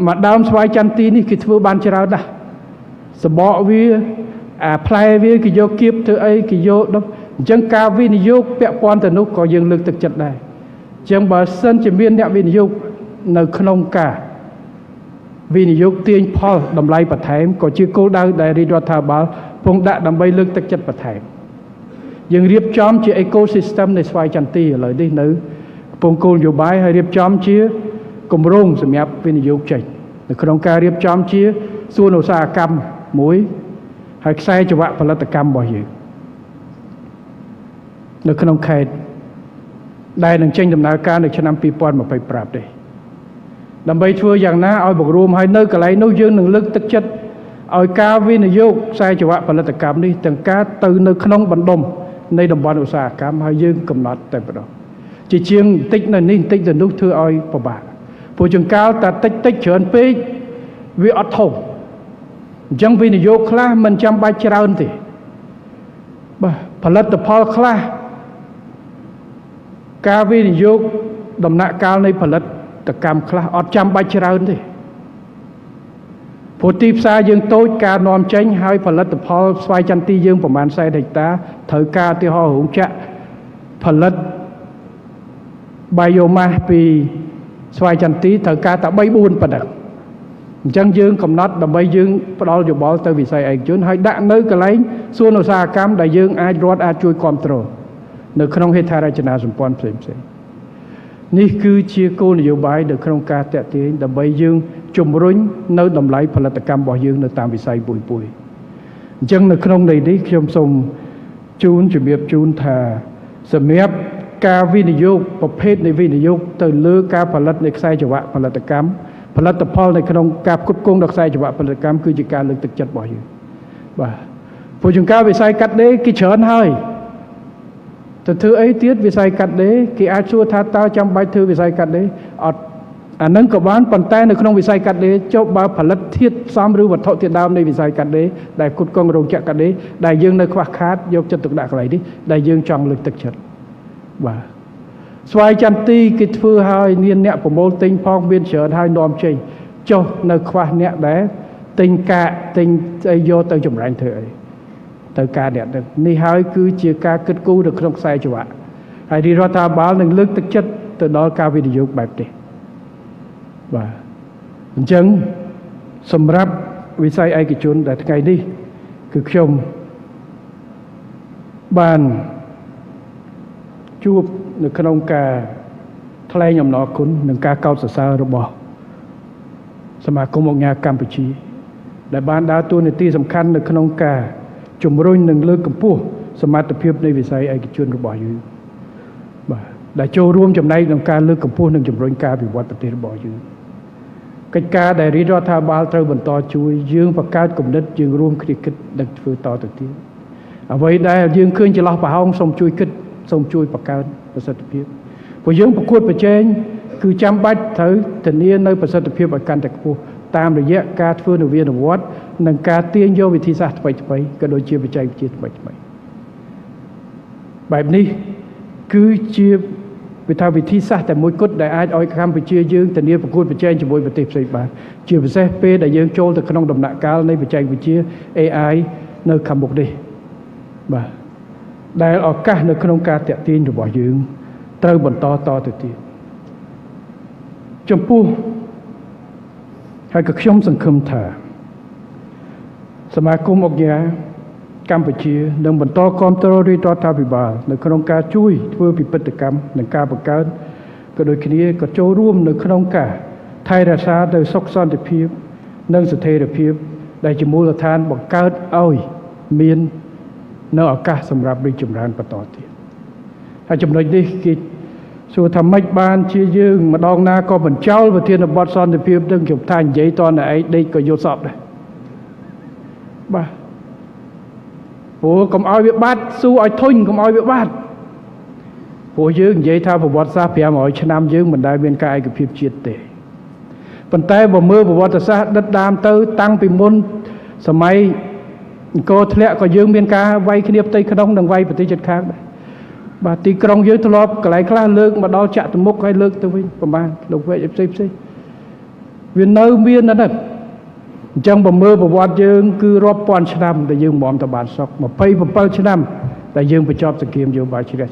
មួយដើមស្វាយចន្ទីនេះគេធ្វើបានច្រើនណាស់សបកវាផ្លែវាគេយកគៀបធ្វើអីគេយកដុំអញ្ចឹងការវិនិយោគពាក់ព័ន្ធទៅនោះក៏យើងលើកទឹកចិត្តដែរអញ្ចឹងបើសិនជាមានអ្នកវិនិយោគនៅក្នុងការវិនិយោគទាញផលតម្លៃបន្ថែមក៏ជាគោលដៅដែលរាជរដ្ឋាភិបាលពងដាក់ដើម្បីលើកទឹកចិត្តបន្ថែមយើងរៀបចំជា ecosystem នៃស្វាយចន្ទីឥឡូវនេះនៅកំពុងគោលនយោបាយហើយរៀបចំជាគម្រោងសម្រាប់វិនិយោគចេញនៅក្នុងការរៀបចំជាសួនឧស្សាហកម្មមួយហើយខ្សែចង្វាក់ផលិតកម្មរបស់យើងនៅក្នុងខេត្តដែលនឹងចេញដំណើរការនៅឆ្នាំ2025ទេដើម្បីធ្វើយ៉ាងណាឲ្យបង្រួមឲ្យនៅកន្លែងនោះយើងនឹងលើកទឹកចិត្តឲ្យការវិនិយោគខ្សែចង្វាក់ផលិតកម្មនេះទាំងការទៅនៅក្នុងបណ្ដុំនៃតំបន់ឧស្សាហកម្មហើយយើងកំណត់តែម្ដងជាជាងបន្តិចនៅនេះបន្តិចទៅនោះធ្វើឲ្យពិបាកព្រោះចង្កាលតែតិចច្រើនពេកវាអត់ធំអញ្ចឹងវិនិយោគខ្លះមិនចាំបាច់ច្រើនទេបាទផលិតផលខ្លះការវិនិយោគដំណាក់កាលនៃផលិតកម្មខ្លះអត់ចាំបាច់ច្រើនទេព្រោះទីផ្សារយើងតូចការនាំចេញហើយផលិតផលស្វាយចន្ទីយើងប្រមាណ40ហិកតាត្រូវការឧទាហរណ៍រោងចក្រផលិត biomass ពីស្វាយចន្ទីត្រូវការតែ 3-4 ប៉ុណ្ណឹងអញ្ចឹងយើងកំណត់ដើម្បីយើងផ្ដល់យោបល់ទៅវិស័យឯកជនហើយដាក់នៅកន្លែងសួនឧស្សាហកម្មដែលយើងរដ្ឋអាចជួយគ្រប់គ្រងនៅក្នុងហេដ្ឋារចនាសម្ព័ន្ធផ្សេងៗនេះគឺជាគោលនយោបាយនៅក្នុងការតាក់ទាញដើម្បីយើងជំរុញនៅតម្លៃផលិតកម្មរបស់យើងនៅតាមវិស័យមួយអញ្ចឹងនៅក្នុងន័យនេះខ្ញុំសូមជំរាបជូនថាសម្រាប់ការវិនិយោគប្រភេទនៃវិនិយោគទៅលើការផលិតនៃខ្សែចង្វាក់ផលិតកម្មផលិតផលនៅក្នុងការផ្គត់ផ្គង់ដល់ខ្សែចង្វាក់ផលិតកម្មគឺជាការលើកទឹកចិត្តរបស់យើងបាទព្រោះជាងការវិស័យកាត់ដេរគេច្រើនហើយទៅធ្វើអីទៀតវិស័យកាត់ដេរគេអាចសួរថាតើចាំបាច់ធ្វើវិស័យកាត់ដេរអត់ អានឹងក៏បានប៉ុន្តែនៅក្នុងវិស័យកាត់ដេរចុះបើផលិតធាតុផ្សំឬវត្ថុធាតុដើមនៃវិស័យកាត់ដេរដែលគុតគង់រោងចក្រកាត់ដេរដែលយើងនៅខ្វះខាតយកចិត្តទុកដាក់កន្លែងនេះដែលយើងចង់លើកទឹកចិត្តបាទស្វាយចន្ទទីគេធ្វើឲ្យមានអ្នកប្រមូលទិញផងមានច្រើនហើយនាំចេញចុះនៅខ្វះអ្នកដែលទិញកាកទិញអីយកទៅចម្រាញ់ធ្វើអីទៅការអ្នកនេះហើយគឺជាការគិតគូរនៅក្នុងខ្សែចង្វាក់ហើយរដ្ឋាភិបាលនឹងលើកទឹកចិត្តទៅដល់ការវិនិយោគបែបនេះបាទអញ្ចឹងសម្រាប់វិស័យឯកជនដែលថ្ងៃនេះគឺខ្ញុំបានជួបនៅក្នុងការថ្លែងអំណរគុណនិងការកោតសរសើររបស់សមាគមអង្គការកម្ពុជាដែលបានដើរតួនាទីសំខាន់នៅក្នុងការជំរុញនិងលើកកម្ពស់សមត្ថភាពនៃវិស័យឯកជនរបស់យើងបាទដែលចូលរួមចំណែកក្នុងការលើកកម្ពស់និងជំរុញការវិវត្តប្រទេសរបស់យើងកិច្ចការដែលរដ្ឋាភិបាលត្រូវបន្តជួយយើងបង្កើតគំនិតយើងរួមគ្នាគិតនិងធ្វើតទៅទៀតអ្វីដែលយើងឃើញចន្លោះប្រហោងសូមជួយគិតសូមជួយបង្កើនប្រសិទ្ធភាពព្រោះយើងប្រកួតប្រជែងគឺចាំបាច់ត្រូវធានានៅប្រសិទ្ធភាពឲ្យកាន់តែខ្ពស់តាមរយៈការធ្វើនវានុវត្តន៍និងការទាញយកវិធីសាស្ត្រថ្មីៗក៏ដូចជាបច្ចេកវិទ្យាថ្មីៗបែបនេះគឺជាវិធីសាស្ត្រតែមួយគត់ដែលអាចឲ្យកម្ពុជាយើងធានាប្រកួតប្រជែងជាមួយប្រទេសផ្សេងបានជាពិសេសពេលដែលយើងចូលទៅក្នុងដំណាក់កាលនៃបច្ចេកវិទ្យា AI នៅខាងមុខនេះបាទដែលឱកាសនៅក្នុងការតាក់ទាញរបស់យើងត្រូវបន្តតទៅទៀតចំពោះហើយក៏ខ្ញុំសង្ឃឹមថាសមាគមអង្គការកម្ពុជានឹងបន្តគាំទ្ររដ្ឋាភិបាលនៅក្នុងការជួយធ្វើពិពិធកម្មនិងការបង្កើនក៏ដូចគ្នាក៏ចូលរួមនៅក្នុងការថែរក្សានៅសុខសន្តិភាពនិងស្ថិរភាពដែលជាមូលដ្ឋានបង្កើតឲ្យមាននៅឱកាសសម្រាប់រីកចម្រើនបន្តទៀតហើយចំណុចនេះគេសួរថាម៉េចបានជាយើងម្ដងណាក៏បញ្ចោលប្រធានបទសន្តិភាពនឹងខ្ញុំថានិយាយតនឯងដេកក៏យល់សពដែរបាទព្រោះកុំឲ្យវាបាត់ស៊ូឲ្យធុញកុំឲ្យវាបាត់ព្រោះយើងនិយាយថាប្រវត្តិសាស្ត្រ500ឆ្នាំយើងមិនដែលមានការឯកភាពជាតិទេប៉ុន្តែបើមើលប្រវត្តិសាស្ត្រដិតដាមទៅតាំងពីមុនសម័យអង្គរធ្លាក់ក៏យើងមានការវាយគ្នាផ្ទៃក្នុងនិងវាយប្រទេសជិតខាងដែរបាទទីក្រុងយើងធ្លាប់កន្លែងខ្លះលើកមកដល់ចាក់ទៅមុខហើយលើកទៅវិញប្រហែលលោកវេផ្សេងវានៅមានហ្នឹងអញ្ចឹងបើមើលប្រវត្តិយើងគឺរាប់ពាន់ឆ្នាំដែលយើងមមតបានសុខ27ឆ្នាំដែលយើងបញ្ចប់សង្គ្រាមយោបាយជ្រះ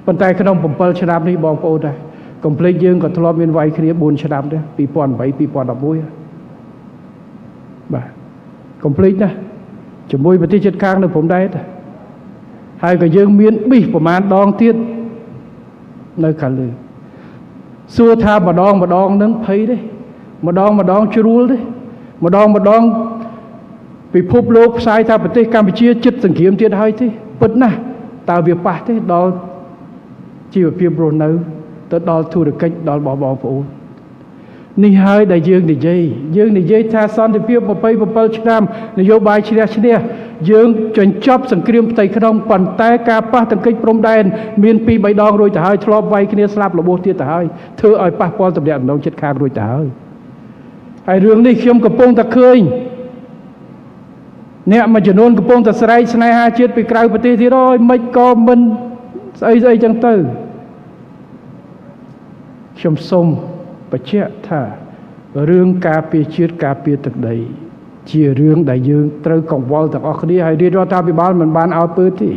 ប៉ុន្តែក្នុង7ឆ្នាំនេះបងប្អូនដែរកុំភ្លេចយើងក៏ធ្លាប់មានវាយគ្នា4ឆ្នាំដែរ2008 2011បាទកុំភ្លេចណាជាមួយប្រទេសជិតខាងនៅព្រំដែនហើយក៏យើងមានប៊ីសប្រមាណដងទៀតនៅខាងលើសួរថាម្ដងនឹងភ័យទេម្ដងជ្រួលទេម្ដងពិភពលោកផ្សាយថាប្រទេសកម្ពុជាជិតសង្គ្រាមទៀតហើយទេពិតណាស់តើវាប៉ះទេដល់ជីវភាពរស់នៅទៅដល់ធុរកិច្ចដល់បងប្អូននេះហើយដែលយើងនិយាយថាសន្តិភាព27ឆ្នាំនយោបាយឈ្នះយើងបញ្ចប់សង្គ្រាមផ្ទៃក្នុងប៉ុន្តែការប៉ះទង្គិចព្រំដែនមាន2-3 ដងរួចទៅហើយធ្លាប់វាយគ្នាស្លាប់របួសទៀតទៅហើយធ្វើឲ្យប៉ះពាល់ទំនាក់ទំនងជិតខាងរួចទៅហើយរឿងនេះខ្ញុំកំពុងតែឃើញអ្នកមួយចំនួនកំពុងតែស្រែកស្នេហាជាតិពីក្រៅប្រទេសទៀតអើយមិនក៏មិនស្អីចឹងទៅខ្ញុំសូមបញ្ជាក់ថារឿងការពារជាតិការពារទឹកដីជារឿងដែលយើងត្រូវកង្វល់ទាំងអស់គ្នាហើយរដ្ឋាភិបាលមិនបានឲ្យពើទេ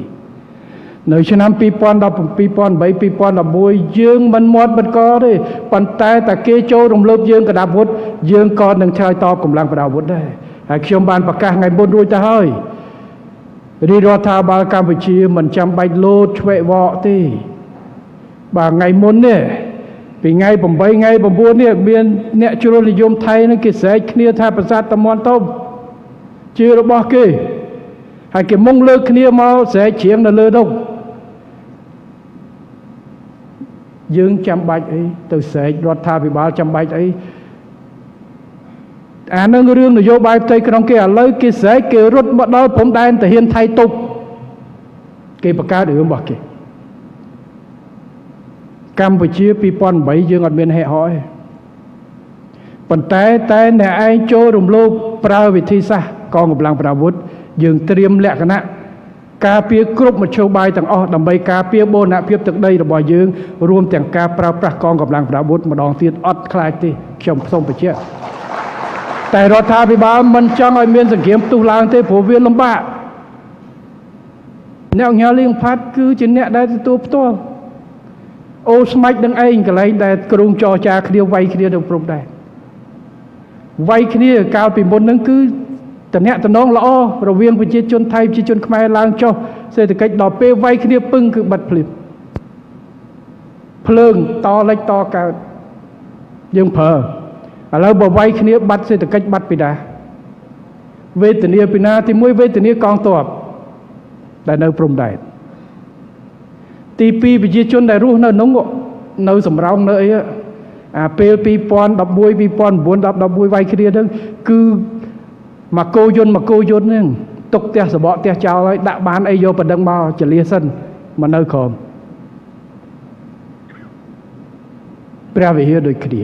នៅឆ្នាំ2017 2008 2011យើងមិនមាត់មិនកទេប៉ុន្តែតែគេចូលរំលោភយើងកដាប់អាវុធយើងក៏នឹងឆ្លើយតបកម្លាំងប្រដាប់អាវុធដែរហើយខ្ញុំបានប្រកាសថ្ងៃមុនរួចទៅហើយរដ្ឋាភិបាលកម្ពុជាមិនចាំបាច់លោតឆ្វេកវកទេបាទថ្ងៃមុននេះពីថ្ងៃ8ថ្ងៃ9នេះមានអ្នកជ្រុលនិយមថៃនឹងគេស្រែកគ្នាថាប្រាសាទតាមាន់តូបជារបស់គេហើយគេមុងលើកគ្នាមកស្រែកច្រៀងនៅលើនោះយើងចាំបាច់អីទៅស្រែករដ្ឋាភិបាលចាំបាច់អីអានឹងរឿងនយោបាយផ្ទៃក្នុងគេឥឡូវគេស្រែកគេរត់មកដល់ព្រំដែនទាហានថៃតុបគេបង្កើតរឿងរបស់គេកម្ពុជា2008យើងអត់មានហេហោទេ ប៉ុន្តែអ្នកឯងចូលរំលោភប្រើវិធីសាស្ត្រកងកម្លាំងប្រដាប់អាវុធយើងត្រៀមលក្ខណៈការពារគ្រប់មធ្យោបាយទាំងអស់ដើម្បីការពារបូរណភាពទឹកដីរបស់យើងរួមទាំងការប្រើប្រាស់កងកម្លាំងប្រដាប់អាវុធម្ដងទៀតអត់ខ្លាចទេខ្ញុំសូមបញ្ជាក់តែរដ្ឋាភិបាលមិនចង់ឲ្យមានសង្គ្រាមផ្ទុះឡើងទេព្រោះវាលំបាកអ្នកអង្គការលៀងផាត់គឺជាអ្នកដែលទទួលផ្ទាល់អូស្មាច់នឹងឯងកន្លែងដែលក្រុងចរចាគ្នាវាយគ្នានៅព្រំដែនវាយគ្នាកាលពីមុនហ្នឹងគឺតំណែងល្អរវាងប្រជាជនថៃប្រជាជនខ្មែរឡើងចុះសេដ្ឋកិច្ចដល់ពេលវាយគ្នាពឹងគឺបាត់ភ្លាមភ្លើងតលិចតកើតយើងប្រើឥឡូវបើវាយគ្នាបាត់សេដ្ឋកិច្ចបាត់ពីណាវេទនាពីណាទី1វេទនាកងទ័ពដែលនៅព្រំដែនទី2ប្រជាជនដែលរស់នៅក្នុងនៅសំរោងនៅអីអាពេល2011 2009 10 11វាយគ្នាហ្នឹងគឺមកគោយន្តហ្នឹងទុកផ្ទះសបកផ្ទះចោលហើយដាក់បានអីយកបណ្ដឹងមកចលាសិនមកនៅក្រោមព្រះវិហារដូចគ្នា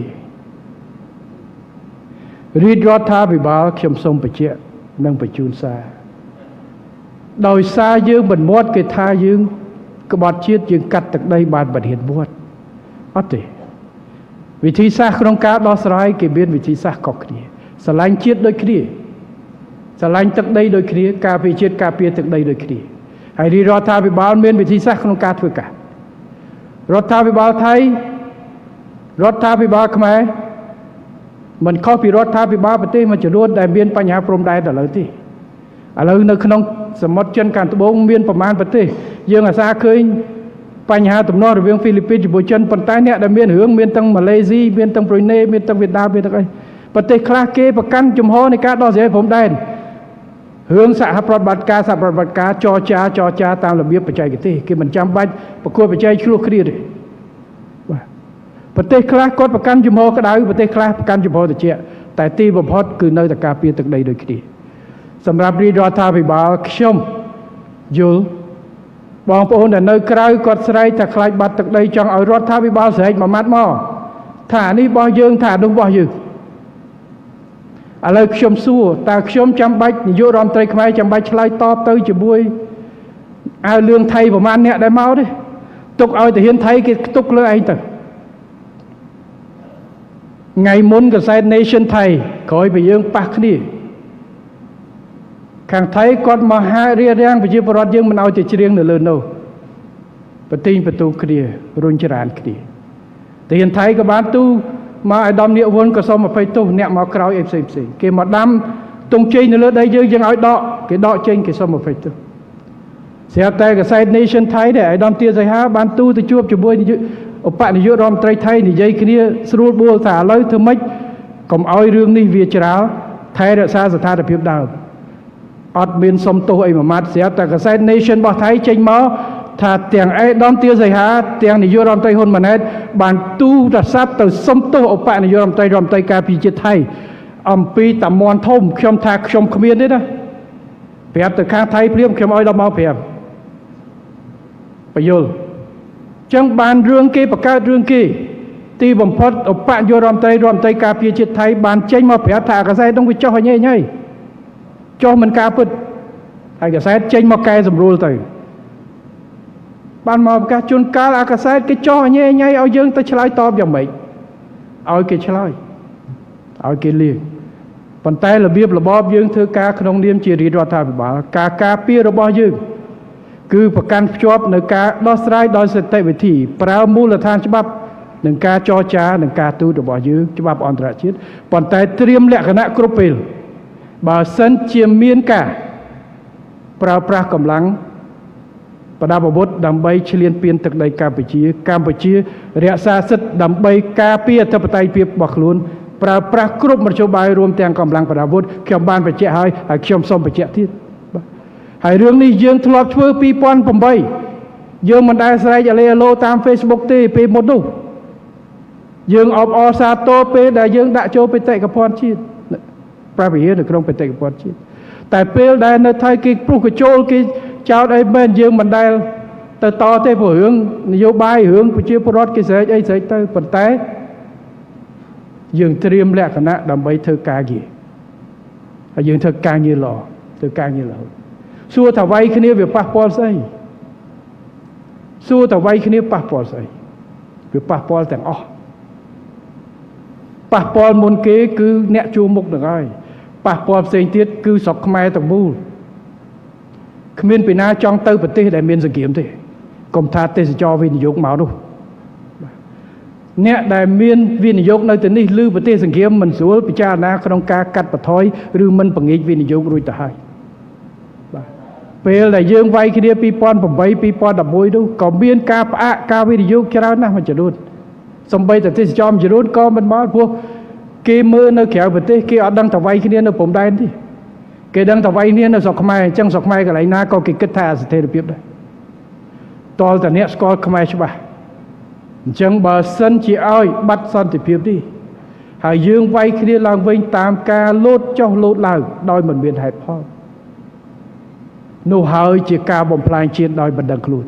រាជរដ្ឋាភិបាលខ្ញុំសូមបញ្ជាក់និងបញ្ជូនសារដោយសារយើងមិនមាត់គេថាយើងក្បត់ជាតិយើងកាត់ទឹកដីបានបរិហារមាត់អត់ទេវិធីសាស្ត្រក្នុងការដោះស្រាយគេមានវិធីសាស្ត្រខុសគ្នាស្រឡាញ់ជាតិដូចគ្នាស្រឡាញ់ទឹកដីដូចគ្នាការពារជាតិការពារទឹកដីដូចគ្នាហើយរាជរដ្ឋាភិបាលមានវិធីសាស្ត្រក្នុងការធ្វើការរដ្ឋាភិបាលថៃរដ្ឋាភិបាលខ្មែរមិនខុសពីរដ្ឋាភិបាលប្រទេសមួយចំនួនដែលមានបញ្ហាព្រំដែនឥឡូវទេឥឡូវនៅក្នុងសមុទ្រចិនខាងត្បូងមានប្រមាណប្រទេសយើងអាសាឃើញបញ្ហាទំនាស់រវាងហ្វីលីពីនជាមួយចិនប៉ុន្តែអ្នកដែលមានរឿងមានទាំងម៉ាឡេស៊ីមានទាំងប្រ៊ុយណេមានទាំងវៀតណាមមានទាំងអីប្រទេសខ្លះគេប្រកាន់ជំហរនៃការដោះស្រាយព្រំដែនរឿងសហប្រតិបត្តិការចរចាតាមរបៀបបច្ចេកទេសគេមិនចាំបាច់ប្រកួតប្រជែងឆ្លោះគ្នាទេបាទប្រទេសខ្លះគាត់ប្រកាន់ជំហរក្តៅប្រទេសខ្លះប្រកាន់ជំហរត្រជាក់តែទីបំផុតគឺនៅតែការពារទឹកដីដូចគ្នាសម្រាប់រាជរដ្ឋាភិបាលខ្ញុំយល់បងប្អូនដែលនៅក្រៅគាត់ស្រែកថាខ្លាចបាត់ទឹកដីចង់ឲ្យរដ្ឋាភិបាលស្រែកមួយម៉ាត់មកថានេះរបស់យើងថានោះរបស់យើងឥឡូវខ្ញុំសួរតើខ្ញុំចាំបាច់នាយករដ្ឋមន្ត្រីខ្មែរចាំបាច់ឆ្លើយតបទៅជាមួយអាវលឿងថៃប្រមាណអ្នកដែលមកទេទុកឲ្យទាហានថៃគេទុកលើឯងទៅថ្ងៃមុនកសែត Nation ថៃក្រោយពីយើងប៉ះគ្នាខាងថៃគាត់មកហារៀបរៀងប្រជាពលរដ្ឋយើងមិនឲ្យទៅច្រៀងនៅលើនោះបន្ទិញបន្ទូគ្នារុញច្រានគ្នាទាហានថៃក៏បានទូមកឲ្យដំនាគវុនក៏សូមអភ័យទោសអ្នកមកក្រោយអីផ្សេងគេមកដាំទង់ជ័យនៅលើដីយើងឲ្យដកគេដកចេញគេសូមអភ័យទោសស្រាប់តែកសែត Nation ថៃដែរឲ្យដំទាសីហាបានទូទៅជួបជាមួយឧបនាយករដ្ឋមន្ត្រីថៃនិយាយគ្នាស្រួលបួលថាឥឡូវធ្វើម៉េចកុំឲ្យរឿងនេះវាច្រាលថែរក្សាស្ថានភាពដើមអត់មានសុំទោសអីមួយម៉ាត់ស្រាប់តែកសែត Nation របស់ថៃចេញមកថាទាំងអេដាមទាសីហាទាំងនាយករដ្ឋមន្ត្រីហ៊ុនម៉ាណែតបានទូរស័ព្ទទៅសុំទោសឧបនាយករដ្ឋមន្ត្រីការពារជាតិថៃអំពីតាមាន់ធំខ្ញុំថាខ្ញុំគ្មានទេណាប្រាប់ទៅខាងថៃព្រាមខ្ញុំឲ្យដល់មកប្រាប់បញ្យល់ចឹងបានរឿងគេបង្កើតរឿងគេទីបំផុតឧបនាយករដ្ឋមន្ត្រីការពារជាតិថៃបានចេញមកប្រាប់ថាកសែតនោះវាចុះញ៉ៃចុះមិនការពិតហើយកសែតចេញមកកែសម្រួលទៅបានមកប្រកាសជួនកាលអាកសែតគេចោះញ៉ៃឲ្យយើងទៅឆ្លើយតបយ៉ាងម៉េចឲ្យគេឆ្លើយឲ្យគេលៀងប៉ុន្តែរបៀបរបបយើងធ្វើការក្នុងនាមជារាជរដ្ឋាភិបាលការការពាររបស់យើងគឺប្រកាន់ភ្ជាប់នៅការដោះស្រាយដោយសន្តិវិធីប្រើមូលដ្ឋានច្បាប់នឹងការចរចានឹងការទូតរបស់យើងច្បាប់អន្តរជាតិប៉ុន្តែត្រៀមលក្ខណៈគ្រប់ពេលបើសិនជាមានការប្រើប្រាស់កម្លាំងប្រដាប់អាវុធដើម្បីឈ្លានពានទឹកដីកម្ពុជារក្សាសិទ្ធិដើម្បីការពារអធិបតេយ្យភាពរបស់ខ្លួនប្រើប្រាស់គ្រប់មធ្យោបាយរួមទាំងកម្លាំងប្រដាប់អាវុធខ្ញុំបានបញ្ជាក់ហើយខ្ញុំសូមបញ្ជាក់ទៀតហើយរឿងនេះយើងធ្លាប់ធ្វើ2008យើងមិនដែលស្រែកអាឡូតាម Facebook ទេពេលមុននោះយើងអបអរសាទរពេលដែលយើងដាក់ចូលបេតិកភណ្ឌជាតិព្រះវិហារនៅក្នុងបេតិកភណ្ឌជាតិតែពេលដែលនៅថៃគេព្រុសកញ្ចូលគេចោតអីមែនយើងមិនដែលទៅតទេព្រោះរឿងនយោបាយរឿងប្រជាពលរដ្ឋគេស្រែកអីស្រែកទៅប៉ុន្តែ យើងត្រៀមលក្ខណៈដើម្បីធ្វើការងារហើយយើងធ្វើការងារល្អធ្វើការងារល្អសួរថាវាយគ្នាវាប៉ះពាល់ស្អីសួរថាវាយគ្នាប៉ះពាល់ស្អីវាប៉ះពាល់ទាំងអស់ប៉ះពាល់មុនគេគឺអ្នកជួមុខនឹងហើយប៉ះពាល់ផ្សេងទៀតគឺស្រុកខ្មែរទាំងមូលគ្មានពីណាចង់ទៅប្រទេសដែលមានសង្គ្រាមទេកុំថាទេសចរវិនិយោគមកនោះអ្នកដែលមានវិនិយោគនៅទីនេះឬប្រទេសសង្គ្រាមមិនស្រួលពិចារណាក្នុងការកាត់បន្ថយឬមិនបង្ងាចវិនិយោគរួចទៅហើយបាទពេលដែលយើងវាយគ្នា2008 2011នោះក៏មានការផ្អាកការវិនិយោគច្រើនណាស់មួយចំនួនសំបីតែទេសចរមួយចំនួនក៏មិនមកព្រោះគេមើលនៅក្រៅប្រទេសគេអត់ដឹងតែវាយគ្នានៅព្រំដែនទេគេដឹងតែវាយគ្នានៅស្រុកខ្មែរអញ្ចឹងស្រុកខ្មែរកន្លែងណាក៏គេគិតថាអស្ថិរភាពដែរតលតែអ្នកស្គាល់ខ្មែរច្បាស់អញ្ចឹងបើសិនជាឲ្យបាត់សន្តិភាពនេះហើយយើងវាយគ្នាឡើងវិញតាមការលោតចុះលោតឡើងដោយមិនមានហេតុផលនោះហើយជាការបំផ្លាញជាតិដោយមិនដឹងខ្លួន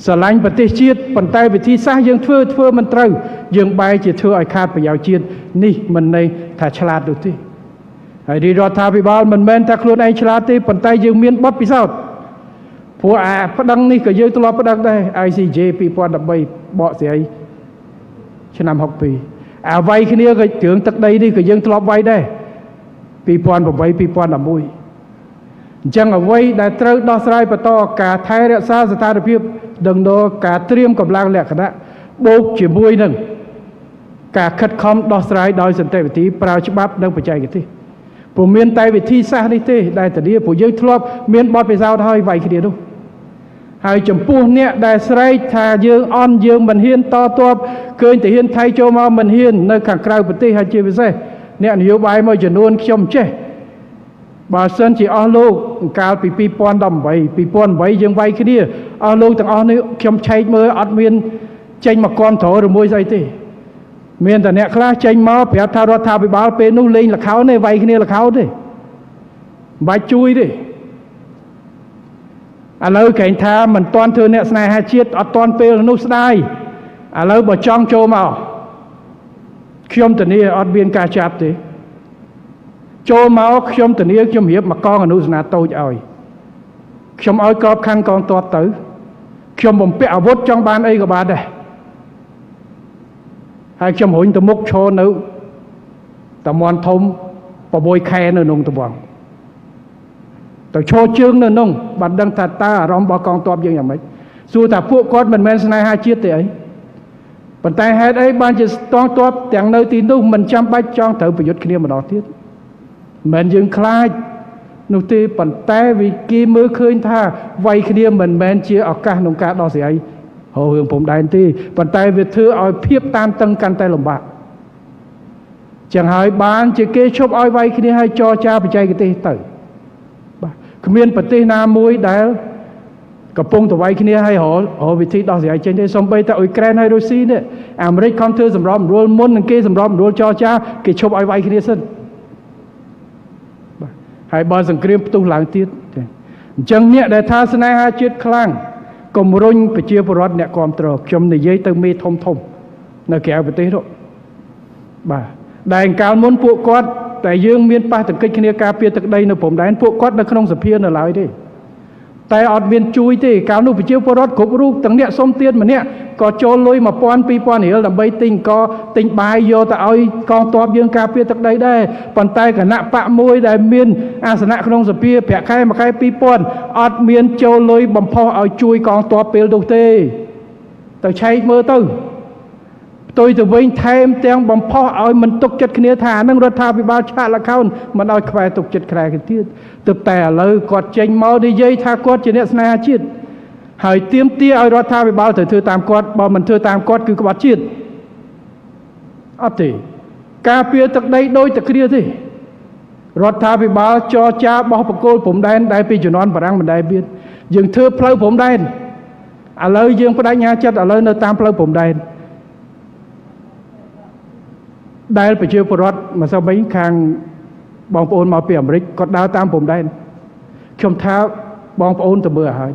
ស្រឡាញ់ប្រទេសជាតិប៉ុន្តែវិធីសាស្ត្រយើងធ្វើមិនត្រូវយើងបែរជាធ្វើឲ្យខាតប្រយោជន៍ជាតិនេះមិនន័យថាឆ្លាតនោះទេហើយរដ្ឋាភិបាលមិនមែនថាខ្លួនឯងឆ្លាតទេប៉ុន្តែយើងមានបទពិសោធន៍ព្រោះប្តឹងនេះក៏យើងធ្លាប់ប្តឹងដែរ ICJ 2013បកស្រាយឆ្នាំ62វាយគ្នាក៏គ្រឿងទឹកដីនេះក៏យើងធ្លាប់វាយដែរ2008 2011អញ្ចឹងអ្វីដែលត្រូវដោះស្រាយបន្តការថែរក្សាស្ថានភាពដឹងដល់ការត្រៀមកម្លាំងលក្ខណៈបូកជាមួយនឹងការខិតខំដោះស្រាយដោយសន្តិវិធីប្រើច្បាប់និងបច្ចេកទេសព្រោះមានតែវិធីសាស្ត្រនេះទេដែលធានាព្រោះយើងធ្លាប់មានបទពិសោធន៍ហើយវាយគ្នានោះហើយចំពោះអ្នកដែលស្រែកថាយើងអន់យើងមិនហ៊ានតទ័ពឃើញតែហ៊ានថៃចូលមកមិនហ៊ាននៅខាងក្រៅប្រទេសហើយជាពិសេសអ្នកនយោបាយមួយចំនួនខ្ញុំចេះបើសិនជាអស់លោកកាលពី2018យើងវាយគ្នាអស់លោកទាំងអស់នេះខ្ញុំឆែកមើលអត់មានចេញមកគាំទ្រឬមួយស្អីទេមានតែអ្នកខ្លះចេញមកប្រាប់ថារដ្ឋាភិបាលពេលនោះលេងល្ខោនទេវាយគ្នាល្ខោនទេមិនបាច់ជួយទេឥឡូវគេថាមិនទាន់ធ្វើអ្នកស្នេហាជាតិអត់ទាន់ពេលនោះស្ដាយឥឡូវបើចង់ចូលមកខ្ញុំធានាអត់មានការចាប់ទេចូលមកខ្ញុំធានាខ្ញុំរៀបមកកងអនុសនាតូចឲ្យខ្ញុំឲ្យក្របខ័ណ្ឌកងទ័ពទៅខ្ញុំបំពាក់អាវុធចង់បានអីក៏បានដែរហើយខ្ញុំរុញទៅមុខឈរនៅតមន់ធំ6ខែនៅក្នុងត្បង់ទៅឈរជើងនៅក្នុងបានដឹងថាតើអារម្មណ៍របស់កងទ័ពយើងយ៉ាងម៉េចសួរថាពួកគាត់មិនមែនស្នេហាជាតិទេអីប៉ុន្តែហេតុអីបានជាកងទ័ពទាំងនៅទីនោះមិនចាំបាច់ចង់ត្រូវប្រយុទ្ធគ្នាម្ដងទៀតមិនយើងខ្លាចនោះទេប៉ុន្តែវិគីមើលឃើញថាវាយគ្នាមិនមែនជាឱកាសក្នុងការដោះស្រាយរឿងព្រំដែនទេប៉ុន្តែវាធ្វើឲ្យភាពតានតឹងកាន់តែលំបាកចឹងហើយបានជាគេឈប់ឲ្យវាយគ្នាឲ្យចរចាបច្ចេកទេសទៅបាទគ្មានប្រទេសណាមួយដែលកំពុងតែវាយគ្នាឲ្យរកវិធីដោះស្រាយចេញទេសូម្បីតែអ៊ុយក្រែនហើយរុស្ស៊ីនេះអាមេរិកខំធ្វើសម្របសម្រួលមុននឹងគេសម្របសម្រួលចរចាគេឈប់ឲ្យវាយគ្នាសិនបាទហើយបើសង្គ្រាមផ្ទុះឡើងទៀតអញ្ចឹងអ្នកដែលថាស្នេហាជាតិខ្លាំងកុំរុញប្រជាពលរដ្ឋអ្នកគ្រប់គ្រងខ្ញុំនិយាយទៅមេធំនៅក្រៅប្រទេសនោះបាទដែលកាលមុនពួកគាត់តែយើងមានប៉ះទង្គិចគ្នាការពារទឹកដីនៅព្រំដែនពួកគាត់នៅក្នុងសភានៅឡើយទេតែអត់មានជួយទេកាលនោះប្រជាពលរដ្ឋគ្រប់រូបទាំងអ្នកសុំទានម្នាក់ក៏ចូលលុយ 1000 2000 រៀលដើម្បីទិញទិញបាយយកទៅឲ្យកងទ័ពយើងការពារទឹកដីដែរប៉ុន្តែគណៈបកមួយដែលមានអាសនៈក្នុងសភាប្រាក់ខែមួយខែ 2000 អត់មានចូលលុយបំផុសឲ្យជួយកងទ័ពពេលនោះទេទៅឆែកមើលទៅផ្ទុយទៅវិញថែមទាំងបំផុសឲ្យមិនទុកចិត្តគ្នាថាអានឹងរដ្ឋាភិបាលឆាកល្ខោនមិនឲ្យខ្វែទុកចិត្តខ្លែគ្នាទៀតទើបតែឥឡូវគាត់ចេញមកនិយាយថាគាត់ជាអ្នកស្នេហាជាតិហើយទាមទារឲ្យរដ្ឋាភិបាលត្រូវធ្វើតាមគាត់បើមិនធ្វើតាមគាត់គឺក្បត់ជាតិអត់ទេការពារទឹកដីដូចតែគ្នាទេរដ្ឋាភិបាលចរចាបោះបកគោលព្រំដែនដែលពីជំនាន់បារាំងមិនដែលមានយើងធ្វើផ្លូវព្រំដែនឥឡូវយើងបដិញ្ញាចិត្តឥឡូវនៅតាមផ្លូវព្រំដែនដែលប្រជាពលរដ្ឋម្សិលមិញខាងបងប្អូនមកពីអាមេរិកគាត់ដើរតាមព្រំដែនខ្ញុំថាបងប្អូនទៅមើលឲ្យហើយ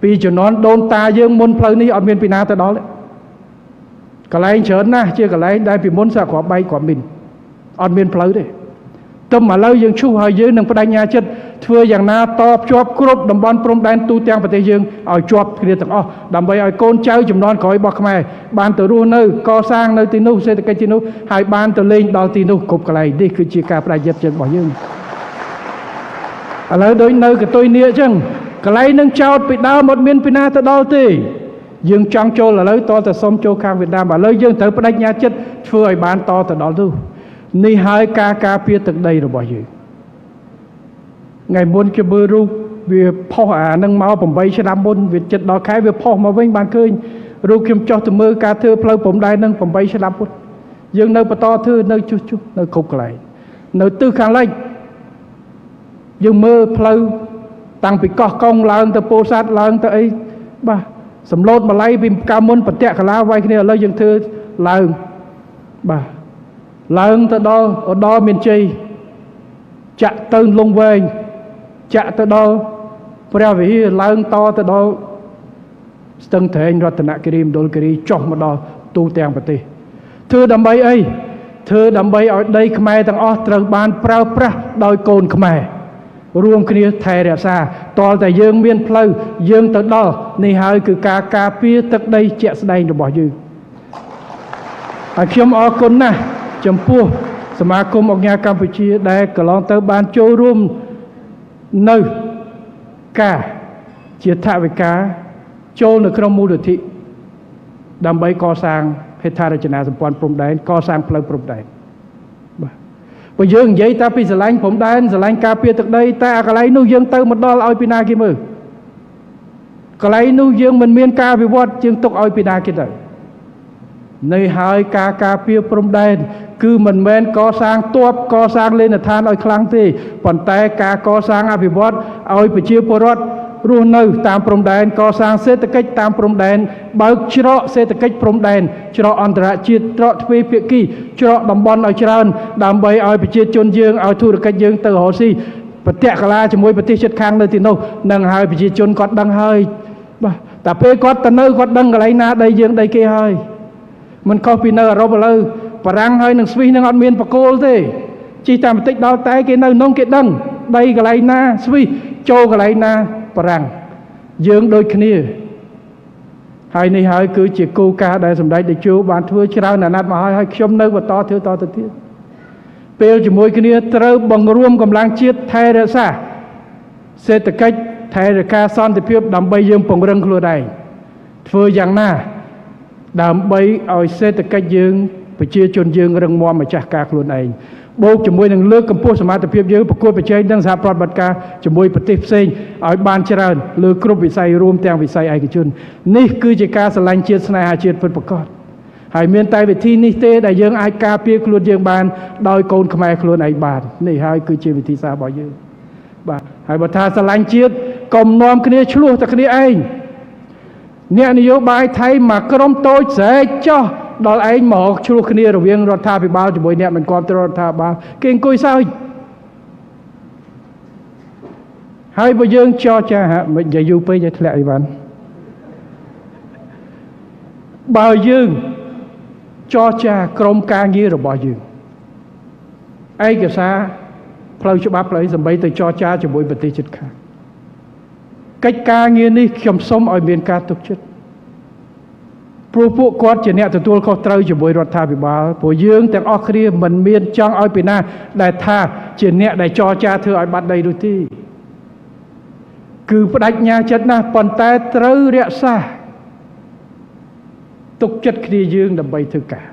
ពីជំនាន់ដូនតាយើងមុនផ្លូវនេះអត់មានពីណាទៅដល់ កន្លែងច្រើនណាស់ជាកន្លែងដែលពីមុនសាក់គ្រាប់បែកគ្រាប់មីនអត់មានផ្លូវទេតែឥឡូវយើងឈូសហើយយើងនឹងបដិញ្ញាចិត្តធ្វើយ៉ាងណាតភ្ជាប់គ្រប់តំបន់ព្រំដែនទូទាំងប្រទេសយើងឲ្យជាប់គ្នាទាំងអស់ដើម្បីឲ្យកូនចៅជំនាន់ក្រោយរបស់ខ្មែរបានទៅរស់នៅកសាងនៅទីនោះសេដ្ឋកិច្ចទីនោះហើយបានទៅលេងដល់ទីនោះគ្រប់កន្លែងនេះគឺជាការបដិញ្ញាចិត្តរបស់យើងឥឡូវដូចនៅកតុយនៀកអញ្ចឹងកន្លែងនឹងចោតពីដើមអត់មានពីណាទៅដល់ទេយើងចង់ចូលឥឡូវតតែសុំចូលខាងវៀតណាមឥឡូវយើងត្រូវបដិញ្ញាចិត្តធ្វើឲ្យបានតទៅដល់នោះនេះហើយការការពារទឹកដីរបស់យើងថ្ងៃមុនគេមើលរូបវាផុសអានឹងមក8ឆ្នាំមុនវាចិត្តដល់ខែវាផុសមកវិញបានឃើញរូបខ្ញុំចោះទៅមើលការធ្វើផ្លូវព្រំដែននឹង8ឆ្នាំមុនយើងនៅបន្តធ្វើនៅជុះនៅគ្រប់កន្លែងនៅទិសខាងលិចយើងមើលផ្លូវតាំងពីកោះកុងឡើងទៅពោធិ៍សាត់ឡើងទៅអីបាទសំឡូតម្លៃពីកាលមុនប្រតិកលាវាយគ្នាឥឡូវយើងធ្វើឡើងបាទឡើងទៅដល់ឧត្តរមានជ័យចាក់ទៅលងវែងចាក់ទៅដល់ព្រះវិហារឡើងតទៅដល់ស្ទឹងត្រែងរតនគិរីមណ្ឌលគិរីចុះមកដល់ទូទាំងប្រទេសធ្វើដើម្បីអីធ្វើដើម្បីឲ្យដីខ្មែរទាំងអស់ត្រូវបានប្រើប្រាស់ដោយកូនខ្មែររួមគ្នាថែរក្សាតលតែយើងមានផ្លូវយើងទៅដល់នេះហើយគឺការការពារទឹកដីជាក់ស្ដែងរបស់យើងហើយខ្ញុំអរគុណណាស់ចំពោះសមាគមអង្គការកម្ពុជាដែលកន្លងទៅបានចូលរួមនៅការជាថវិកាចូលនៅក្នុងមូលនិធិដើម្បីកសាងហេដ្ឋារចនាសម្ព័ន្ធព្រំដែនកសាងផ្លូវព្រំដែនបាទបើយើងនិយាយតែពីស្រឡាញ់ព្រំដែនស្រឡាញ់ការពារទឹកដីតែអាកន្លែងនោះយើងទៅមកដល់ឲ្យពីណាគេមើលកន្លែងនោះយើងមិនមានការវិវត្តយើងទុកឲ្យពីណាគេទៅនៅហើយការការពារព្រំដែនគឺមិនមែនកសាងទ័ពកសាងលេនដ្ឋានឲ្យខ្លាំងទេប៉ុន្តែការកសាងអភិវឌ្ឍឲ្យប្រជាពលរដ្ឋរស់នៅតាមព្រំដែនកសាងសេដ្ឋកិច្ចតាមព្រំដែនបើកច្រកសេដ្ឋកិច្ចព្រំដែនច្រកអន្តរជាតិច្រកទ្វេភាគីច្រកតំបន់ឲ្យច្រើនដើម្បីឲ្យប្រជាជនយើងឲ្យធុរកិច្ចយើងទៅរកស៊ីប្រតិកលាជាមួយប្រទេសជិតខាងនៅទីនោះនឹងហើយប្រជាជនគាត់ដឹងហើយបាទតែពេលគាត់ទៅនៅគាត់ដឹងកន្លែងណាដីយើងដីគេហើយមិនខុសពីនៅអឺរ៉ុបឥឡូវបារាំងហើយនឹងស្វីសនឹងអត់មានបកគោលទេជីតាមបន្តិចដល់តែគេនៅនោះគេដឹងដីកន្លែងណាស្វីសចូលកន្លែងណាបារាំងយើងដូចគ្នាហើយនេះហើយគឺជាគោលការណ៍ដែលសម្ដេចតេជោបានធ្វើច្រើនអាណត្តិមកហើយខ្ញុំនៅបន្តធ្វើតទៅទៀតពេលជាមួយគ្នាត្រូវបង្រួមកម្លាំងជាតិថែរក្សាសេដ្ឋកិច្ចថែរក្សាសន្តិភាពដើម្បីយើងពង្រឹងខ្លួនឯងធ្វើយ៉ាងណាដើម្បីឲ្យសេដ្ឋកិច្ចយើងប្រជាជនយើងរឹងមាំម្ចាស់ការខ្លួនឯងបូកជាមួយនឹងលើកកម្ពស់សមត្ថភាពយើងប្រកួតប្រជែងនឹងសហប្រតិបត្តិការជាមួយប្រទេសផ្សេងឲ្យបានច្រើនលើគ្រប់វិស័យរួមទាំងវិស័យឯកជននេះគឺជាការស្រឡាញ់ជាតិស្នេហាជាតិពិតប្រាកដហើយមានតែវិធីនេះទេដែលយើងអាចការពារខ្លួនយើងបានដោយកូនខ្មែរខ្លួនឯងបាននេះហើយគឺជាវិធីសាស្ត្ររបស់យើងបាទហើយបើថាស្រឡាញ់ជាតិកុំនាំគ្នាឆ្លោះតែគ្នាឯងអ្នកនយោបាយថៃមកក្រុមតូចស្រែកចោះដល់ឯងមកឆ្លោះគ្នារវាងរដ្ឋាភិបាលជាមួយអ្នកមិនគ្រប់គ្រងរដ្ឋាភិបាលគេអង្គុយសើចហើយបើយើងចរចាមិននិយាយយូរពេកឲ្យធ្លាក់អីវ៉ាន់បើយើងចរចាក្រុមការងាររបស់យើងឯកសារផ្លូវច្បាប់ផ្លូវសម្បីទៅចរចាជាមួយប្រទេសជិតខាងកិច្ចការងារនេះខ្ញុំសូមឲ្យមានការទុកចិត្តព្រោះពួកគាត់ជាអ្នកទទួលខុសត្រូវជាមួយរដ្ឋាភិបាលព្រោះយើងទាំងអស់គ្នាមិនមានចង់ឲ្យពីណាដែលថាជាអ្នកដែលចរចាធ្វើឲ្យបាត់ដីនោះទេគឺបដិញ្ញាចិត្តណាស់ប៉ុន្តែត្រូវរក្សាទុកចិត្តគ្នាយើងដើម្បីធ្វើការ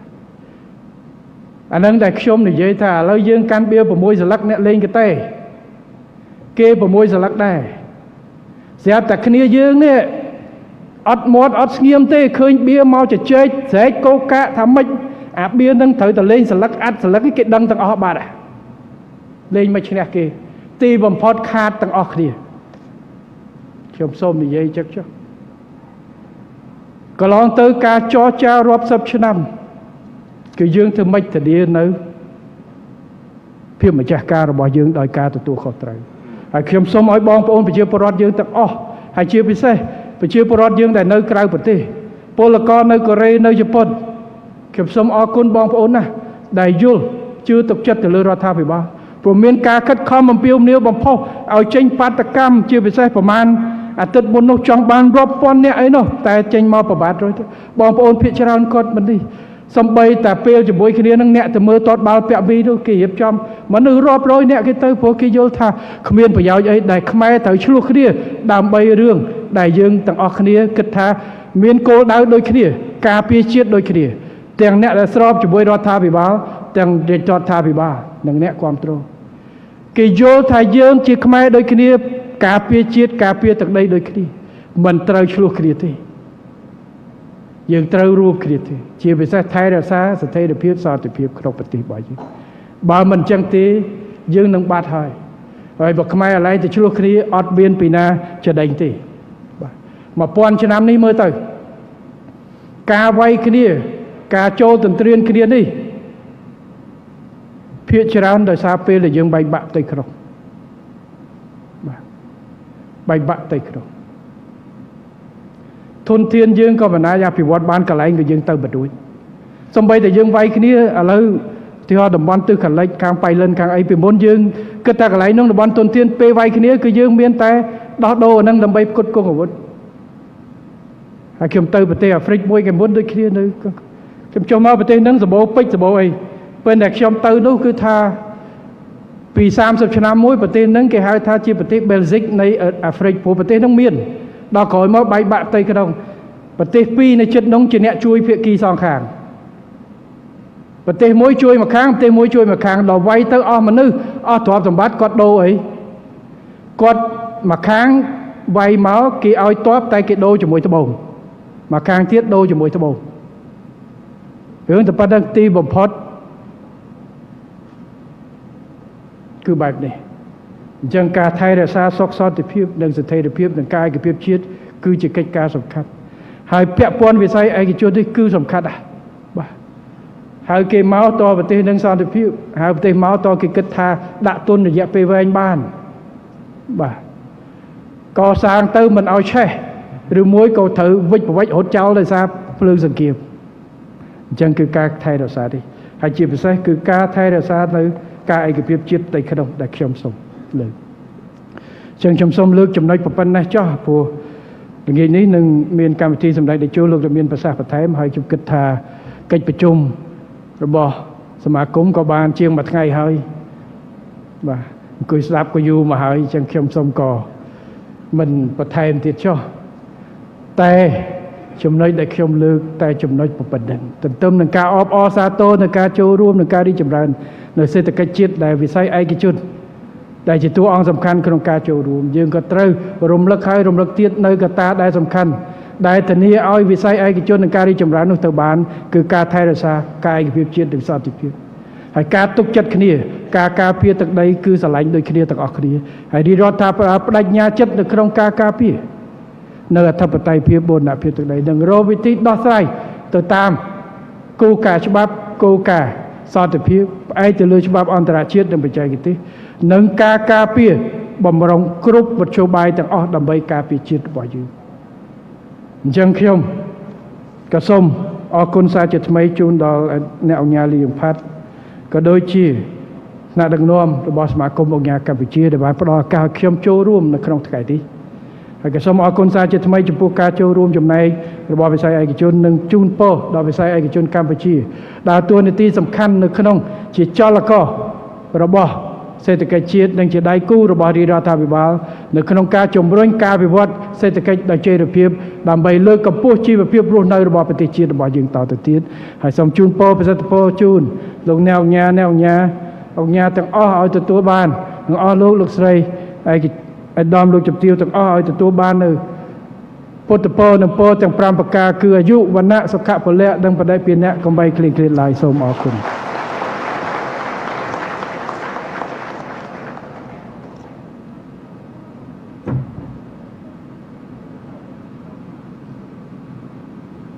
អានឹងដែលខ្ញុំនិយាយថាឥឡូវយើងកាន់បៀ6សន្លឹកអ្នកលេងកតេគេ6សន្លឹកដែរស្រាប់តែគ្នាយើងនេះអត់មាត់អត់ស្ងៀមទេឃើញបៀមកជជែកស្រែកកោកាថាម៉េចអាបៀនឹងត្រូវតែលេងសន្លឹកអាត់សន្លឹកគេដឹងទាំងអស់បាត់លេងមិនឈ្នះគេទីបំផុតខាតទាំងអស់គ្នាខ្ញុំសូមនិយាយចឹកចុះកន្លងទៅការចរចារាប់សិបឆ្នាំគឺយើងធ្វើម៉េចធានានៅភាពម្ចាស់ការរបស់យើងដោយការទទួលខុសត្រូវហើយខ្ញុំសូមឲ្យបងប្អូនប្រជាពលរដ្ឋយើងទាំងអស់ហើយជាពិសេសប្រជាពលរដ្ឋយើងដែលនៅក្រៅប្រទេសពលករនៅកូរ៉េនៅជប៉ុន ខ្ញុំសូមអរគុណបងប្អូនណាស់ដែលយល់ជឿទុកចិត្តទៅលើរដ្ឋាភិបាលព្រោះមានការខិតខំអំពាវនាវបំផុសឲ្យចេញបាតកម្មជាពិសេសប្រមាណអាទិត្យមុននោះចង់បានរាប់ពាន់អ្នកអីនោះតែចេញមកប្របាទរួចបងប្អូនភាគច្រើនគាត់មិននេះសំបីតែពេលជាមួយគ្នានឹងអ្នកទៅមើលតតបាល់ពាក់វីនោះគេរៀបចំមនុស្សរាប់រយអ្នកគេទៅព្រោះគេយល់ថាគ្មានប្រយោជន៍អីដែលខ្មែរត្រូវឆ្លោះគ្នាដើម្បីរឿងដែលយើងទាំងអស់គ្នាគិតថាមានគោលដៅដូចគ្នាការពារជាតិដូចគ្នាទាំងអ្នកដែលស្របជាមួយរដ្ឋាភិបាលទាំងរដ្ឋាភិបាលនិងអ្នកគ្រប់គ្រងគេយល់ថាយើងជាខ្មែរដូចគ្នាការពារជាតិការពារទឹកដីដូចគ្នាមិនត្រូវឆ្លោះគ្នាទេយើងត្រូវរួមគ្នាទេជាពិសេសថែរក្សាស្ថិរភាពសន្តិភាពក្នុងប្រទេសរបស់យើងបើមិនអញ្ចឹងទេយើងនឹងបាត់ហើយបើខ្មែរឥឡូវទៅឆ្លោះគ្នាអត់មានពីណាចដេញទេបាទ1000ឆ្នាំនេះមើលទៅការវាយគ្នាការចូលទន្ទ្រានគ្នានេះភាគច្រើនដោយសារពេលដែលយើងបែកបាក់ផ្ទៃក្នុងបែកបាក់ផ្ទៃក្នុងធនធានយើងក៏មិនអាចអភិវឌ្ឍបានកន្លែងដែលយើងទៅបដួចសំបីតែយើងវាយគ្នាឥឡូវទីហោតំបន់ទិសខាងលិចខាងប៉ៃលិនខាងអីពីមុនយើងគិតថាកន្លែងនោះតំបន់ធនធានពេលវាយគ្នាគឺយើងមានតែដោះដូរអានឹងដើម្បីផ្គត់ផ្គង់អាវុធហើយខ្ញុំទៅប្រទេសអាហ្វ្រិកមួយគេមុនដូចគ្នានៅខ្ញុំចុះមកប្រទេសហ្នឹងសម្បូរពេជ្រសម្បូរអីពេលដែលខ្ញុំទៅនោះគឺថាពី30ឆ្នាំមួយប្រទេសហ្នឹងគេហៅថាជាប្រទេសបែលហ្សិកនៃអាហ្វ្រិកព្រោះប្រទេសហ្នឹងមានដល់ក្រោយមកបែកបាក់ផ្ទៃក្នុងប្រទេសពីរនៅជិតនោះជាអ្នកជួយភាគីសងខាងប្រទេសមួយជួយមកខាងប្រទេសមួយជួយមកខាងដល់វាយទៅអស់មនុស្សអស់ទ្រព្យសម្បត្តិគាត់ដូរអីគាត់មកខាងវាយមកគេឲ្យទ្រព្យតែគេដូរជាមួយត្បូងមកខាងទៀតដូរជាមួយត្បូងរឿងតែប៉ុណ្្នឹងទីបំផុតគឺបែបនេះអញ្ចឹងការថែរក្សាសុខសន្តិភាពនិងស្ថិរភាពនិងកាយភាពជាតិគឺជាកិច្ចការសំខាន់ហើយពាក់ព័ន្ធវិស័យឯកជននេះគឺសំខាន់ណាស់បាទហើយគេមកតប្រទេសនឹងសន្តិភាពហើយប្រទេសមកតគេគិតថាដាក់ទុនរយៈពេលវែងបានបាទកសាងទៅមិនឲ្យឆេះឬមួយក៏ត្រូវវិច្ចប្រវិច្ចរត់ចោលដោយសារភ្លើងសង្គ្រាមអញ្ចឹងគឺការថែរក្សានេះហើយជាពិសេសគឺការថែរក្សានៅការឯកភាពជាតិផ្ទៃក្នុងដែលខ្ញុំសូមលើកអញ្ចឹងខ្ញុំសូមលើកចំណុចប៉ុណ្ណេះចោះព្រោះល្ងាចនេះនឹងមានកម្មវិធីសម្ដែងតេជោលោកមានប្រសាសន៍បន្ថែមហើយខ្ញុំគិតថាកិច្ចប្រជុំរបស់សមាគមក៏បានជាងមួយថ្ងៃហើយបាទអង្គុយស្ដាប់ក៏យូរមកហើយអញ្ចឹងខ្ញុំសូមក៏មិនបន្ថែមទៀតចោះតែចំណុចដែលខ្ញុំលើកតែចំណុចប៉ុណ្ណឹងទន្ទឹមនឹងការអបអរសាទរនឹងការចូលរួមនឹងការរីកចម្រើននៅសេដ្ឋកិច្ចជាតិដែលវិស័យឯកជនដែលជាតួអង្គសំខាន់ក្នុងការចូលរួមយើងក៏ត្រូវរំលឹកហើយរំលឹកទៀតនៅកត្តាដែលសំខាន់ដែលធានាឲ្យវិស័យឯកជននិងការរីកចម្រើននោះទៅបានគឺការថែរក្សាការឯកភាពជាតិនិងសន្តិភាពហើយការទុកចិត្តគ្នាការការពារទឹកដីគឺស្រឡាញ់ដូចគ្នាទាំងអស់គ្នាហើយរាជរដ្ឋាភិបាលបដិញ្ញាចិត្តនៅក្នុងការការពារនៅអធិបតេយ្យភាពបូរណភាពទឹកដីនិងរកវិធីដោះស្រាយទៅតាមគោលការណ៍ច្បាប់គោលការណ៍សន្តិភាពផ្អែកទៅលើច្បាប់អន្តរជាតិនិងបច្ចេកទេសនិងការការពារបម្រុងគ្រប់មធ្យោបាយទាំងអស់ដើម្បីការពារជាតិរបស់យើងអញ្ចឹងខ្ញុំក៏សូមអរគុណសារជាថ្មីជូនដល់អ្នកអង្គការលីយ៉ុងផាត់ក៏ដូចជាថ្នាក់ដឹកនាំរបស់សមាគមអង្គការកម្ពុជាដែលបានផ្ដល់ឱកាសឲ្យខ្ញុំចូលរួមនៅក្នុងថ្ងៃនេះហើយក៏សូមអរគុណសារជាថ្មីចំពោះការចូលរួមចំណែករបស់វិស័យឯកជននិងជូនពរដល់វិស័យឯកជនកម្ពុជាដើរតួនាទីសំខាន់នៅក្នុងជាចលកររបស់សេដ្ឋកិច្ចជាតិនិងជាដៃគូរបស់រាជរដ្ឋាភិបាលនៅក្នុងការជំរុញការវិវត្តសេដ្ឋកិច្ចដោយចីរភាពដើម្បីលើកកម្ពស់ជីវភាពរស់នៅរបស់ប្រទេសជាតិរបស់យើងតទៅទៀតហើយសូមជូនពរប្រសិទ្ធពរជូនលោកអ្នកអង្គការទាំងអស់ឲ្យទទួលបាននិងអស់លោកស្រីឯកឧត្តមលោកជំទាវទាំងអស់ឲ្យទទួលបាននៅពុទ្ធពរនិងពរទាំង5ប្រការគឺអាយុវណ្ណៈសុខៈពលៈនិងបដិពានៈកំបីគ្លៀងគ្លាតឡើយសូមអរគុណ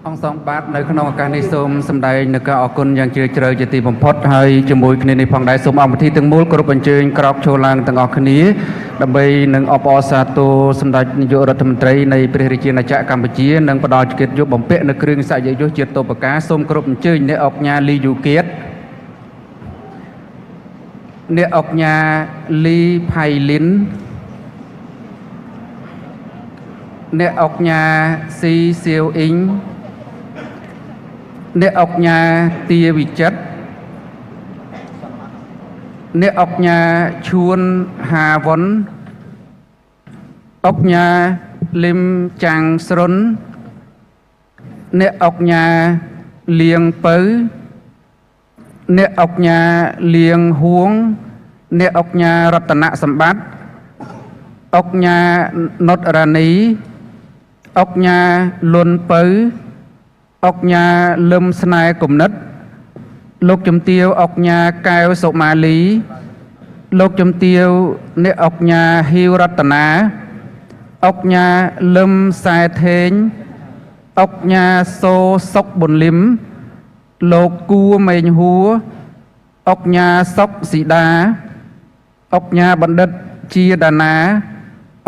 អ អង្គសងបាទនៅក្នុងឱកាសនេះសូមសម្ដែងនូវការអរគុណយ៉ាងជ្រាលជ្រៅជាទីបំផុតហើយជាមួយគ្នានេះផងដែរសូមអង្គពិធីទាំងមូលគ្រប់អញ្ជើញក្រោកឈរឡើងទាំងអស់គ្នាដើម្បីនឹងអបអរសាទរសម្ដេចនាយករដ្ឋមន្ត្រីនៃព្រះរាជាណាចក្រកម្ពុជានិងផ្ដល់កិត្តិយសបំពាក់នៅគ្រឿងសក្តិយុសជាតិតុបការសូមគ្រប់អញ្ជើញអ្នកអង្គញាលីយូគៀតអ្នកអង្គញាលីផៃលីនអ្នកអង្គញាស៊ីសៀវអ៊ីងអ្នកអង្គញាទាវិចិត្រអ្នកអង្គញាឈួនហាវុនអង្គញាលឹមចាំងស្រុនអ្នកអង្គញាលៀងពៅអ្នកអង្គញាលៀងហួងអ្នកអង្គញារតនសម្បត្តិអង្គញានុតរ៉ានីអង្គញាលុនពៅអង្គញាលឹមស្នេហ៍គំនិតលោកជំទាវអង្គញាកែវសុមាលីលោកជំទាវអ្នកអង្គញាហ៊ីវរតនាអង្គញាលឹមសែថេងអង្គញាសូសុកប៊ុនលឹមលោកគួមេងហួរអង្គញាសុកស៊ីដាអង្គញាបណ្ឌិតជាដាណា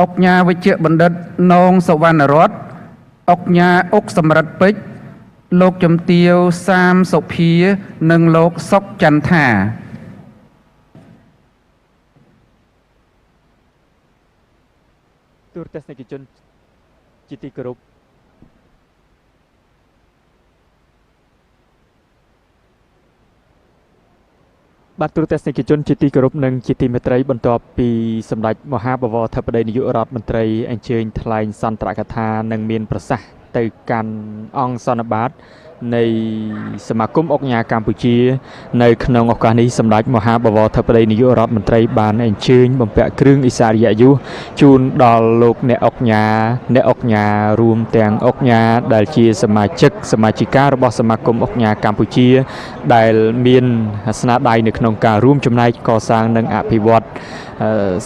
អង្គញាវិជ្ជបណ្ឌិតនងសវណ្ណរតន៍អង្គញាអុកសំរិទ្ធពេជ្រលោកជំទាវសាមសុភានិងលោកសុកចន្ទថាទូរទស្សនិកជនជាទីគោរពបាទទូរទស្សនិកជនជាទីគោរពនិងជាទីមេត្រីបន្ទាប់ពីសម្ដេចមហាបវរធិបតីនាយករដ្ឋមន្ត្រីអញ្ជើញថ្លែងសន្ទរកថានិងមានប្រសាសន៍ទៅកាន់អង្គសន្និបាតនៃសមាគមអង្គការកម្ពុជានៅក្នុងឱកាសនេះសម្ដេចមហាបវរធិបតីនាយករដ្ឋមន្ត្រីបានអញ្ជើញបំពាក់គ្រឿងឥសារិយយុសជូនដល់លោកអ្នកអង្គការរួមទាំងអង្គការដែលជាសមាជិការបស់សមាគមអង្គការកម្ពុជា ដែលមានស្នាដៃនៅក្នុងការរួមចំណែកកសាងនិងអភិវឌ្ឍ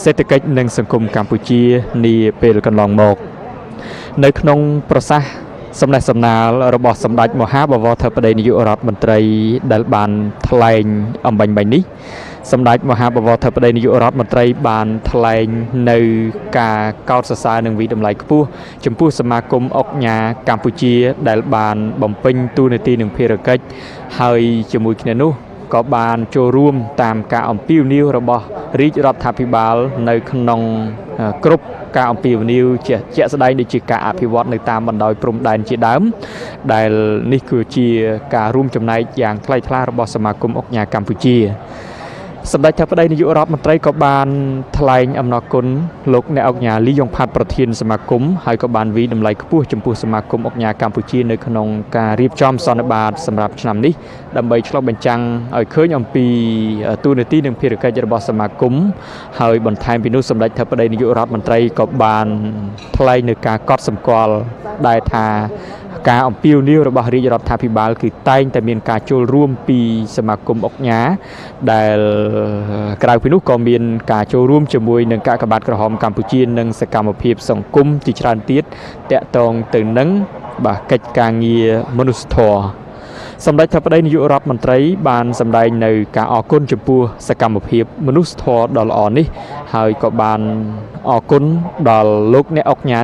សេដ្ឋកិច្ចនិងសង្គមកម្ពុជានាពេលកន្លងមកនៅក្នុងប្រសាសន៍សម្ដែងសម្ដាលរបស់សម្ដេចមហាបវរធិបតីនាយករដ្ឋមន្ត្រីដែលបានថ្លែងអំបញ្ញមិញនេះសម្ដេចមហាបវរធិបតីនាយករដ្ឋមន្ត្រីបានថ្លែងនៅការកោតសរសើរនិងវិតម្លៃខ្ពស់ចំពោះសមាគមអង្គការកម្ពុជាដែលបានបំពេញតួនាទីនិងភារកិច្ចហើយជាមួយគ្នានោះក៏បានចូលរួមតាមការអំពាវនាវរបស់រាជរដ្ឋាភិបាលនៅក្នុងគ្រប់ការអំពាវនាវជាក់ស្ដែងដូចជាការអភិវឌ្ឍនៅតាមបណ្ដោយព្រំដែនជាដើមដែលនេះគឺជាការរួមចំណែកយ៉ាងថ្លៃថ្លារបស់សមាគមអង្គការកម្ពុជាសម្ដេចធិបតីនាយករដ្ឋមន្ត្រីក៏បានថ្លែងអំណរគុណលោកអ្នកអង្គការលីយ៉ុងផាត់ប្រធានសមាគមហើយក៏បានវិតម្លៃខ្ពស់ចំពោះសមាគមអង្គការកម្ពុជានៅក្នុងការរៀបចំសន្និបាតសម្រាប់ឆ្នាំនេះដើម្បីឆ្លុះបញ្ចាំងឲ្យឃើញអំពីតួនាទីនិងភារកិច្ចរបស់សមាគមហើយបន្ថែមពីនោះសម្ដេចធិបតីនាយករដ្ឋមន្ត្រីក៏បានថ្លែងនៅការកត់សម្គាល់ដែលថាការអំពាវនាវរបស់រាជរដ្ឋាភិបាលគឺតែងតែមានការចូលរួមពីសមាគមអង្គការដែលក្រៅពីនោះក៏មានការចូលរួមជាមួយនឹងកាកបាទក្រហមកម្ពុជានិងសកម្មភាពសង្គមជាច្រើនទៀតតាក់ទងទៅនឹងកិច្ចការងារមនុស្សធម៌សម្ដេចធិបតីនាយករដ្ឋមន្ត្រីបានសម្ដែងនៅការអរគុណចំពោះសកម្មភាពមនុស្សធម៌ដ៏ល្អនេះហើយក៏បានអរគុណដល់លោកអ្នកអង្គកា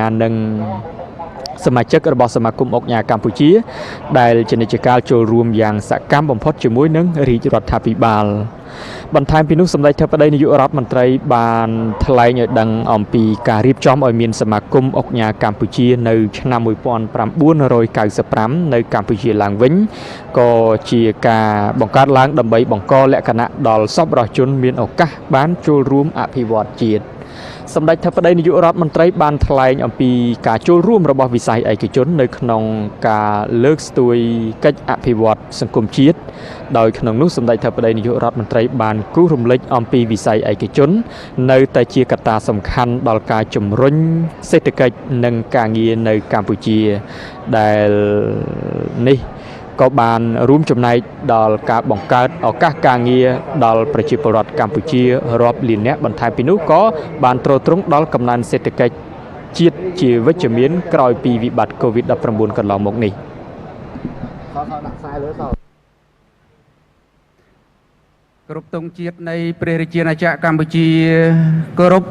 រនិងសមាជិករបស់សមាគមអង្គការកម្ពុជាដែលជានិច្ចកាលចូលរួមយ៉ាងសកម្មបំផុតជាមួយនឹងរាជរដ្ឋាភិបាលបន្ថែមពីនោះសម្ដេចធិបតីនាយករដ្ឋមន្ត្រីបានថ្លែងឲ្យដឹងអំពីការរៀបចំឲ្យមានសមាគមអង្គការកម្ពុជានៅឆ្នាំ1995នៅកម្ពុជាឡើងវិញក៏ជាការបង្កើតឡើងដើម្បីបង្កលក្ខណៈដល់សប្បុរសជនមានឱកាសបានចូលរួមអភិវឌ្ឍជាតិសម្ដេចធិបតីនាយករដ្ឋមន្ត្រីបានថ្លែងអំពីការចូលរួមរបស់វិស័យឯកជននៅក្នុងការលើកស្ទួយកិច្ចអភិវឌ្ឍសង្គមជាតិដោយក្នុងនោះសម្ដេចធិបតីនាយករដ្ឋមន្ត្រីបានគូសរំលេចអំពីវិស័យឯកជននៅតែជាកត្តាសំខាន់ដល់ការជំរុញសេដ្ឋកិច្ចនិងការងារនៅកម្ពុជាដែលនេះក៏បានរួមចំណែកដល់ការបង្កើតឱកាសការងារដល់ប្រជាពលរដ្ឋកម្ពុជារាប់លាននាក់បន្ថែមពីនោះក៏បានទ្រទ្រង់ដល់កំណើនសេដ្ឋកិច្ចជាតិជាវិជ្ជមានក្រោយពីវិបត្តិ COVID-19 កន្លងមកនេះ គ្រប់ទង់ជាតិនៃព្រះរាជាណាចក្រកម្ពុជាគោរព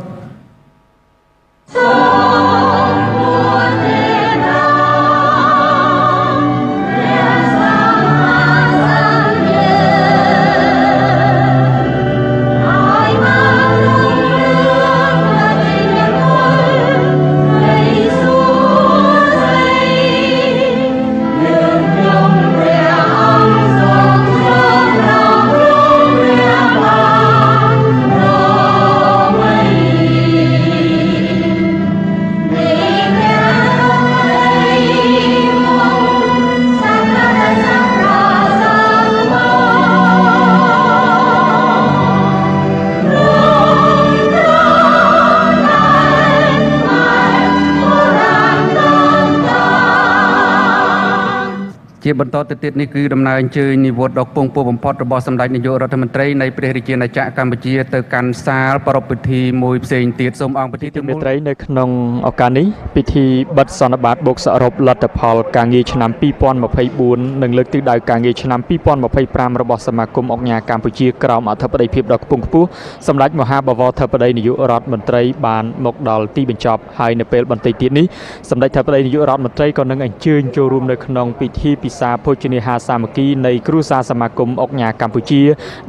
ជាបន្តទៅទៀតនេះគឺដំណើរអញ្ជើញនិវត្តន៍ដ៏ខ្ពង់ខ្ពស់បំផុតរបស់សម្ដេចនាយករដ្ឋមន្ត្រីនៃព្រះរាជាណាចក្រកម្ពុជាទៅកាន់សាលប្រារព្ធពិធីមួយផ្សេងទៀតសូមអង្គពិធីទាំងមូល មេត្រីនៅក្នុងឱកាសនេះពិធីបិទសន្និបាតបូកសរុបលទ្ធផលការងារឆ្នាំ2024និងលើកទិសដៅការងារឆ្នាំ2025របស់សមាគមអង្គការកម្ពុជាក្រោមអធិបតីភាពដ៏ខ្ពង់ខ្ពស់សម្ដេចមហាបវរធិបតីនាយករដ្ឋមន្ត្រីបានមកដល់ទីបញ្ចប់ហើយនៅពេលបន្តិចទៀតនេះសម្ដេចធិបតីនាយករដ្ឋមន្ត្រីក៏នឹងអញ្ជើញចូលរួមនៅក្នុងពិធីពិសាភោជនាហារសាមគ្គីនៃគ្រួសារសមាគមអង្គការកម្ពុជា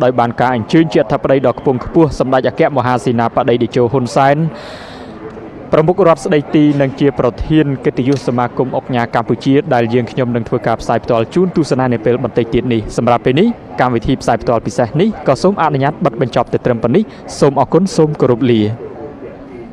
ដោយបានការអញ្ជើញជាអធិបតីដ៏ខ្ពង់ខ្ពស់សម្ដេចអគ្គមហាសេនាបតីតេជោហ៊ុនសែនប្រមុខរដ្ឋស្ដីទីនិងជាប្រធានកិត្តិយសសមាគមអង្គការកម្ពុជាដែលយើងខ្ញុំនឹងធ្វើការផ្សាយផ្ទាល់ជូនទស្សនានៅពេលបន្តិចទៀតនេះសម្រាប់ពេលនេះកម្មវិធីផ្សាយផ្ទាល់ពិសេសនេះក៏សូមអនុញ្ញាតបិទបញ្ចប់ទៅត្រឹមប៉ុណ្នេះសូមអរគុណសូមគោរពលា